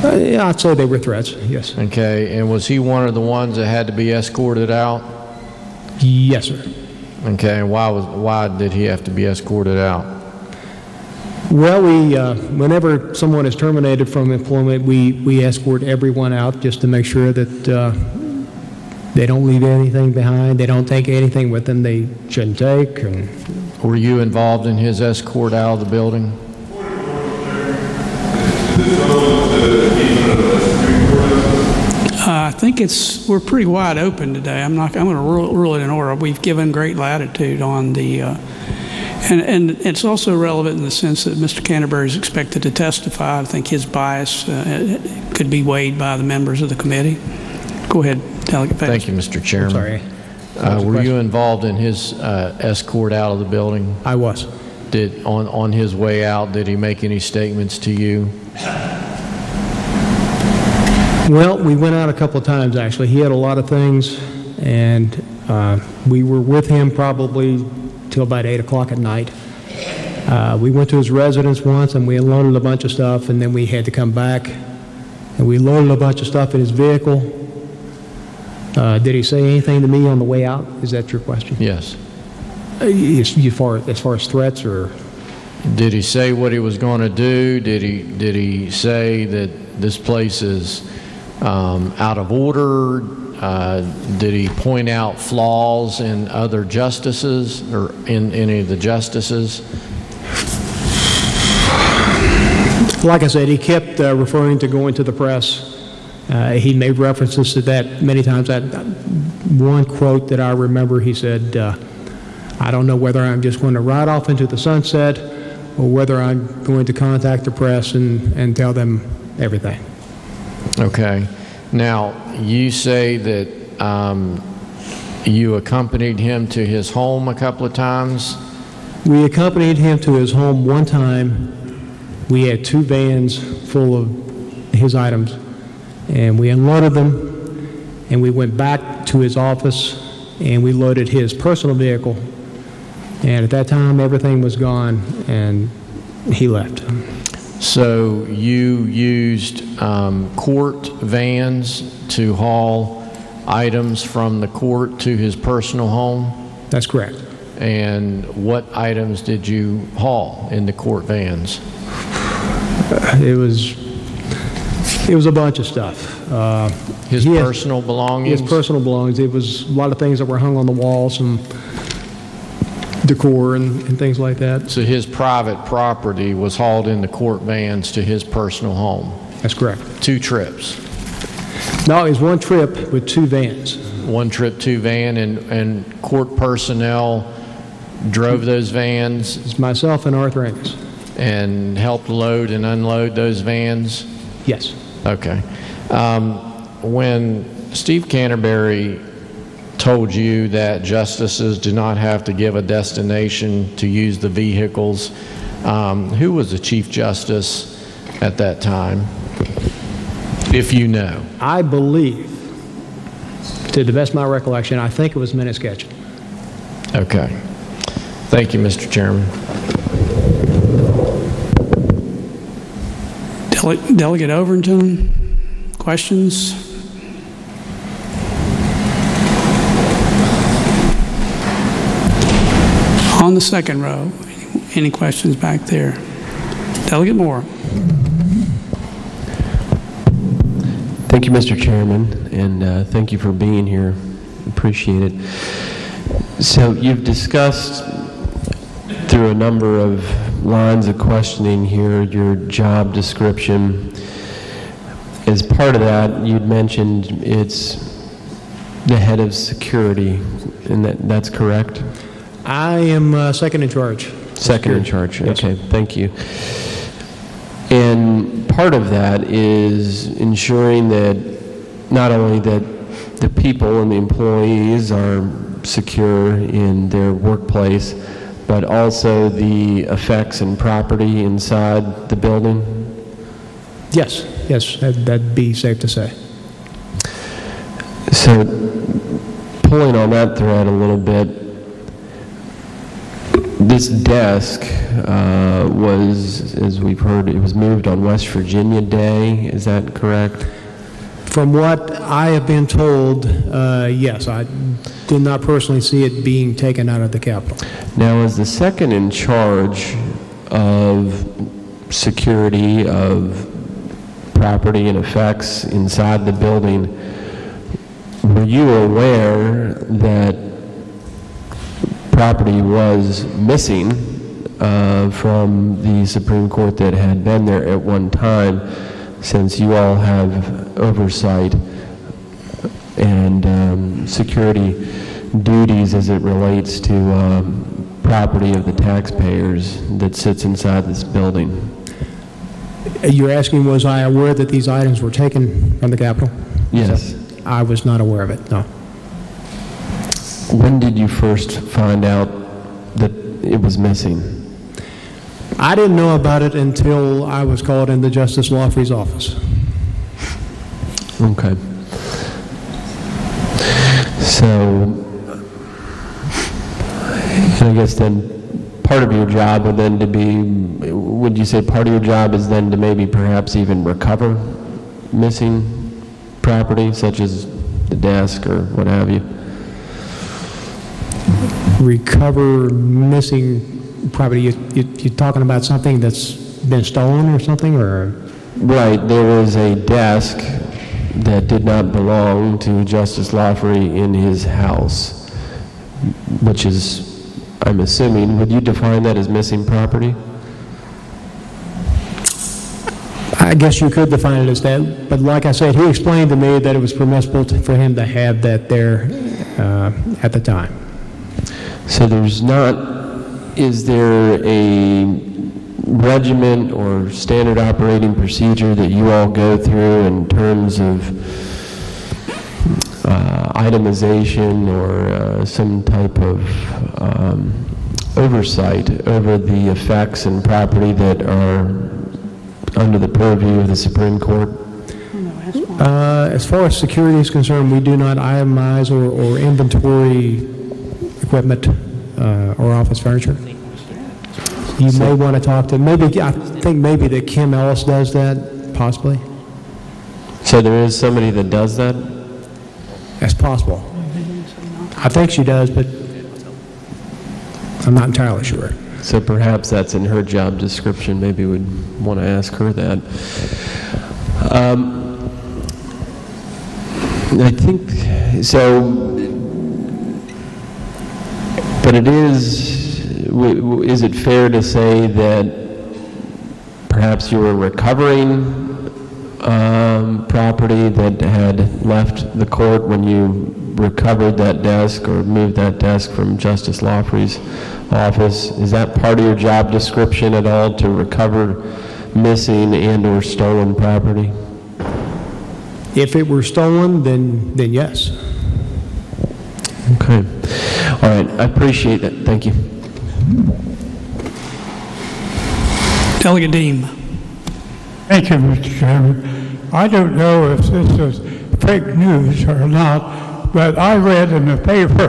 Speaker 5: Yeah, I'd say they were threats, yes.
Speaker 6: Okay. And was he one of the ones that had to be escorted out?
Speaker 5: Yes, sir.
Speaker 6: Okay. And why did he have to be escorted out?
Speaker 5: Well, whenever someone is terminated from employment, we escort everyone out just to make sure that they don't leave anything behind. They don't take anything with them they shouldn't take. And
Speaker 6: were you involved in his escort out of the building?
Speaker 2: I think we're pretty wide open today. I'm going to rule it in order. We've given great latitude on the, and it's also relevant in the sense that Mr. Canterbury is expected to testify. I think his bias could be weighed by the members of the committee. Go ahead, Delegate Faust.
Speaker 6: Thank you, Mr. Chairman.
Speaker 5: I'm sorry.
Speaker 6: Were you involved in his escort out of the building?
Speaker 5: I was.
Speaker 6: On his way out, did he make any statements to you?
Speaker 5: Well, we went out a couple of times, actually. He had a lot of things, and we were with him probably till about 8 o'clock at night. We went to his residence once, and we unloaded a bunch of stuff, and then we had to come back, and we loaded a bunch of stuff in his vehicle. Did he say anything to me on the way out? Is that your question?
Speaker 6: Yes.
Speaker 5: As far as threats, or?
Speaker 6: Did he say what he was going to do? Did he say that this place is out of order? Did he point out flaws in other justices or in any of the justices?
Speaker 5: Like I said, he kept referring to going to the press. He made references to that many times. One quote that I remember, he said, I don't know whether I'm just going to ride off into the sunset or whether I'm going to contact the press and tell them everything.
Speaker 6: Okay. Now, you say that you accompanied him to his home a couple of times?
Speaker 5: We accompanied him to his home one time. We had 2 vans full of his items, and we unloaded them, and we went back to his office, and we loaded his personal vehicle. And at that time, everything was gone, and he left.
Speaker 6: So you used court vans to haul items from the court to his personal home?
Speaker 5: That's correct.
Speaker 6: And what items did you haul in the court vans?
Speaker 5: It was a bunch of stuff.
Speaker 6: His personal belongings?
Speaker 5: His personal belongings. It was a lot of things that were hung on the wall, some decor and things like that.
Speaker 6: So his private property was hauled in the court vans to his personal home?
Speaker 5: That's correct.
Speaker 6: 2 trips?
Speaker 5: No, it was 1 trip with 2 vans.
Speaker 6: 1 trip, 2 van, and court personnel drove those vans?
Speaker 5: It's myself and Arthur Angus.
Speaker 6: And helped load and unload those vans?
Speaker 5: Yes.
Speaker 6: Okay. When Steve Canterbury told you that justices do not have to give a destination to use the vehicles, who was the Chief Justice at that time, if you know?
Speaker 5: I believe, to the best of my recollection, I think it was Minnis Ketchum.
Speaker 6: Okay. Thank you, Mr. Chairman.
Speaker 2: Delegate Overton, questions? On the second row, any questions back there? Delegate Moore.
Speaker 18: Thank you, Mr. Chairman, and thank you for being here. Appreciate it. So you've discussed through a number of lines of questioning here your job description. As part of that, you'd mentioned it's the head of security, and that's correct?
Speaker 5: I am second in charge.
Speaker 18: Second in charge,
Speaker 5: Yes.
Speaker 18: okay, thank you. And part of that is ensuring that not only that the people and the employees are secure in their workplace, but also the effects and property inside the building?
Speaker 5: Yes, that'd be safe to say.
Speaker 18: So, pulling on that thread a little bit, this desk was, as we've heard, it was moved on West Virginia Day, is that correct?
Speaker 5: From what I have been told, yes. I did not personally see it being taken out of the Capitol.
Speaker 18: Now, as the second in charge of security of property and effects inside the building, were you aware that property was missing from the Supreme Court that had been there at one time, since you all have oversight and security duties as it relates to property of the taxpayers that sits inside this building?
Speaker 5: You're asking, was I aware that these items were taken from the Capitol?
Speaker 18: Yes.
Speaker 5: I was not aware of it, no.
Speaker 18: When did you first find out that it was missing?
Speaker 5: I didn't know about it until I was called into Justice Lawfrey's office.
Speaker 18: Okay. So, I guess then part of your job would then to be, would you say part of your job is then to maybe perhaps even recover missing property, such as the desk or what have you?
Speaker 5: Recover missing property, you're talking about something that's been stolen or something, or?
Speaker 18: Right, there was a desk that did not belong to Justice Lawfrey in his house, which is, I'm assuming, would you define that as missing property?
Speaker 5: I guess you could define it as that, but like I said, he explained to me that it was permissible for him to have that there at the time.
Speaker 18: So there's not, is there a regiment or standard operating procedure that you all go through in terms of itemization or some type of oversight over the effects and property that are under the purview of the Supreme Court?
Speaker 5: As far as security is concerned, we do not itemize or inventory equipment or office furniture. You may want to talk to, maybe, I think maybe that Kim Ellis does that, possibly.
Speaker 18: So there is somebody that does that?
Speaker 5: That's possible. I think she does, but I'm not entirely sure.
Speaker 18: So perhaps that's in her job description. Maybe we'd want to ask her that. I think so, but it is it fair to say that perhaps you were recovering property that had left the court when you recovered that desk or moved that desk from Justice Lawfrey's office? Is that part of your job description at all, to recover missing and or stolen property?
Speaker 5: If it were stolen, then yes.
Speaker 18: Okay. All right. I appreciate that. Thank you.
Speaker 2: Delegate Dean.
Speaker 19: Thank you, Mr. Chairman. I don't know if this is fake news or not, but I read in the paper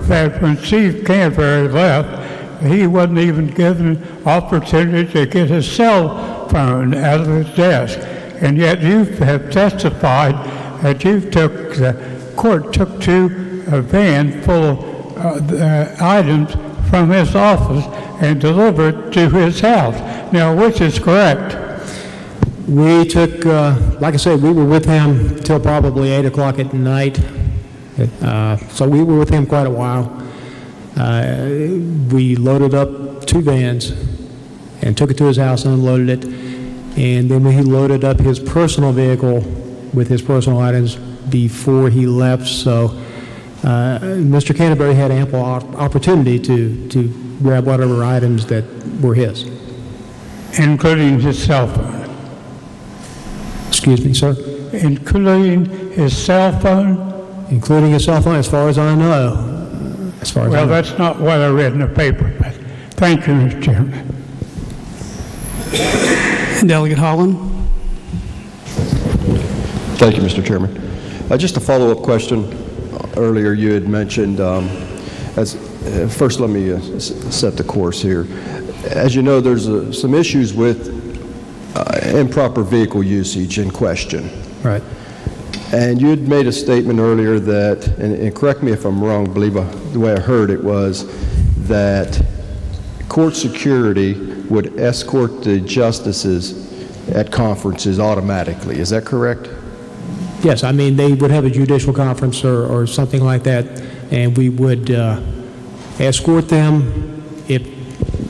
Speaker 19: that when Steve Canterbury left, he wasn't even given an opportunity to get his cell phone out of his desk. And yet you have testified that the court took a van full of items from his office and delivered to his house. Now, which is correct?
Speaker 5: We took, like I said, we were with him till probably 8 o'clock at night. So we were with him quite a while. We loaded up 2 vans and took it to his house and unloaded it. And then he loaded up his personal vehicle with his personal items before he left. So Mr. Canterbury had ample opportunity to grab whatever items that were his.
Speaker 19: Including his cell phone?
Speaker 5: Excuse me, sir?
Speaker 19: Including his cell phone?
Speaker 5: Including his cell phone, as far as I know. As far as I
Speaker 19: Well,
Speaker 5: know.
Speaker 19: that's not what I read in the paper, but thank you, Mr. Chairman.
Speaker 2: Delegate Holland.
Speaker 11: Thank you, Mr. Chairman. Just a follow-up question. Earlier you had mentioned, first let me set the course here. As you know, there's some issues with improper vehicle usage in question.
Speaker 5: Right.
Speaker 11: And you had made a statement earlier that, and correct me if I'm wrong, I believe the way I heard it was that court security would escort the justices at conferences automatically. Is that correct?
Speaker 5: Yes, I mean, they would have a judicial conference or something like that, and we would escort them. If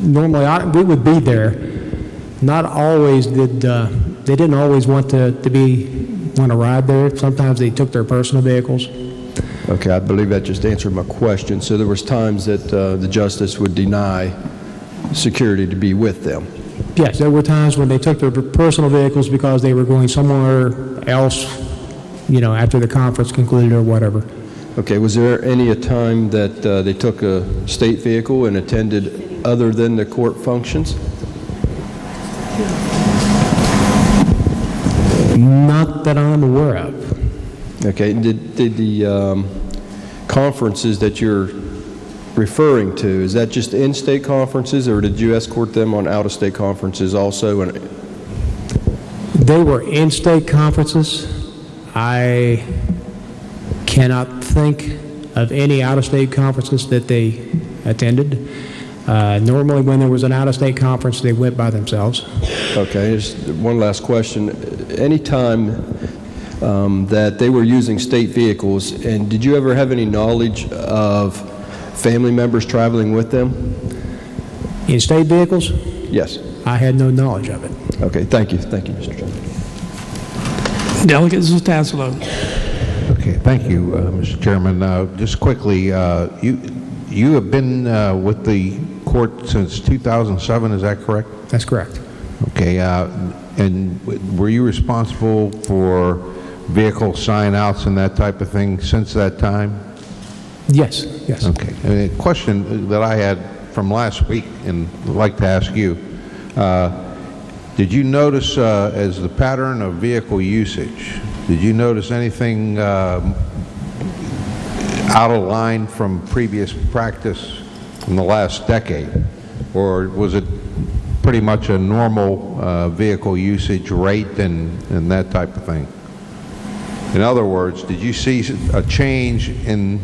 Speaker 5: normally we would be there. Not always did, they didn't always want to ride there. Sometimes they took their personal vehicles.
Speaker 11: Okay, I believe that just answered my question. So there was times that the justice would deny security to be with them.
Speaker 5: Yes, there were times when they took their personal vehicles because they were going somewhere else, after the conference concluded or whatever.
Speaker 11: Okay, was there any time that they took a state vehicle and attended other than the court functions?
Speaker 5: Not that I'm aware of.
Speaker 11: Okay, did the conferences that you're referring to, is that just in-state conferences, or did you escort them on out-of-state conferences also?
Speaker 5: They were in-state conferences. I cannot think of any out-of-state conferences that they attended. Normally when there was an out-of-state conference, they went by themselves.
Speaker 11: Okay, just one last question. Any time that they were using state vehicles, and did you ever have any knowledge of family members traveling with them?
Speaker 5: In state vehicles?
Speaker 11: Yes.
Speaker 5: I had no knowledge of it.
Speaker 11: Okay, thank you. Thank you, Mr. Chairman.
Speaker 2: Delegate Zaslow.
Speaker 20: Okay, thank you, Mr. Chairman. Just quickly, you have been with the court since 2007, is that correct?
Speaker 5: That's correct.
Speaker 20: Okay, and were you responsible for vehicle sign-outs and that type of thing since that time?
Speaker 5: Yes, yes.
Speaker 20: Okay. A question that I had from last week, and I'd like to ask you, did you notice, as the pattern of vehicle usage, did you notice anything out of line from previous practice in the last decade? Or was it pretty much a normal vehicle usage rate and that type of thing? In other words, did you see a change in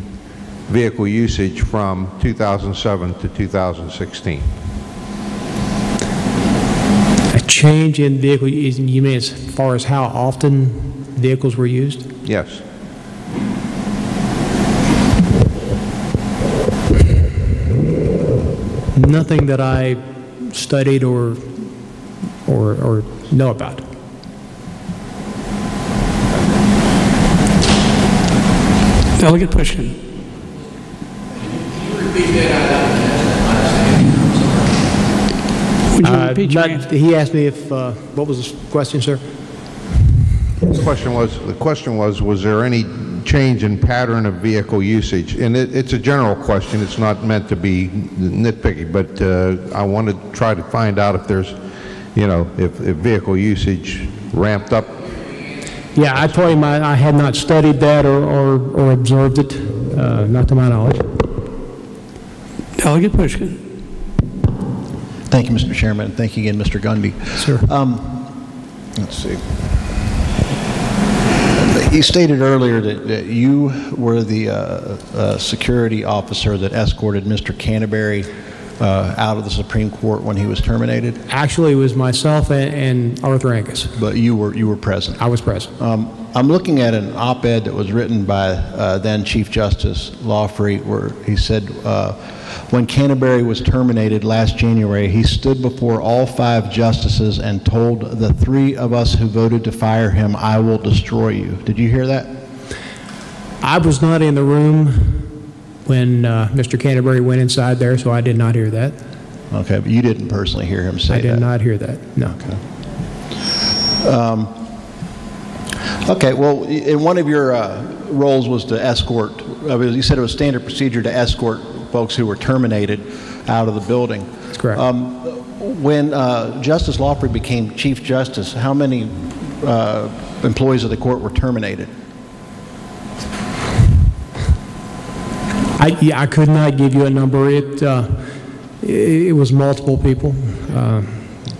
Speaker 20: vehicle usage from 2007 to 2016?
Speaker 5: A change in vehicle use, you mean as far as how often vehicles were used?
Speaker 20: Yes.
Speaker 5: Nothing that I studied or know about.
Speaker 2: Delegate Pushkin. Would you repeat your answer?
Speaker 5: He asked me if, what was the question, sir?
Speaker 20: The question was there any change in pattern of vehicle usage? And it's a general question. It's not meant to be nitpicky, but I want to try to find out if there's, if vehicle usage ramped up.
Speaker 5: Yeah, I told him I had not studied that or observed it, not to my knowledge.
Speaker 2: Delegate Pushkin.
Speaker 12: Thank you, Mr. Chairman. Thank you again, Mr. Gundy.
Speaker 5: Sure.
Speaker 12: Let's see. You stated earlier that you were the security officer that escorted Mr. Canterbury out of the Supreme Court when he was terminated?
Speaker 5: Actually, it was myself and Arthur Angus.
Speaker 12: But you were present?
Speaker 5: I was present.
Speaker 12: I'm looking at an op-ed that was written by then Chief Justice Lawfrey, where he said, when Canterbury was terminated last January, he stood before all 5 justices and told the 3 of us who voted to fire him, "I will destroy you." Did you hear that?
Speaker 5: I was not in the room when Mr. Canterbury went inside there, so I did not hear that.
Speaker 12: Okay, but you didn't personally hear him say that?
Speaker 5: I did not hear that, no.
Speaker 12: Okay, well, in one of your roles was to escort, you said it was standard procedure to escort folks who were terminated out of the building.
Speaker 5: That's correct.
Speaker 12: When Justice Lawfrey became Chief Justice, how many employees of the court were terminated?
Speaker 5: I could not give you a number. It was multiple people.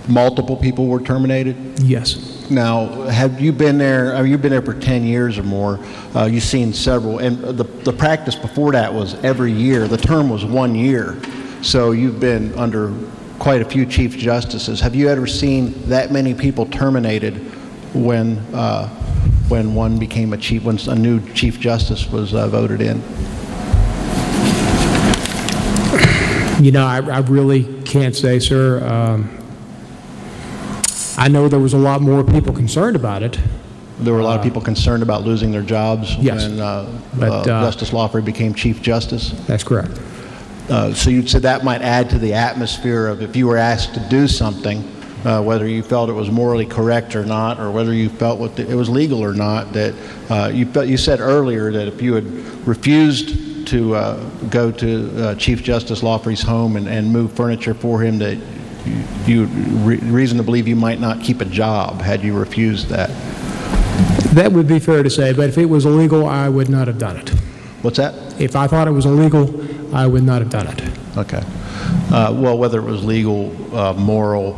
Speaker 12: Multiple people were terminated?
Speaker 5: Yes.
Speaker 12: Now, have you been there? I mean, you've been there for 10 years or more. You've seen several, and the practice before that was every year. The term was 1 year, so you've been under quite a few chief justices. Have you ever seen that many people terminated when one became when a new chief justice was voted in?
Speaker 5: You know, I really can't say, sir. I know there was a lot more people concerned about it.
Speaker 12: There were a lot of people concerned about losing their jobs when Justice Lawfrey became Chief Justice?
Speaker 5: That's correct.
Speaker 12: So you said that might add to the atmosphere of if you were asked to do something, whether you felt it was morally correct or not, or whether you felt it was legal or not, that you said earlier that if you had refused to go to Chief Justice Lawfrey's home and move furniture for him, that you reason to believe you might not keep a job had you refused that.
Speaker 5: That would be fair to say, but if it was illegal, I would not have done it.
Speaker 12: What's that?
Speaker 5: If I thought it was illegal, I would not have done it.
Speaker 12: Okay. Well, whether it was legal, moral,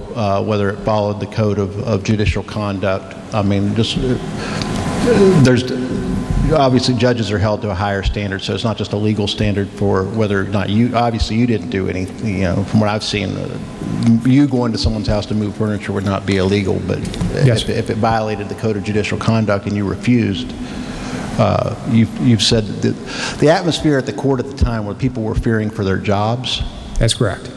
Speaker 12: whether it followed the code of judicial conduct, I mean, just there's obviously judges are held to a higher standard, so it's not just a legal standard for whether or not obviously you didn't do anything, you know, from what I've seen, you going to someone's house to move furniture would not be illegal, but
Speaker 5: yes,
Speaker 12: if it violated the code of judicial conduct and you refused, you've said that the atmosphere at the court at the time where people were fearing for their jobs.
Speaker 5: That's correct.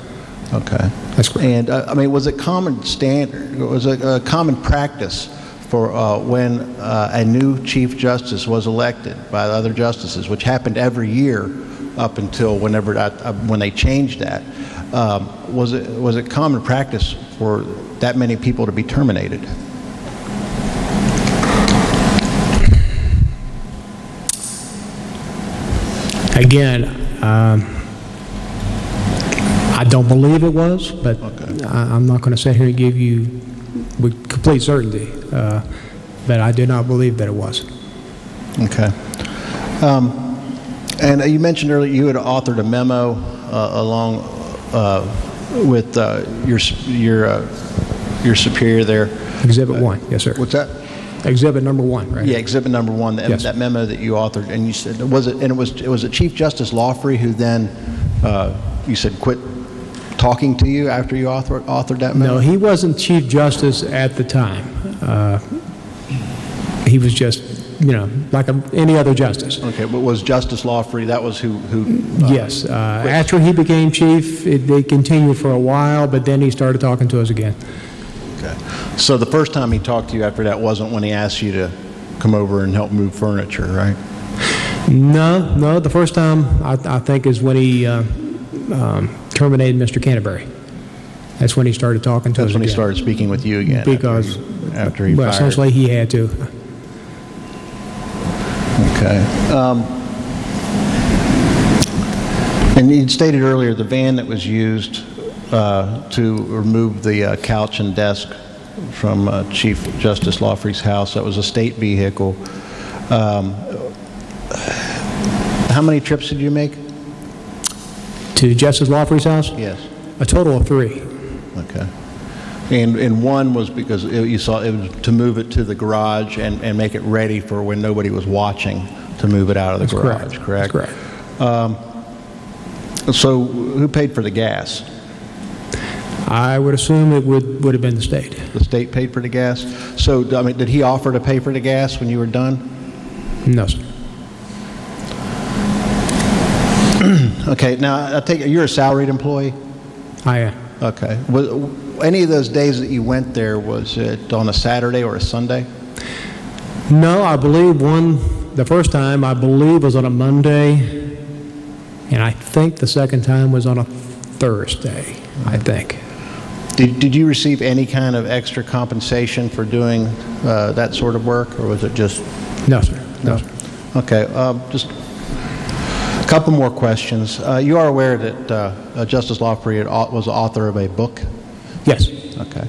Speaker 12: Okay.
Speaker 5: That's correct.
Speaker 12: And I mean, was it common standard, was it a common practice for when a new Chief Justice was elected by the other justices, which happened every year up until when they changed that, was it common practice for that many people to be terminated?
Speaker 5: Again, I don't believe it was, but okay. I'm not going to sit here and give you with complete certainty, but I do not believe that it was.
Speaker 12: Okay. And you mentioned earlier you had authored a memo along with your superior there.
Speaker 5: Exhibit 1, yes, sir.
Speaker 12: What's that?
Speaker 5: Exhibit number 1, right?
Speaker 12: Yeah, exhibit number 1.
Speaker 5: Yes.
Speaker 12: That memo that you authored, and you said it was a Chief Justice Lawfrey who then you said quit talking to you after you authored that memo?
Speaker 5: No, he wasn't Chief Justice at the time. He was just, you know, like any other justice.
Speaker 12: Okay, but was Justice Lawfrey, that was who
Speaker 5: yes. After he became chief, they continued for a while, but then he started talking to us again.
Speaker 12: Okay. So the first time he talked to you after that wasn't when he asked you to come over and help move furniture, right?
Speaker 5: No, the first time I think is when he terminated Mr. Canterbury. That's when he started talking to us again.
Speaker 12: That's when he started speaking with you again.
Speaker 5: Because
Speaker 12: after he fired.
Speaker 5: Essentially he had to.
Speaker 12: Okay. And you stated earlier the van that was used to remove the couch and desk from Chief Justice Lawfrey's house, that was a state vehicle. How many trips did you make?
Speaker 5: To Justice Lawfrey's house?
Speaker 12: Yes.
Speaker 5: A total of 3.
Speaker 12: Okay. And one was because you saw it was to move it to the garage and make it ready for when nobody was watching to move it out of the garage, correct?
Speaker 5: That's correct.
Speaker 12: So who paid for the gas?
Speaker 5: I would assume it would have been the state.
Speaker 12: The state paid for the gas? So, I mean, did he offer to pay for the gas when you were done?
Speaker 5: No, sir.
Speaker 12: Okay, now I take it you're a salaried employee?
Speaker 5: I am.
Speaker 12: Okay. Any of those days that you went there, was it on a Saturday or a Sunday?
Speaker 5: No, I believe the first time, I believe was on a Monday, And I think the second time was on a Thursday, I think.
Speaker 12: Did you receive any kind of extra compensation for doing that sort of work, or was it just?
Speaker 5: No, sir. No, sir.
Speaker 12: Okay, just a couple more questions. You are aware that Justice Lawfrey was the author of a book?
Speaker 5: Yes.
Speaker 12: Okay.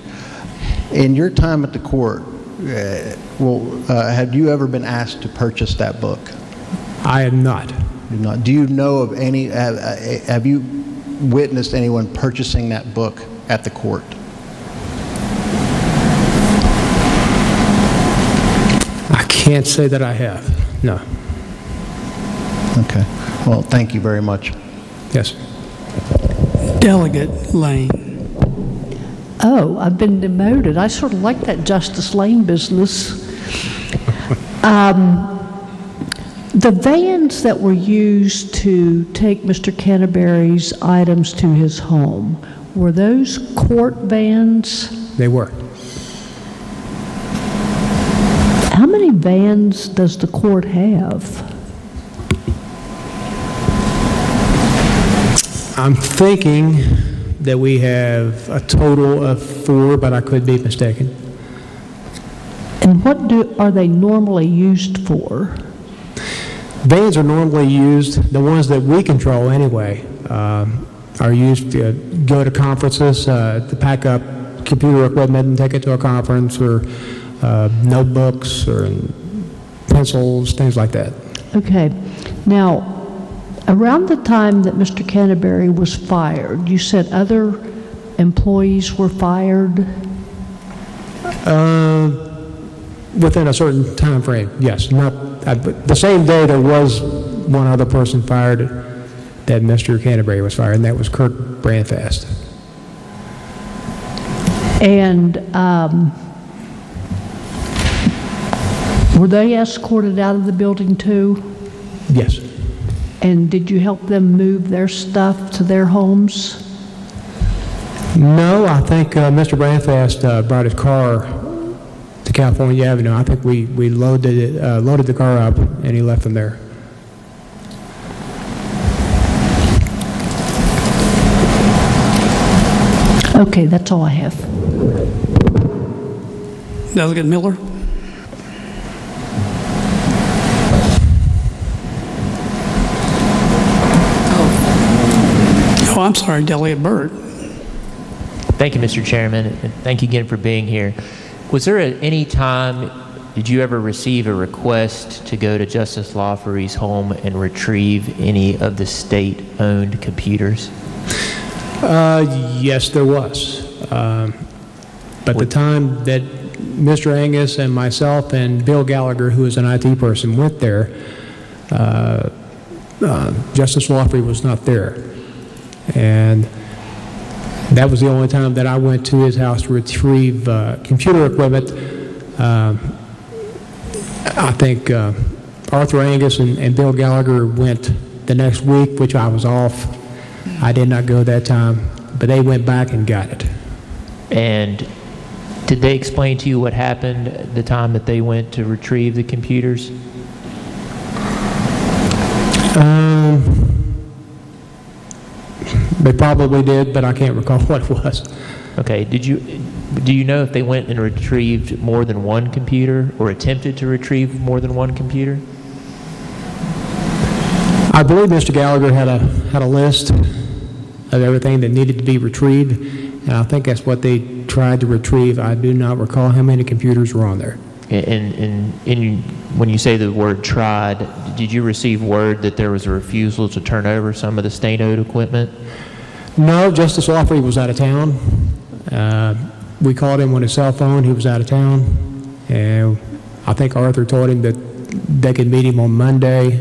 Speaker 12: In your time at the court, have you ever been asked to purchase that book?
Speaker 5: I am not.
Speaker 12: You're not. Do you know of any, have you witnessed anyone purchasing that book at the court?
Speaker 5: I can't say that I have, no.
Speaker 12: Okay. Well, thank you very much.
Speaker 5: Yes.
Speaker 2: Delegate Lane.
Speaker 13: Oh, I've been demoted. I sort of like that Justice Lane business. The vans that were used to take Mr. Canterbury's items to his home, were those court vans?
Speaker 5: They were.
Speaker 13: How many vans does the court have?
Speaker 5: I'm thinking that we have a total of 4, but I could be mistaken.
Speaker 13: And what are they normally used for?
Speaker 5: Vans are normally used, the ones that we control anyway, are used to go to conferences, to pack up computer equipment and take it to a conference, or notebooks or pencils, things like that.
Speaker 13: Okay. Now, around the time that Mr. Canterbury was fired, you said other employees were fired?
Speaker 5: Within a certain time frame, yes. Not the same day there was one other person fired that Mr. Canterbury was fired, and that was Kirk Brandfast.
Speaker 13: And were they escorted out of the building too?
Speaker 5: Yes.
Speaker 13: And did you help them move their stuff to their homes?
Speaker 5: No, I think Mr. Brandfast brought his car to California Avenue. I think we loaded the car up and he left them there.
Speaker 13: Okay, that's all I have.
Speaker 2: Delegate Miller. Oh, I'm sorry, Delegate Byrd.
Speaker 14: Thank you, Mr. Chairman, and thank you again for being here. Was there at any time, did you ever receive a request to go to Justice Lawfrey's home and retrieve any of the state-owned computers?
Speaker 5: Yes, there was. But the time that Mr. Angus and myself and Bill Gallagher, who is an IT person, went there, Justice Lawfrey was not there. And that was the only time that I went to his house to retrieve computer equipment. I think Arthur Angus and Bill Gallagher went the next week, which I was off. I did not go that time, but they went back and got it.
Speaker 14: And did they explain to you what happened the time that they went to retrieve the computers?
Speaker 5: They probably did, but I can't recall what it was.
Speaker 14: Okay. Do you know if they went and retrieved more than one computer or attempted to retrieve more than one computer?
Speaker 5: I believe Mr. Gallagher had a list of everything that needed to be retrieved, and I think that's what they tried to retrieve. I do not recall how many computers were on there.
Speaker 14: And when you say the word tried, did you receive word that there was a refusal to turn over some of the state-owned equipment?
Speaker 5: No, Justice Lawfrey was out of town. We called him on his cell phone. He was out of town. And I think Arthur told him that they could meet him on Monday,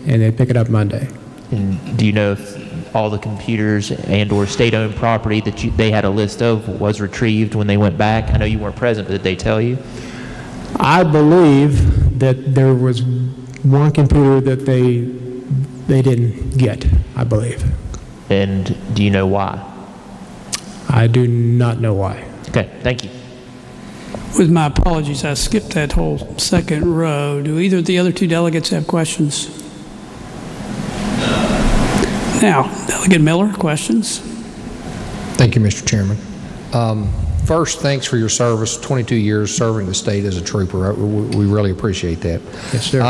Speaker 5: and they'd pick it up Monday.
Speaker 14: And do you know if all the computers and or state-owned property that they had a list of was retrieved when they went back? I know you weren't present, but did they tell you?
Speaker 5: I believe that there was one computer that they didn't get, I believe.
Speaker 14: And do you know why?
Speaker 5: I do not know why.
Speaker 14: Okay, thank you.
Speaker 2: With my apologies, I skipped that whole second row. Do either of the other two delegates have questions? Now, Delegate Miller, questions?
Speaker 15: Thank you, Mr. Chairman. First, thanks for your service, 22 years serving the state as a trooper. We really appreciate that.
Speaker 5: Yes, sir.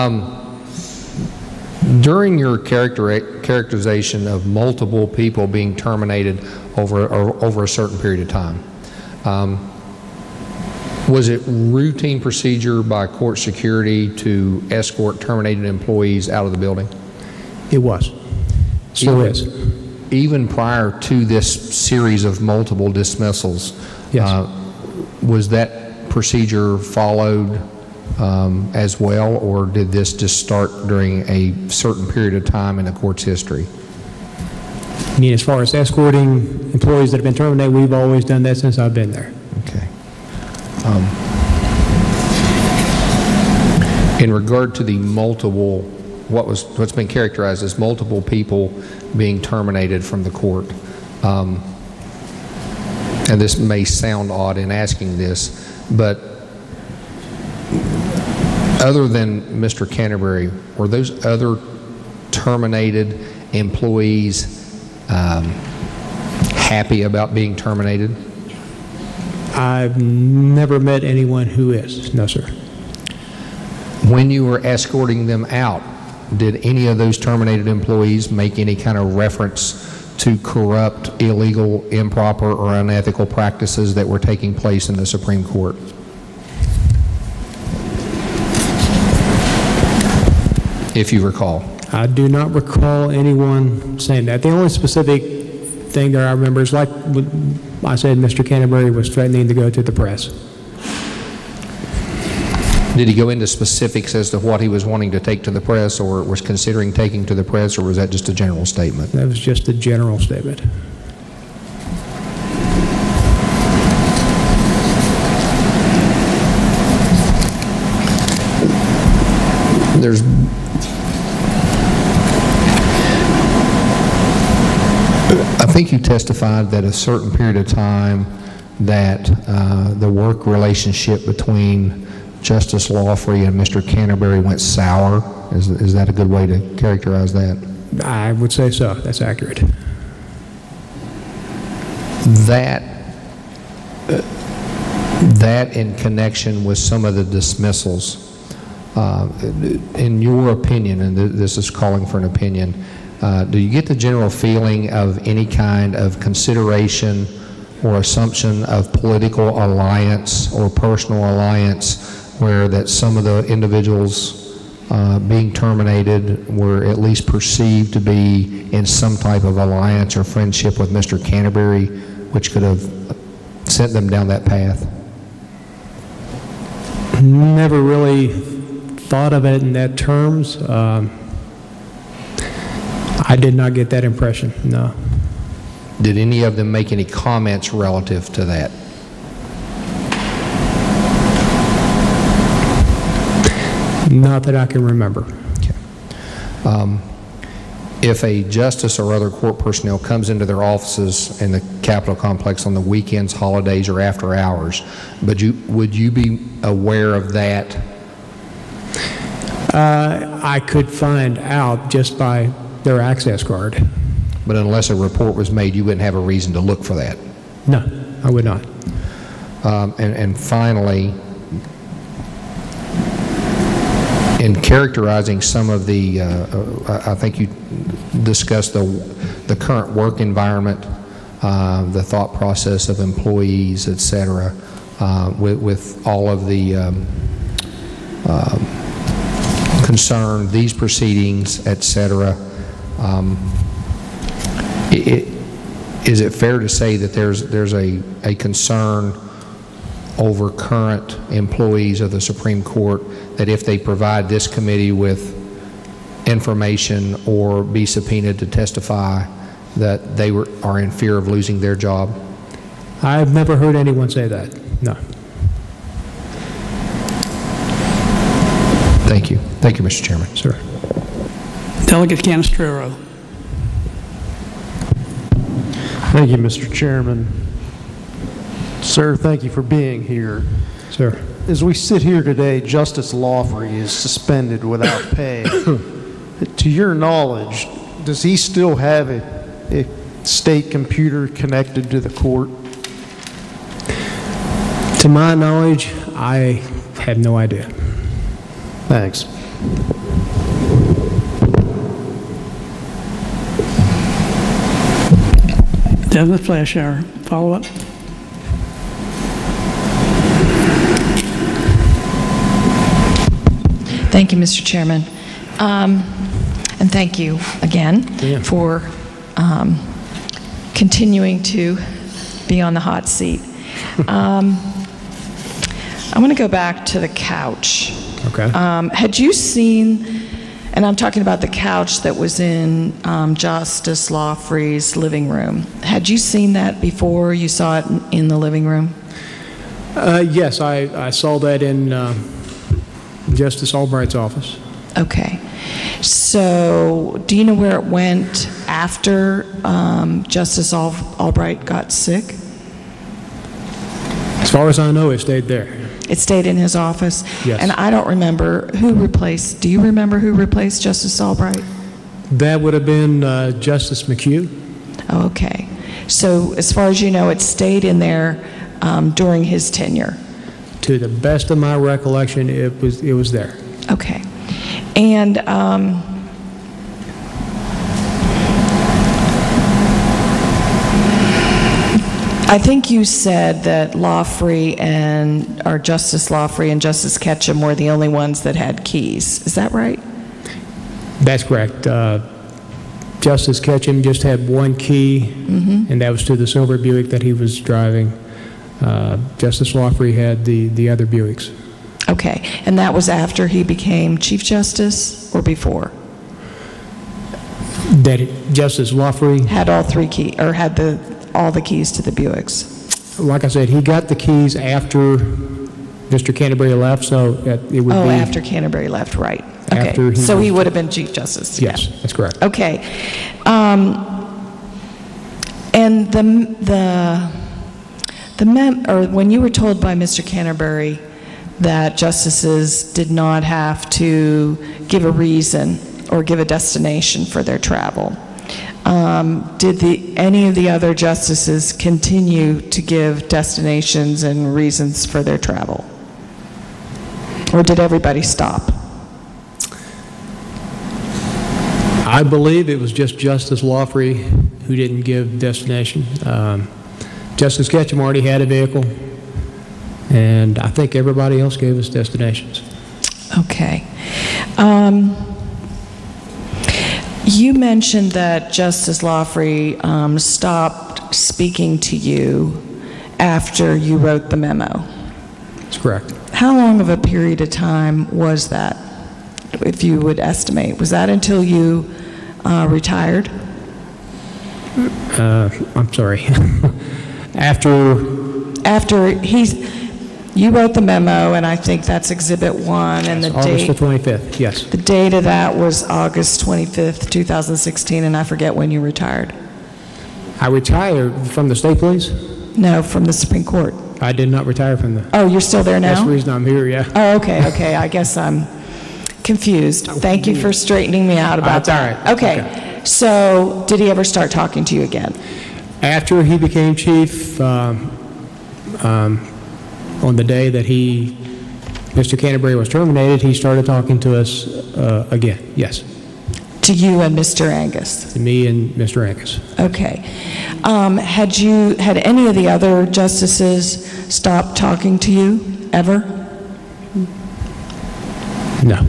Speaker 15: During your characterization of multiple people being terminated over a certain period of time, was it routine procedure by court security to escort terminated employees out of the building?
Speaker 5: It was. Still is.
Speaker 15: Even prior to this series of multiple dismissals,
Speaker 5: yes.
Speaker 15: Was that procedure followed as well, or did this just start during a certain period of time in the court's history?
Speaker 5: I mean, as far as escorting employees that have been terminated, we've always done that since I've been there.
Speaker 15: Okay. In regard to the multiple, what's been characterized as multiple people being terminated from the court, and this may sound odd in asking this, but other than Mr. Canterbury, were those other terminated employees happy about being terminated?
Speaker 5: I've never met anyone who is. No, sir.
Speaker 15: When you were escorting them out, did any of those terminated employees make any kind of reference to corrupt, illegal, improper, or unethical practices that were taking place in the Supreme Court? If you recall.
Speaker 5: I do not recall anyone saying that. The only specific thing that I remember is, like I said, Mr. Canterbury was threatening to go to the press.
Speaker 15: Did he go into specifics as to what he was wanting to take to the press, or was considering taking to the press, or was that just a general statement?
Speaker 5: That was just a general statement.
Speaker 15: I think you testified that a certain period of time that the work relationship between Justice Lawfrey and Mr. Canterbury went sour. Is that a good way to characterize that?
Speaker 5: I would say so. That's accurate.
Speaker 15: That in connection with some of the dismissals, in your opinion, and this is calling for an opinion, do you get the general feeling of any kind of consideration or assumption of political alliance or personal alliance, where that some of the individuals being terminated were at least perceived to be in some type of alliance or friendship with Mr. Canterbury, which could have sent them down that path?
Speaker 5: Never really thought of it in that terms. I did not get that impression, no.
Speaker 15: Did any of them make any comments relative to that?
Speaker 5: Not that I can remember.
Speaker 15: Okay. If a justice or other court personnel comes into their offices in the Capitol complex on the weekends, holidays, or after hours, would you be aware of that?
Speaker 5: I could find out just by their access card.
Speaker 15: But unless a report was made, you wouldn't have a reason to look for that?
Speaker 5: No, I would not.
Speaker 15: And finally, in characterizing some of the, I think you discussed the current work environment, the thought process of employees, et cetera, with all of the concern, these proceedings, et cetera. Is it fair to say that there's a concern over current employees of the Supreme Court that if they provide this committee with information or be subpoenaed to testify, that they are in fear of losing their job?
Speaker 5: I've never heard anyone say that, no.
Speaker 15: Thank you. Thank you, Mr. Chairman.
Speaker 5: Sir.
Speaker 2: Delegate Canestraro.
Speaker 21: Thank you, Mr. Chairman. Sir, thank you for being here.
Speaker 5: Sir.
Speaker 21: As we sit here today, Justice Lawfrey is suspended without pay. To your knowledge, does he still have a state computer connected to the court?
Speaker 5: To my knowledge, I have no idea.
Speaker 21: Thanks.
Speaker 2: Devin Flashhour, follow-up.
Speaker 17: Thank you, Mr. Chairman. And thank you again for continuing to be on the hot seat. I want to go back to the couch.
Speaker 5: Okay.
Speaker 17: Had you seen, and I'm talking about the couch that was in Justice Lawfrey's living room. Had you seen that before you saw it in the living room?
Speaker 5: Yes, I saw that in Justice Albright's office.
Speaker 17: Okay. So do you know where it went after Justice Albright got sick?
Speaker 5: As far as I know, it stayed there.
Speaker 17: It stayed in his office?
Speaker 5: Yes.
Speaker 17: And I don't remember who replaced, do you remember who replaced Justice Albright?
Speaker 5: That would have been Justice McHugh.
Speaker 17: Oh, okay. So as far as you know, it stayed in there during his tenure?
Speaker 5: To the best of my recollection, it was there.
Speaker 17: Okay. And I think you said that Justice Lawfrey and Justice Ketchum were the only ones that had keys. Is that right?
Speaker 5: That's correct. Justice Ketchum just had one key, and that was to the silver Buick that he was driving. Justice Lawfrey had the other Buicks.
Speaker 17: Okay. And that was after he became Chief Justice or before?
Speaker 5: Justice Lawfrey
Speaker 17: had all three keys, or had all the keys to the Buicks.
Speaker 5: Like I said, he got the keys after Mr. Canterbury left, so it would be...
Speaker 17: Oh, after Canterbury left, right. Okay, so he would have been Chief Justice.
Speaker 5: Yes, that's correct.
Speaker 17: Okay. And when you were told by Mr. Canterbury that justices did not have to give a reason or give a destination for their travel, did any of the other justices continue to give destinations and reasons for their travel? Or did everybody stop?
Speaker 5: I believe it was just Justice Lawfrey who didn't give destination. Justice Ketchum already had a vehicle, and I think everybody else gave us destinations.
Speaker 17: Okay. You mentioned that Justice Lawfrey stopped speaking to you after you wrote the memo.
Speaker 5: That's correct.
Speaker 17: How long of a period of time was that, if you would estimate? Was that until you retired?
Speaker 5: I'm sorry.
Speaker 17: You wrote the memo, and I think that's Exhibit 1, and the
Speaker 5: August
Speaker 17: date...
Speaker 5: the 25th, yes.
Speaker 17: The date of that was August 25th, 2016, and I forget when you retired.
Speaker 5: I retired from the state police?
Speaker 17: No, from the Supreme Court.
Speaker 5: I did not retire from the...
Speaker 17: Oh, you're still there now?
Speaker 5: That's the reason I'm here, yeah.
Speaker 17: Oh, okay. I guess I'm confused. Thank you for straightening me out about that.
Speaker 5: All right.
Speaker 17: Okay. So, did he ever start talking to you again?
Speaker 5: After he became chief, on the day that Mr. Canterbury was terminated, he started talking to us again, yes.
Speaker 17: To you and Mr. Angus?
Speaker 5: To me and Mr. Angus.
Speaker 17: Okay. Had any of the other justices stopped talking to you, ever?
Speaker 5: No.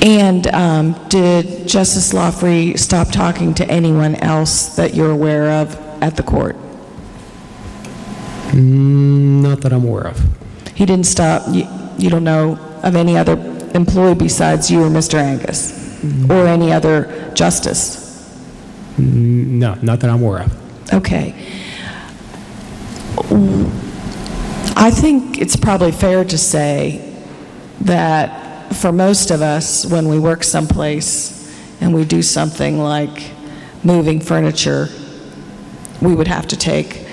Speaker 17: And did Justice Lawfrey stop talking to anyone else that you're aware of at the court?
Speaker 5: Not that I'm aware of.
Speaker 17: He didn't stop, you don't know of any other employee besides you or Mr. Angus? Or any other justice?
Speaker 5: No, not that I'm aware of.
Speaker 17: Okay. I think it's probably fair to say that for most of us, when we work someplace and we do something like moving furniture, we would have to take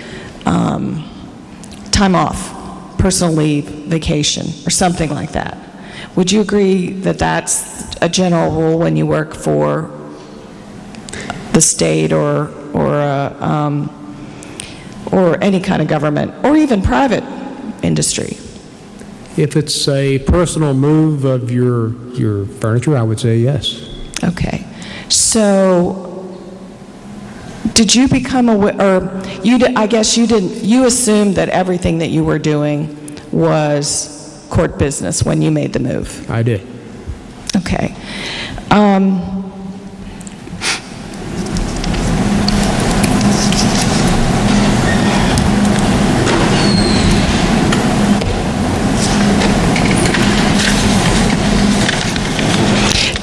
Speaker 17: time off, personal leave, vacation, or something like that. Would you agree that that's a general rule when you work for the state or any kind of government, or even private industry?
Speaker 5: If it's a personal move of your furniture, I would say yes.
Speaker 17: Okay. So did you become aware, or I guess you didn't, you assumed that everything that you were doing was court business when you made the move?
Speaker 5: I did.
Speaker 17: Okay.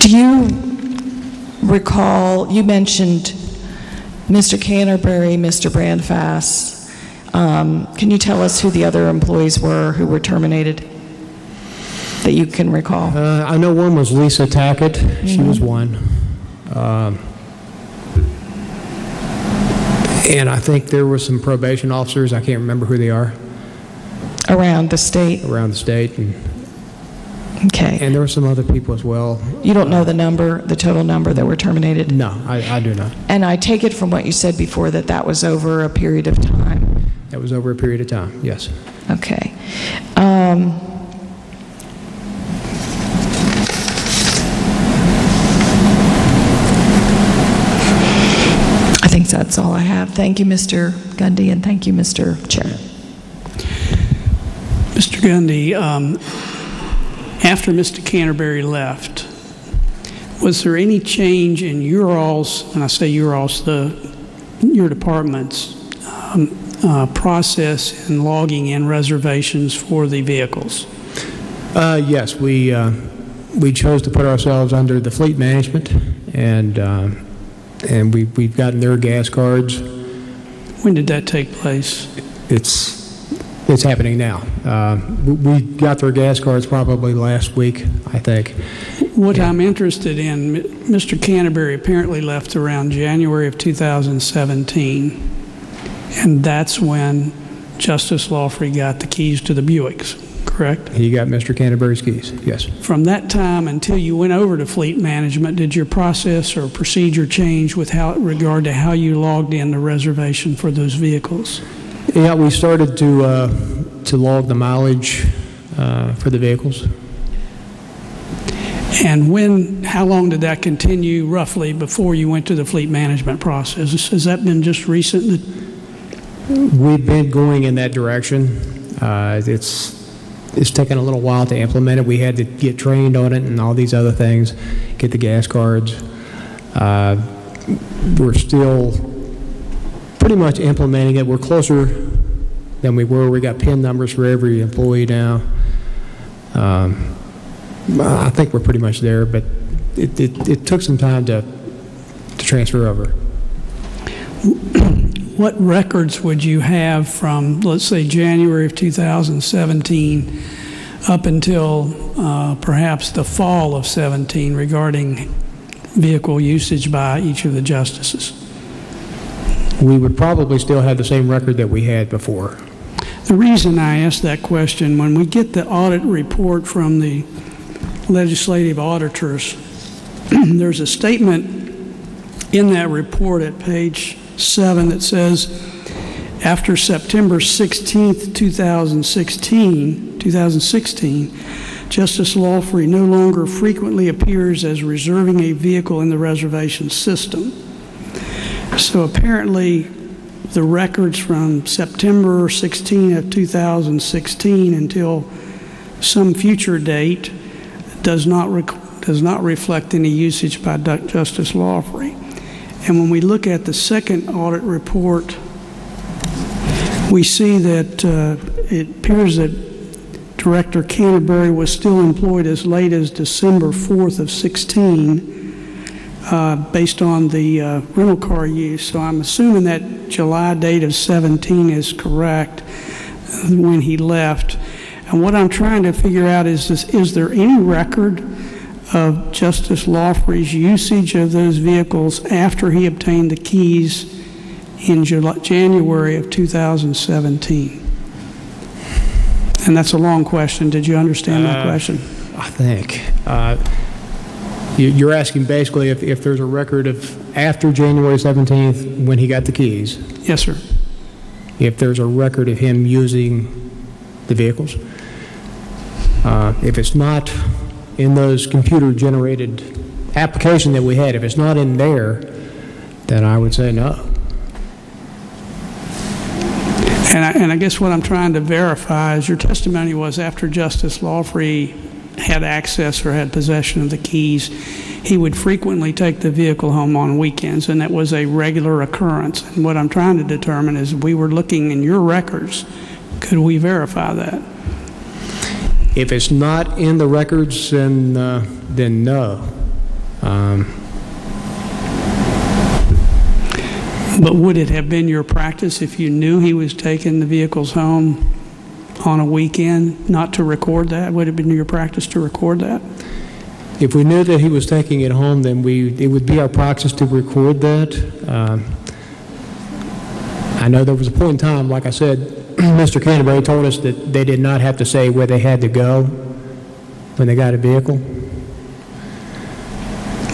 Speaker 17: Do you recall, you mentioned Mr. Canterbury, Mr. Brandfass. Can you tell us who the other employees were who were terminated that you can recall?
Speaker 5: I know one was Lisa Tackett. She was one. And I think there were some probation officers. I can't remember who they are.
Speaker 17: Around the state?
Speaker 5: Around the state.
Speaker 17: Okay.
Speaker 5: And there were some other people as well.
Speaker 17: You don't know the number, the total number that were terminated?
Speaker 5: No, I do not.
Speaker 17: And I take it from what you said before that that was over a period of time?
Speaker 5: That was over a period of time, yes.
Speaker 17: Okay. I think that's all I have. Thank you, Mr. Gundy, and thank you, Mr. Chair.
Speaker 2: Mr. Gundy, after Mr. Canterbury left, was there any change in your all's, and I say your all's, your department's process in logging in reservations for the vehicles?
Speaker 5: Yes, we chose to put ourselves under the fleet management, and we've gotten their gas cards.
Speaker 2: When did that take place?
Speaker 5: It's happening now. We got their gas cards probably last week, I think.
Speaker 2: What I'm interested in, Mr. Canterbury apparently left around January of 2017, and that's when Justice Lawfrey got the keys to the Buicks, correct?
Speaker 5: He got Mr. Canterbury's keys, yes.
Speaker 2: From that time until you went over to fleet management, did your process or procedure change with regard to how you logged in the reservation for those vehicles?
Speaker 5: Yeah, we started to log the mileage for the vehicles.
Speaker 2: And how long did that continue roughly before you went to the fleet management process? Has that been just recent?
Speaker 5: We've been going in that direction. It's taken a little while to implement it. We had to get trained on it and all these other things, get the gas cards. We're still pretty much implementing it. We're closer than we were. We got PIN numbers for every employee now. I think we're pretty much there, but it took some time to transfer over.
Speaker 2: What records would you have from, let's say, January of 2017 up until perhaps the fall of 17 regarding vehicle usage by each of the justices?
Speaker 5: We would probably still have the same record that we had before.
Speaker 2: The reason I ask that question, when we get the audit report from the legislative auditors, there's a statement in that report at page 7 that says, after September 16th, 2016, Justice Lawfrey no longer frequently appears as reserving a vehicle in the reservation system. So apparently the records from September 16 of 2016 until some future date does not reflect any usage by Justice Lawfrey. And when we look at the second audit report, we see that it appears that Director Canterbury was still employed as late as December 4th of 16 based on the rental car use. So I'm assuming that July date of 17 is correct when he left. And what I'm trying to figure out is there any record of Justice Lawfrey's usage of those vehicles after he obtained the keys in January of 2017? And that's a long question. Did you understand my question?
Speaker 5: I think. You're asking basically if there's a record of after January 17th when he got the keys,
Speaker 2: Yes, sir.
Speaker 5: if there's a record of him using the vehicles. If it's not in those computer-generated application that we had, if it's not in there, then I would say no.
Speaker 2: And I guess what I'm trying to verify is your testimony was after Justice Lawfrey had access or had possession of the keys, he would frequently take the vehicle home on weekends, and that was a regular occurrence. And what I'm trying to determine is, we were looking in your records, could we verify that?
Speaker 5: If it's not in the records, then no.
Speaker 2: But would it have been your practice if you knew he was taking the vehicles home on a weekend not to record that? Would it have been your practice to record that?
Speaker 5: If we knew that he was taking it home, then it would be our practice to record that. I know there was a point in time, like I said, Mr. Canterbury told us that they did not have to say where they had to go when they got a vehicle.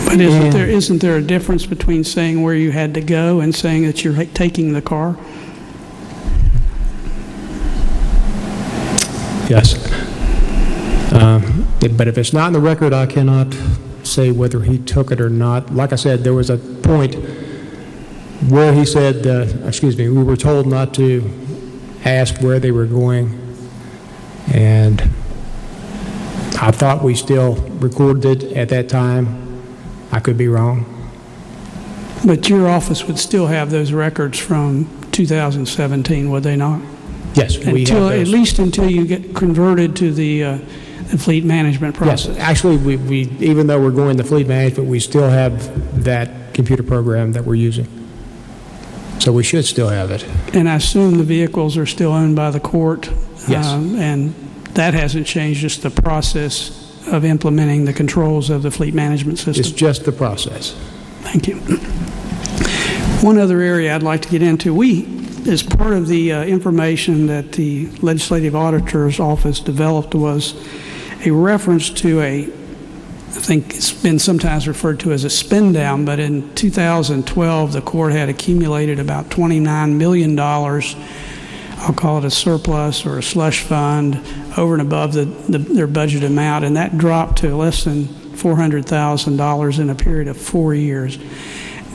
Speaker 2: But isn't there a difference between saying where you had to go and saying that you're taking the car?
Speaker 5: Yes. But if it's not in the record, I cannot say whether he took it or not. Like I said, there was a point where he said, we were told not to ask where they were going, and I thought we still recorded it at that time. I could be wrong.
Speaker 2: But your office would still have those records from 2017, would they not?
Speaker 5: Yes, we have those.
Speaker 2: At least until you get converted to the fleet management process.
Speaker 5: Yes, actually, we even though we're going to fleet management, we still have that computer program that we're using. So we should still have it.
Speaker 2: And I assume the vehicles are still owned by the court?
Speaker 5: Yes.
Speaker 2: And that hasn't changed, just the process of implementing the controls of the fleet management system?
Speaker 5: It's just the process.
Speaker 2: Thank you. One other area I'd like to get into, as part of the information that the Legislative Auditor's Office developed, was a reference to I think it's been sometimes referred to as a spend down, but in 2012 the court had accumulated about $29 million, I'll call it a surplus or a slush fund, over and above their budget amount, and that dropped to less than $400,000 in a period of 4 years.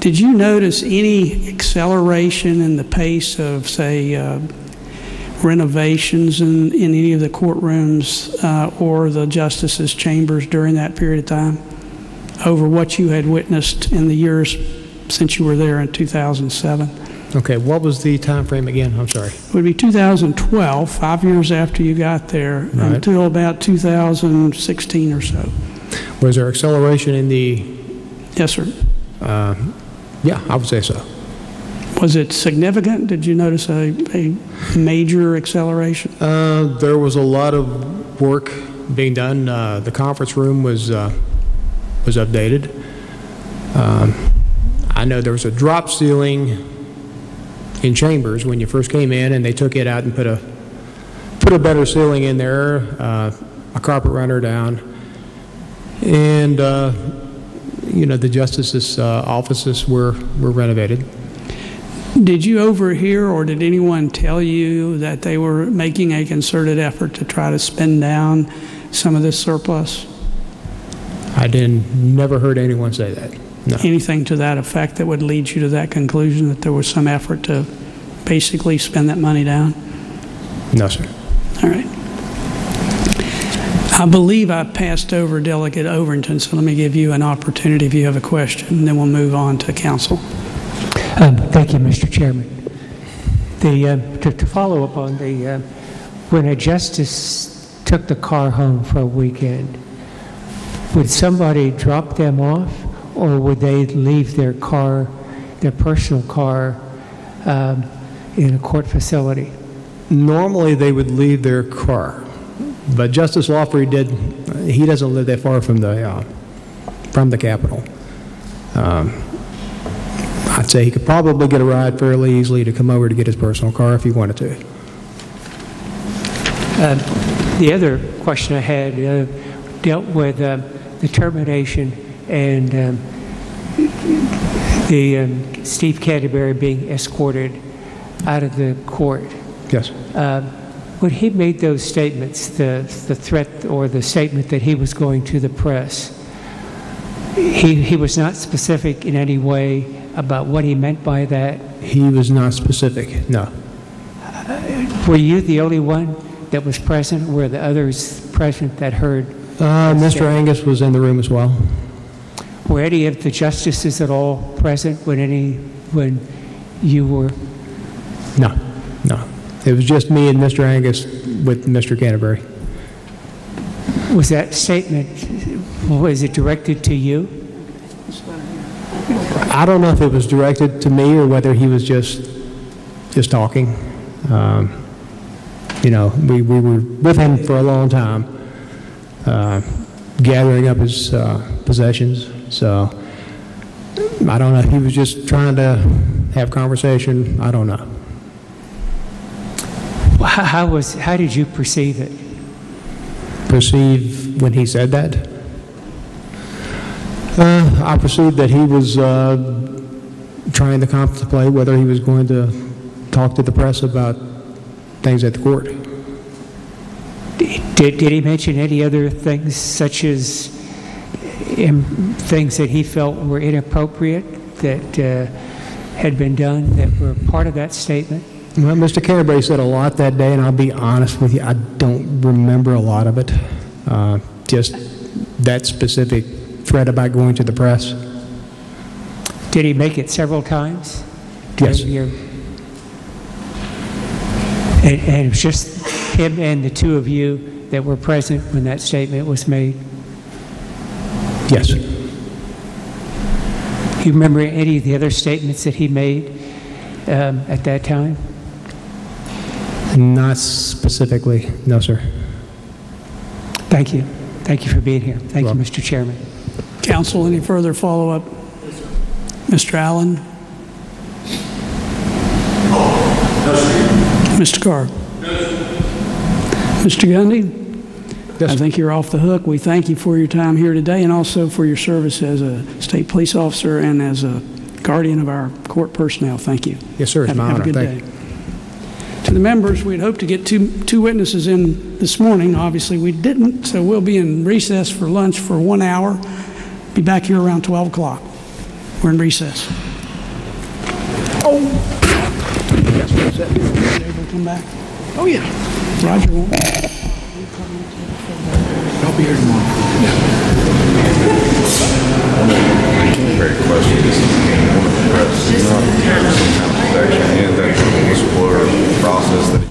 Speaker 2: Did you notice any acceleration in the pace of, say, renovations in any of the courtrooms or the justices' chambers during that period of time over what you had witnessed in the years since you were there in 2007?
Speaker 5: Okay, what was the time frame again? I'm sorry.
Speaker 2: It would be 2012, 5 years after you got there,
Speaker 5: Right.
Speaker 2: until about 2016 or so.
Speaker 5: Was there acceleration in the...
Speaker 2: Yes, sir.
Speaker 5: Yeah, I would say so.
Speaker 2: Was it significant? Did you notice a major acceleration?
Speaker 5: There was a lot of work being done. The conference room was updated. I know there was a drop ceiling in chambers when you first came in, and they took it out and put a better ceiling in there, a carpet runner down, and the justices' offices were renovated.
Speaker 2: Did you overhear, or did anyone tell you that they were making a concerted effort to try to spend down some of this surplus?
Speaker 5: I never heard anyone say that. No.
Speaker 2: Anything to that effect that would lead you to that conclusion, that there was some effort to basically spend that money down?
Speaker 5: No, sir.
Speaker 2: All right. I believe I passed over Delegate Overington, so let me give you an opportunity if you have a question, and then we'll move on to counsel.
Speaker 8: Thank you, Mr. Chairman. To follow up on when a justice took the car home for a weekend, would somebody drop them off, or would they leave their car, their personal car, in a court facility?
Speaker 5: Normally, they would leave their car, but Justice Lawfrey he doesn't live that far from the Capitol. I'd say he could probably get a ride fairly easily to come over to get his personal car if he wanted to.
Speaker 8: The other question I had dealt with the termination and Steve Canterbury being escorted out of the court.
Speaker 5: Yes.
Speaker 8: When he made those statements, the threat or the statement that he was going to the press, he was not specific in any way about what he meant by that?
Speaker 5: He was not specific, no.
Speaker 8: Were you the only one that was present? Were the others present that heard?
Speaker 5: Mr. Angus was in the room as well.
Speaker 8: Were any of the justices at all present when you were?
Speaker 5: No, no. It was just me and Mr. Angus with Mr. Canterbury.
Speaker 8: Was that statement, was it directed to you?
Speaker 5: I don't know if it was directed to me or whether he was just talking. You know, we were with him for a long time, gathering up his possessions. So I don't know if he was just trying to have conversation. I don't know.
Speaker 8: How did you perceive it?
Speaker 5: Perceive when he said that? I perceived that he was trying to contemplate whether he was going to talk to the press about things at the court.
Speaker 8: Did he mention any other things, such as things that he felt were inappropriate that had been done that were part of that statement?
Speaker 5: Well, Mr. Canterbury said a lot that day, and I'll be honest with you, I don't remember a lot of it. Just that specific threat about going to the press.
Speaker 8: Did he make it several times?
Speaker 5: Yes.
Speaker 8: And it was just him and the two of you that were present when that statement was made?
Speaker 5: Yes.
Speaker 8: Do you remember any of the other statements that he made at that time?
Speaker 5: Not specifically, no, sir.
Speaker 8: Thank you. Thank you for being here. Thank you, Mr. Chairman.
Speaker 2: Counsel, any further follow-up? Mr. Allen? Mr. Carr? Mr. Gundy? I think you're off the hook. We thank you for your time here today and also for your service as a state police officer and as a guardian of our court personnel. Thank you.
Speaker 5: Yes, sir. It's my honor.
Speaker 2: Have a good
Speaker 5: Thank
Speaker 2: day.
Speaker 5: you.
Speaker 2: To the members, we'd hoped to get two witnesses in this morning. Obviously, we didn't, so we'll be in recess for lunch for 1 hour. Be back here around 12 o'clock. We're in recess. Oh! Able to come back? Oh, yeah. Roger won't.
Speaker 1: I'll be here tomorrow.
Speaker 16: Great question. This is one of the press. It's not some kind of protection and that whistleblower process that